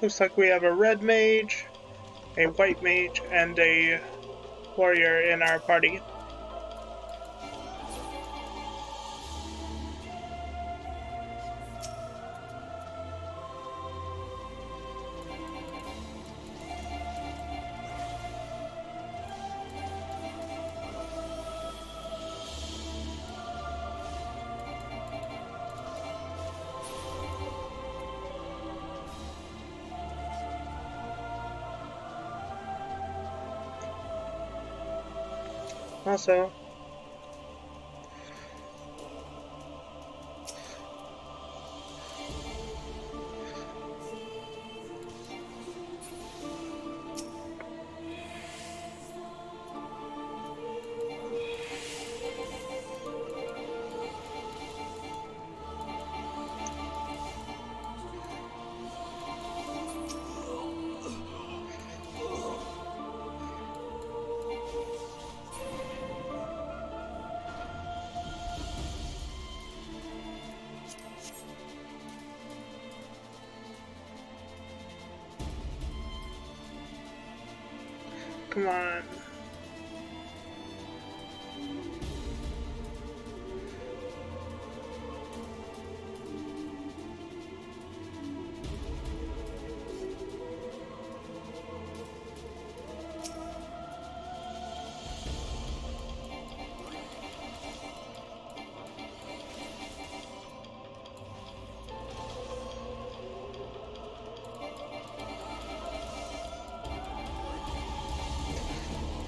Looks like we have a red mage, a white mage, and a warrior in our party. Also, come on.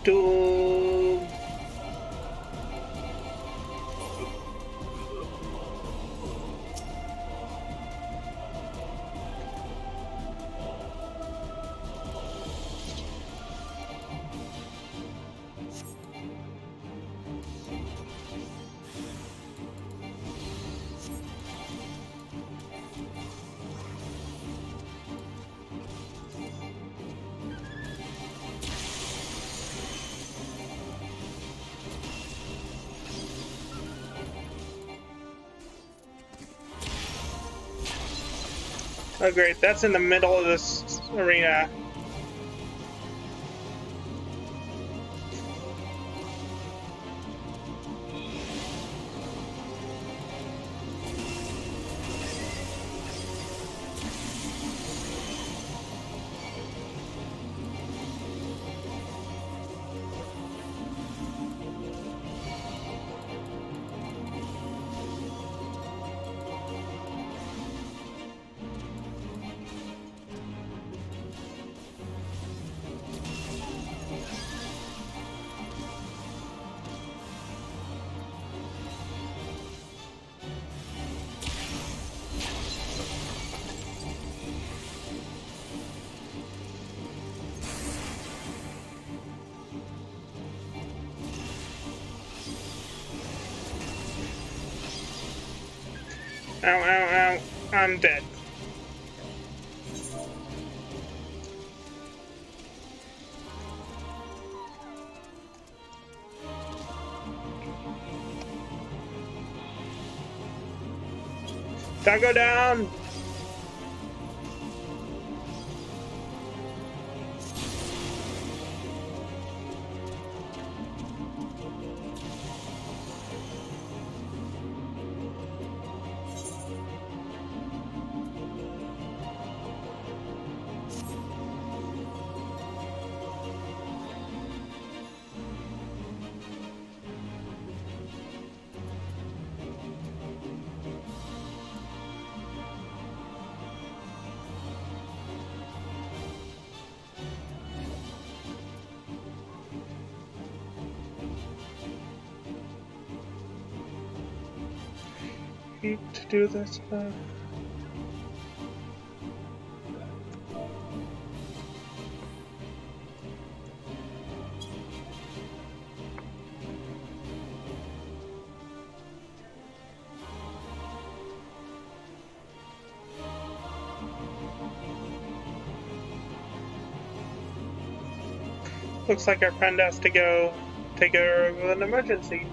Doom. Oh great, that's in the middle of this arena. Ow, ow, ow. I'm dead. Don't go down! Hate to do this, but... Looks like our friend has to go take care of an emergency.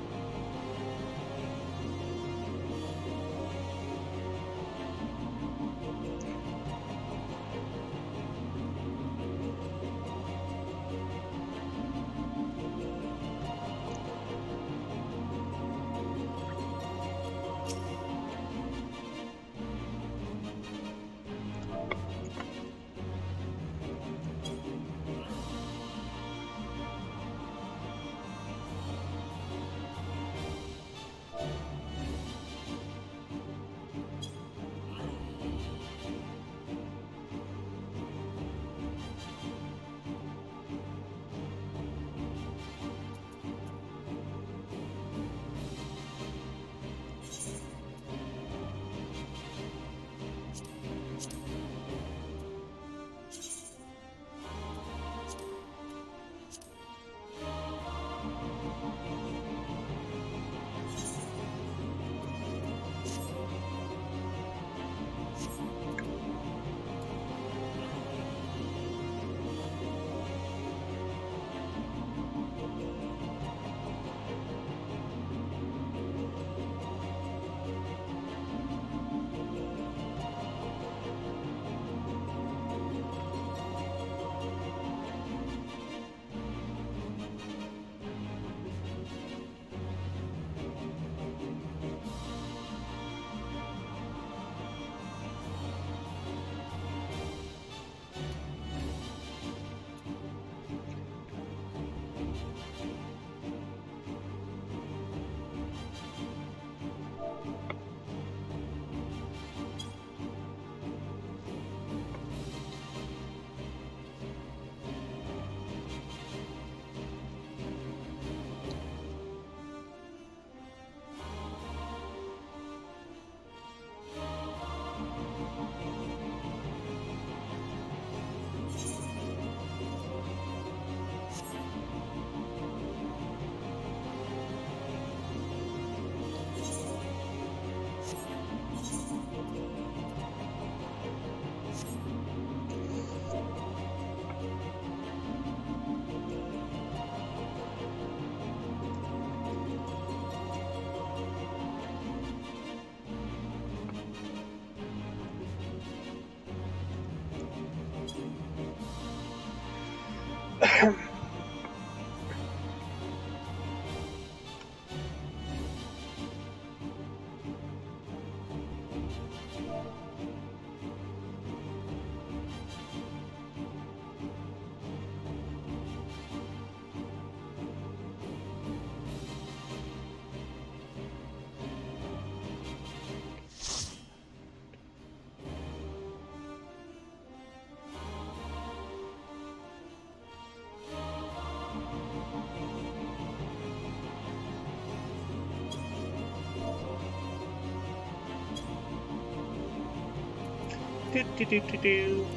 Do.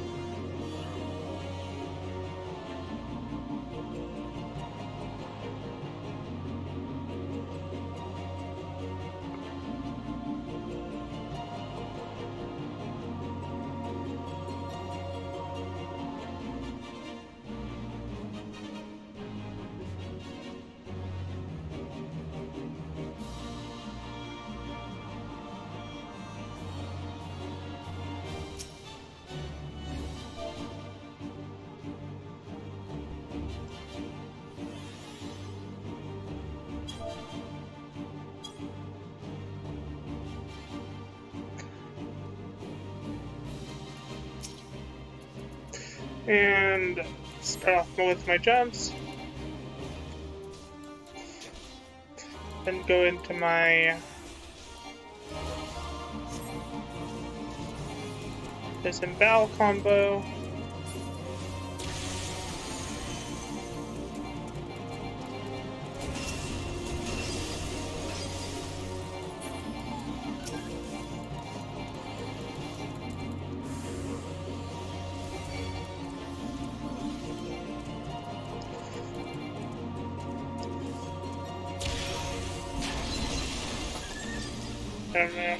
And start off with my jumps. Then go into my disembowel combo. I don't know.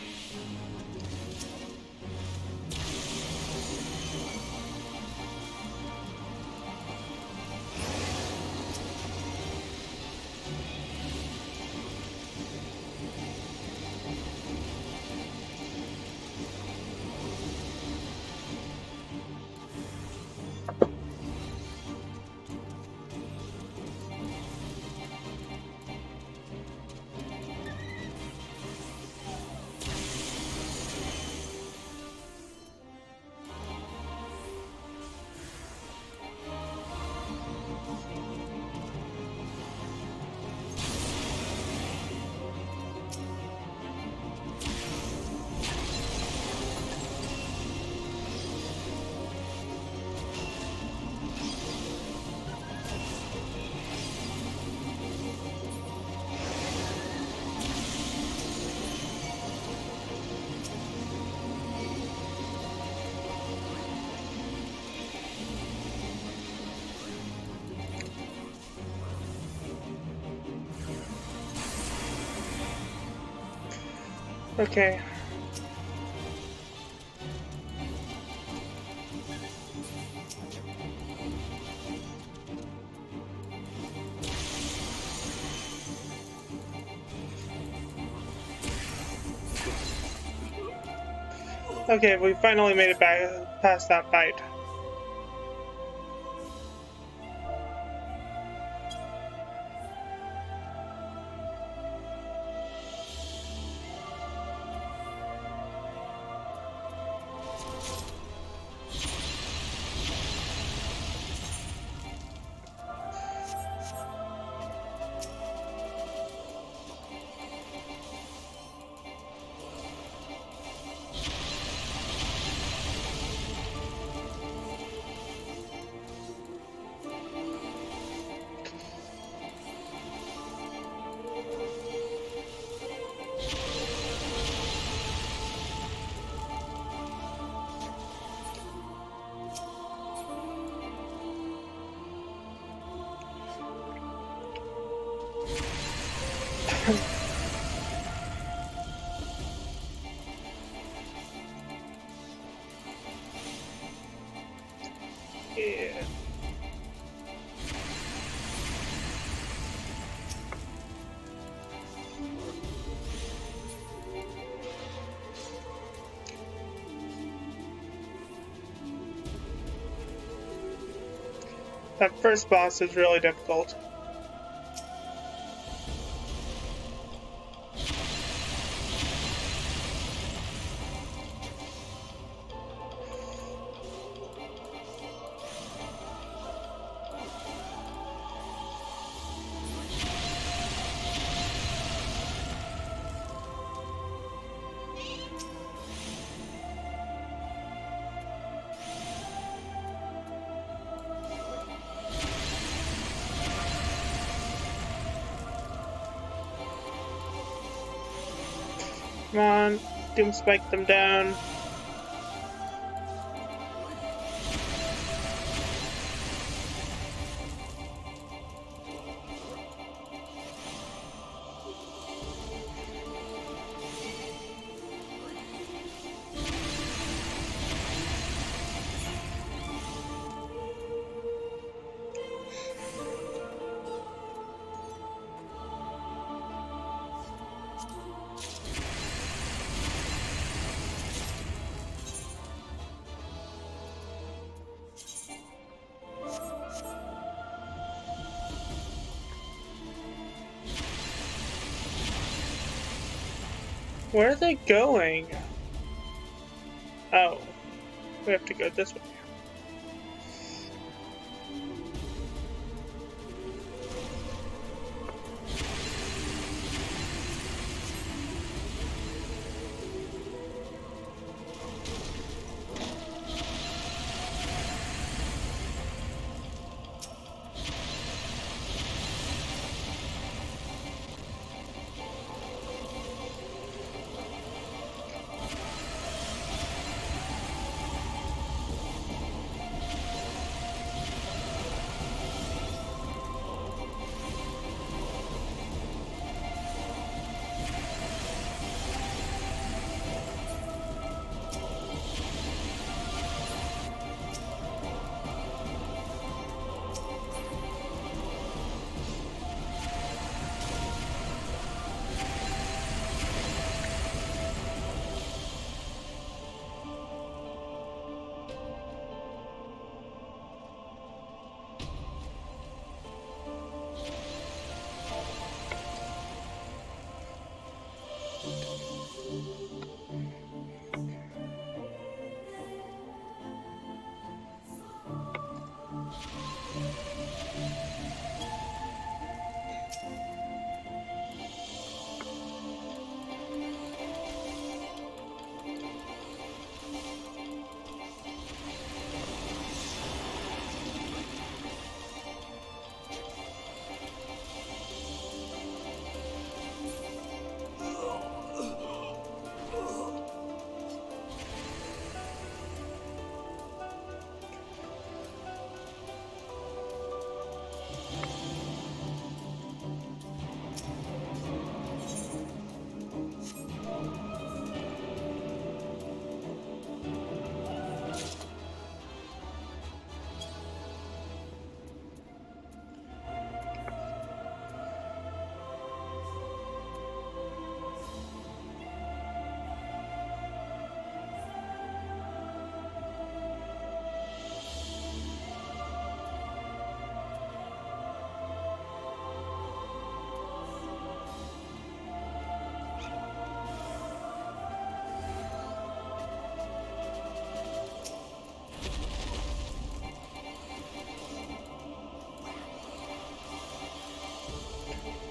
Okay. Okay, we finally made it back past that fight. Yeah. That first boss is really difficult. Come on, Doom spike them down. Where are they going? Oh, we have to go this way.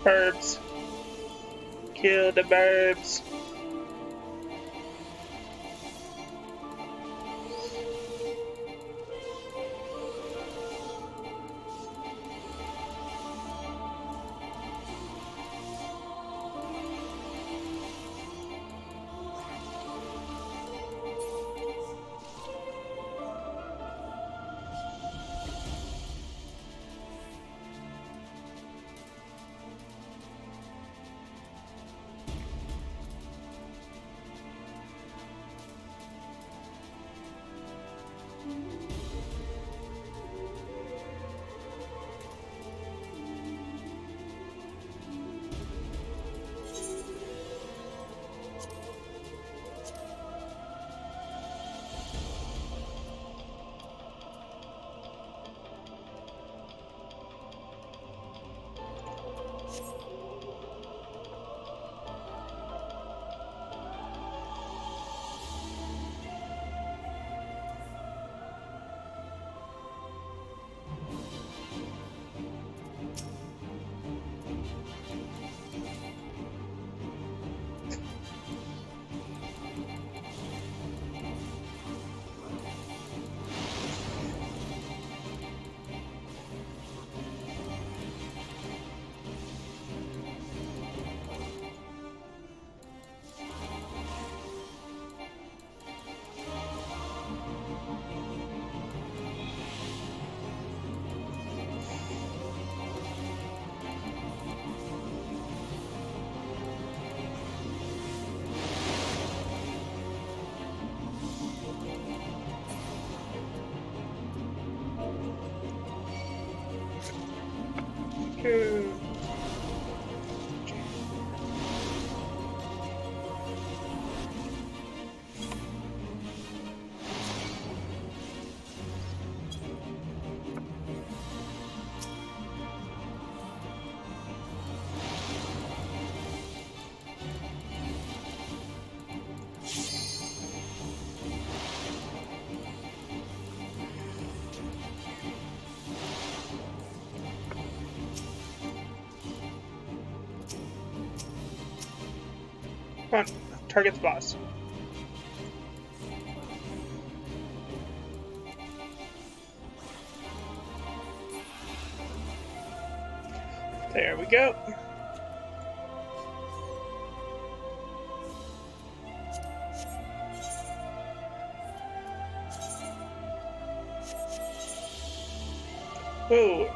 Birds. Kill the birds. Two. Come on, target the boss. There we go. Whoa.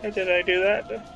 How did I do that?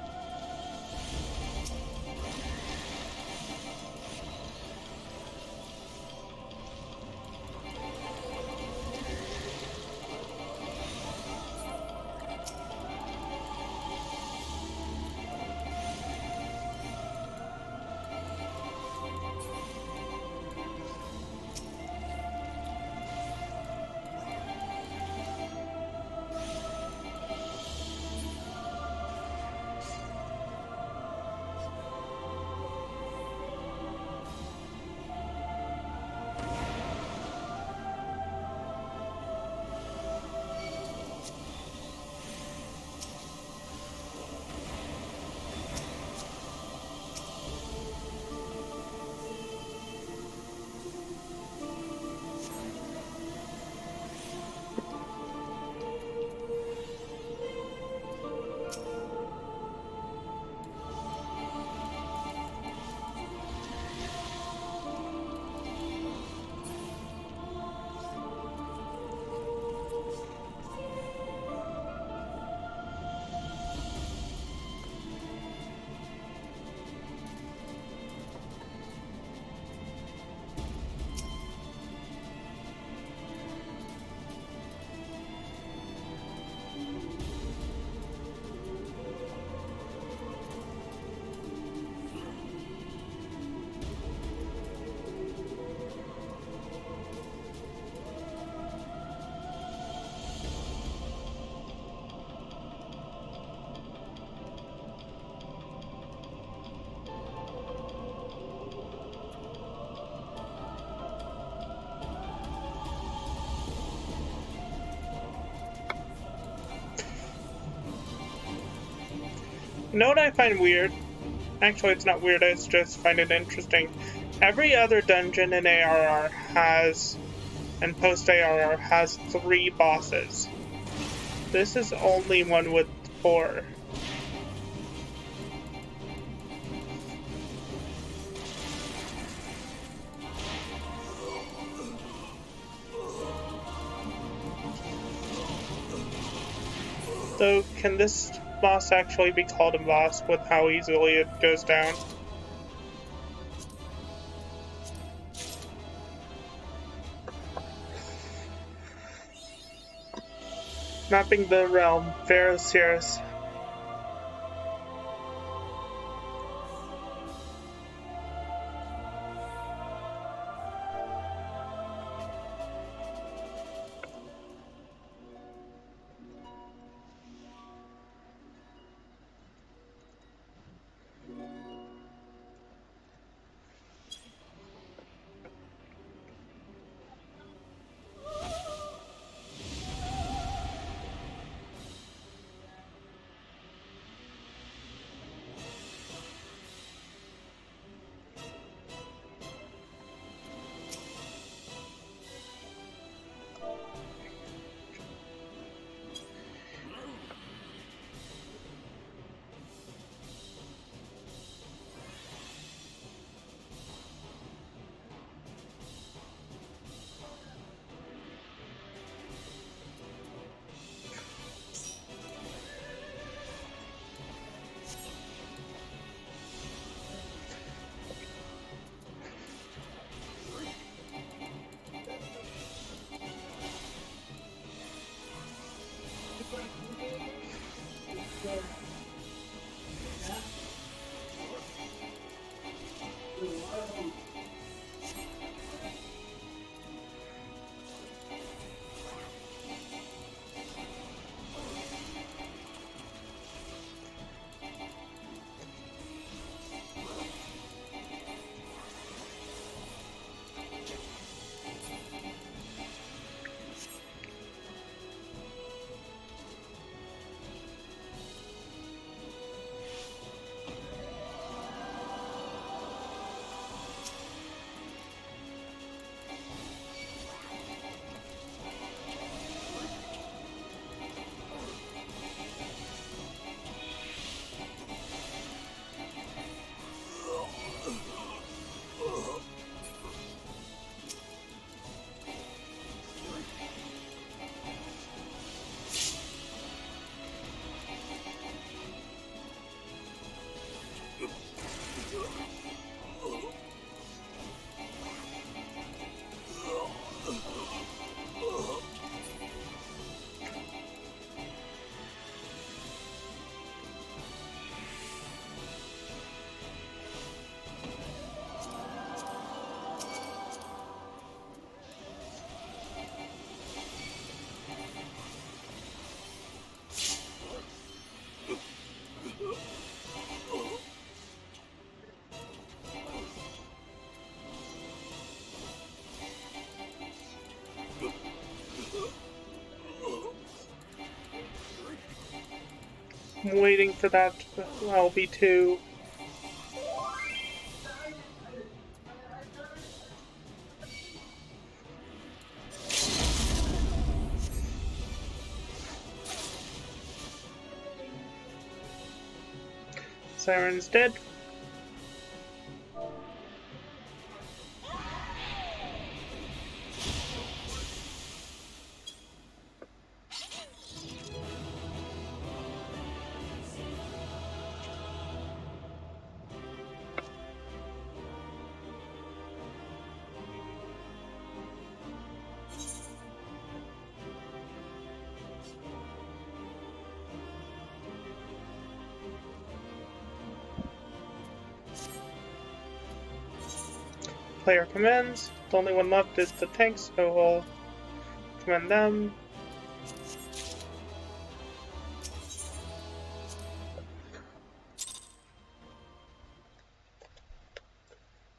You know what I find weird? Actually, it's not weird, I just find it interesting. Every other dungeon in ARR has, and Post-Arr has 3 bosses. This is only one with 4. So, can this boss actually be called a boss with how easily it goes down? Mapping the realm, Ffxiv. I'm waiting for that LB2. Siren's dead. Player commands. The only one left is the tanks, so we'll command them.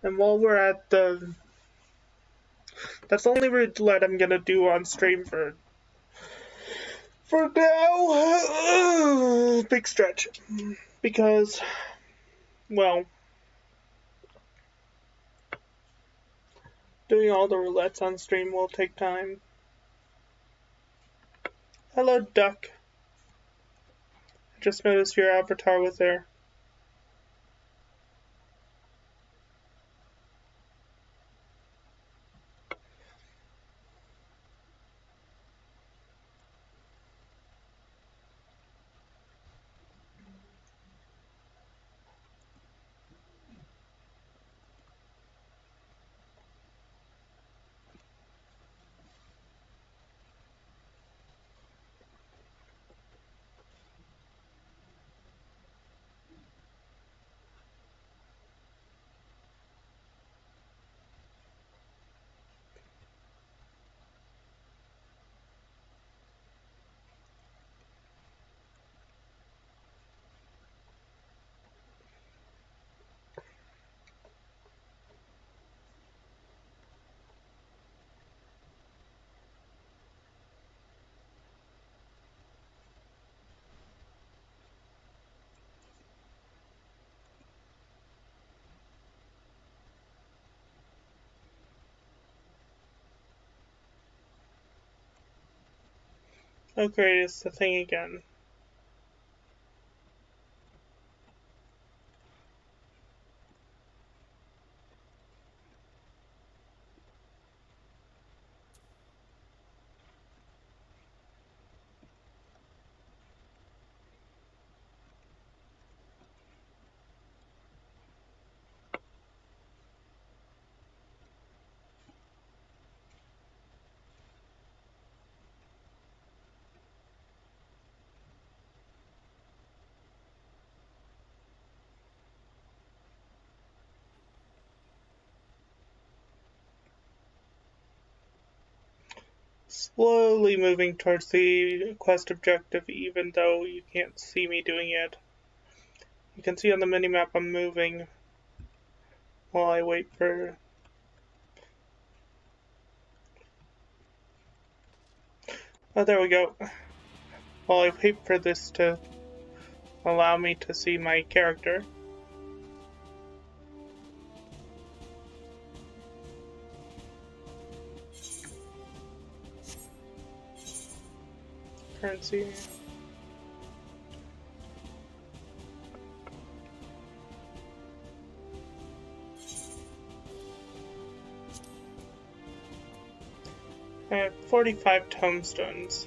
And while we're at the... That's the only roulette I'm gonna do on stream for now. Big stretch. Because, well, doing all the roulettes on stream will take time. Hello, duck. I just noticed your avatar was there. Oh great, it's the thing again. Slowly moving towards the quest objective, even though you can't see me doing it. You can see on the minimap I'm moving while I wait for... Oh, there we go. While I wait for this to allow me to see my character. Currency. I have 45 tomestones.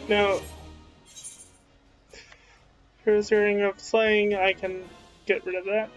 Now, here's the ring of slaying. I can get rid of that.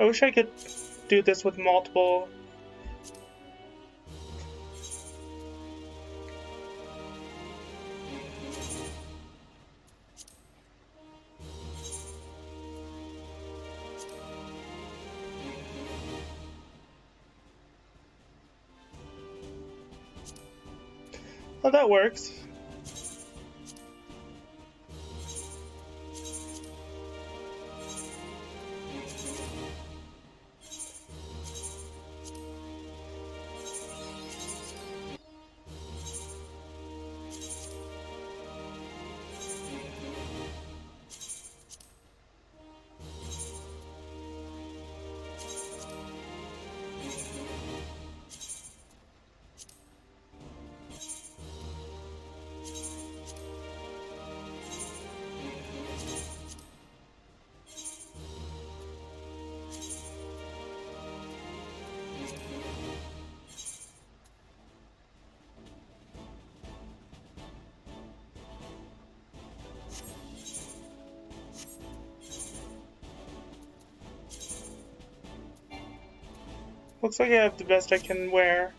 I wish I could do this with multiple. Oh, that works. Looks like I have the best I can wear.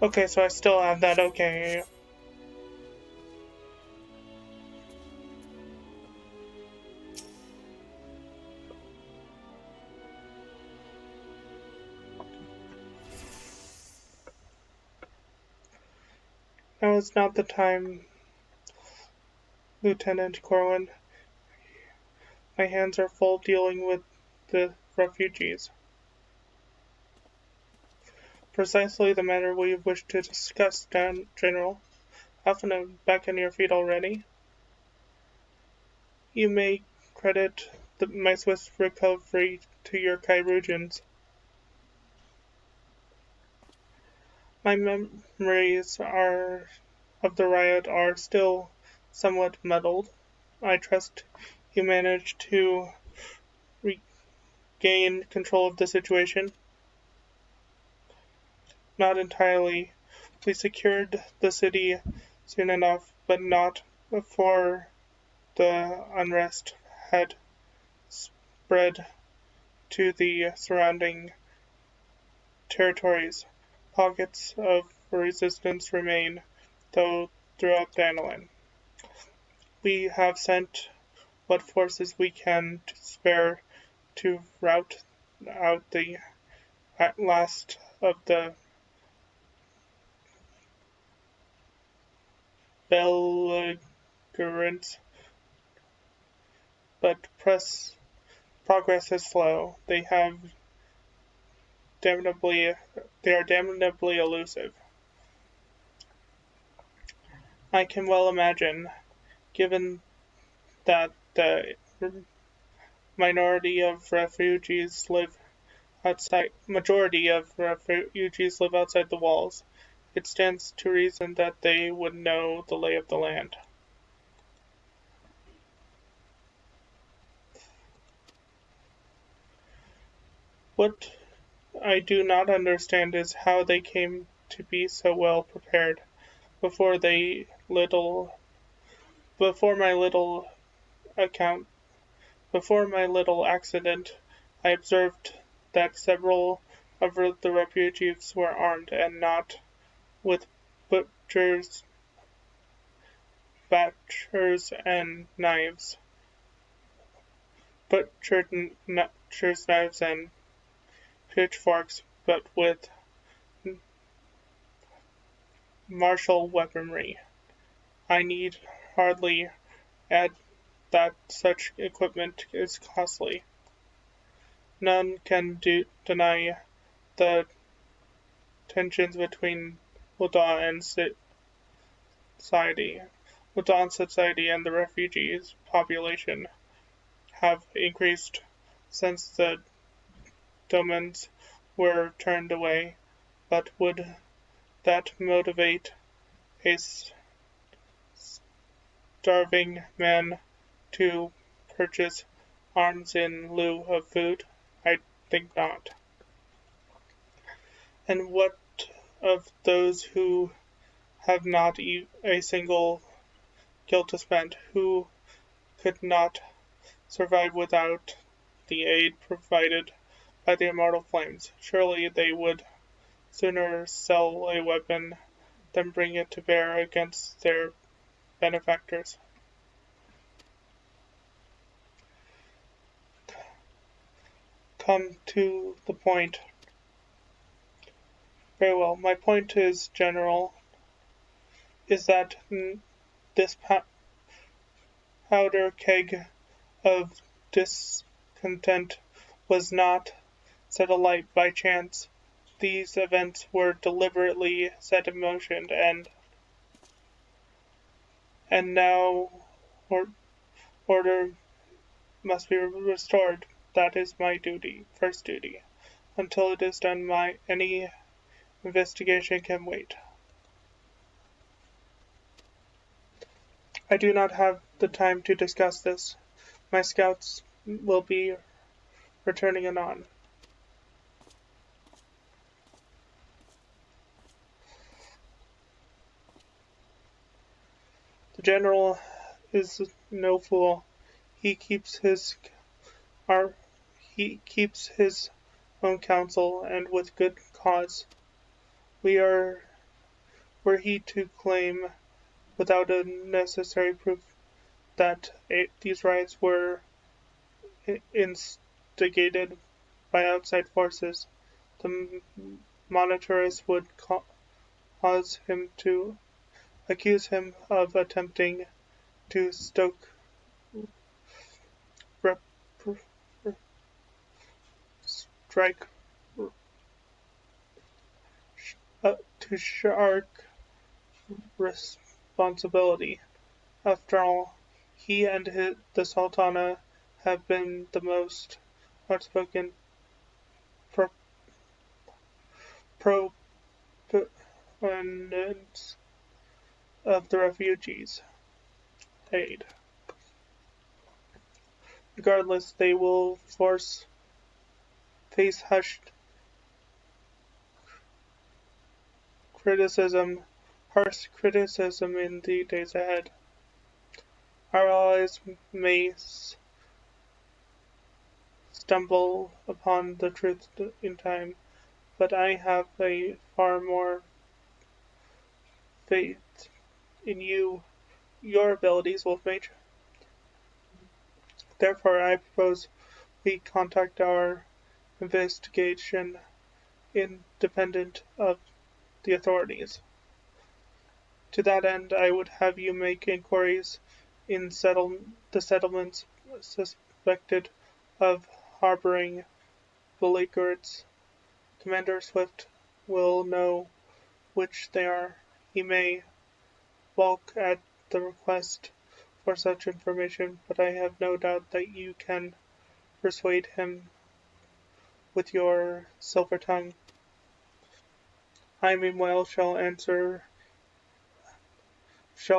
Okay, so I still have that. Okay. Now is not the time, Lieutenant Corwin. My hands are full dealing with the refugees. Precisely the matter we wish to discuss, General. Often back on your feet already. You may credit my swift recovery to your Chirurgeons. My memories of the riot are still somewhat muddled. I trust you managed to regain control of the situation. Not entirely. We secured the city soon enough, but not before the unrest had spread to the surrounding territories. Pockets of resistance remain, though, throughout Danelin. We have sent what forces we can spare to rout out the last of the belligerents, but progress is slow. They are damnably elusive. I can well imagine, given that the majority of refugees live outside the walls, it stands to reason that they would know the lay of the land. What I do not understand is how they came to be so well prepared. Before my little accident, I observed that several of the refugees were armed, and not with butchers and knives. Butchers' knives and pitchforks, but with martial weaponry. I need hardly add that such equipment is costly. None can deny the tensions between Uldan society. Uldan society and the refugees population have increased since the domains were turned away, but would that motivate a starving man to purchase arms in lieu of food? I think not. And what of those who have not a single guilt to spend, who could not survive without the aid provided by the immortal flames? Surely they would sooner sell a weapon than bring it to bear against their benefactors. Come to the point. Very well, my point is general, is that this powder keg of discontent was not set alight by chance. These events were deliberately set in motion, and now order must be restored. That is my first duty. Until it is done, any investigation can wait. I do not have the time to discuss this. My scouts will be returning anon. The general is no fool. He keeps his own counsel, and with good cause. Were he to claim, without a necessary proof, that these riots were instigated by outside forces, the monitors would accuse him of attempting to shark responsibility. After all, he and the Sultana have been the most outspoken proponents of the refugees' aid. Regardless, they will face harsh criticism in the days ahead. Our allies may stumble upon the truth in time, but I have a far more faith in you. Your abilities, Wolf Mage. Therefore, I propose we contact our investigation independent of the authorities. To that end, I would have you make inquiries in the settlements suspected of harboring belligerents. Commander Swift will know which they are. He may balk at the request for such information, but I have no doubt that you can persuade him with your silver tongue. I meanwhile shall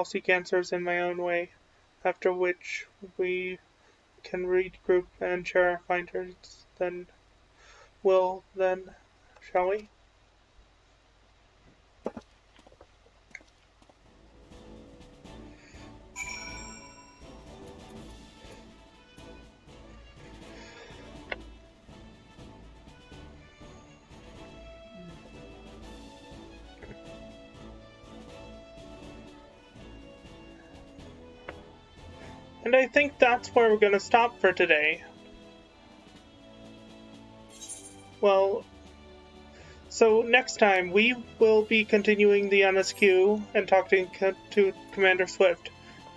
seek answers in my own way, after which we can regroup and share our findings. Shall we? And I think that's where we're going to stop for today. Well, so next time we will be continuing the MSQ and talking to Commander Swift.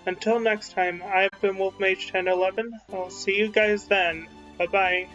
Until next time, I've been Wolf Mage 1011. I'll see you guys then. Bye-bye.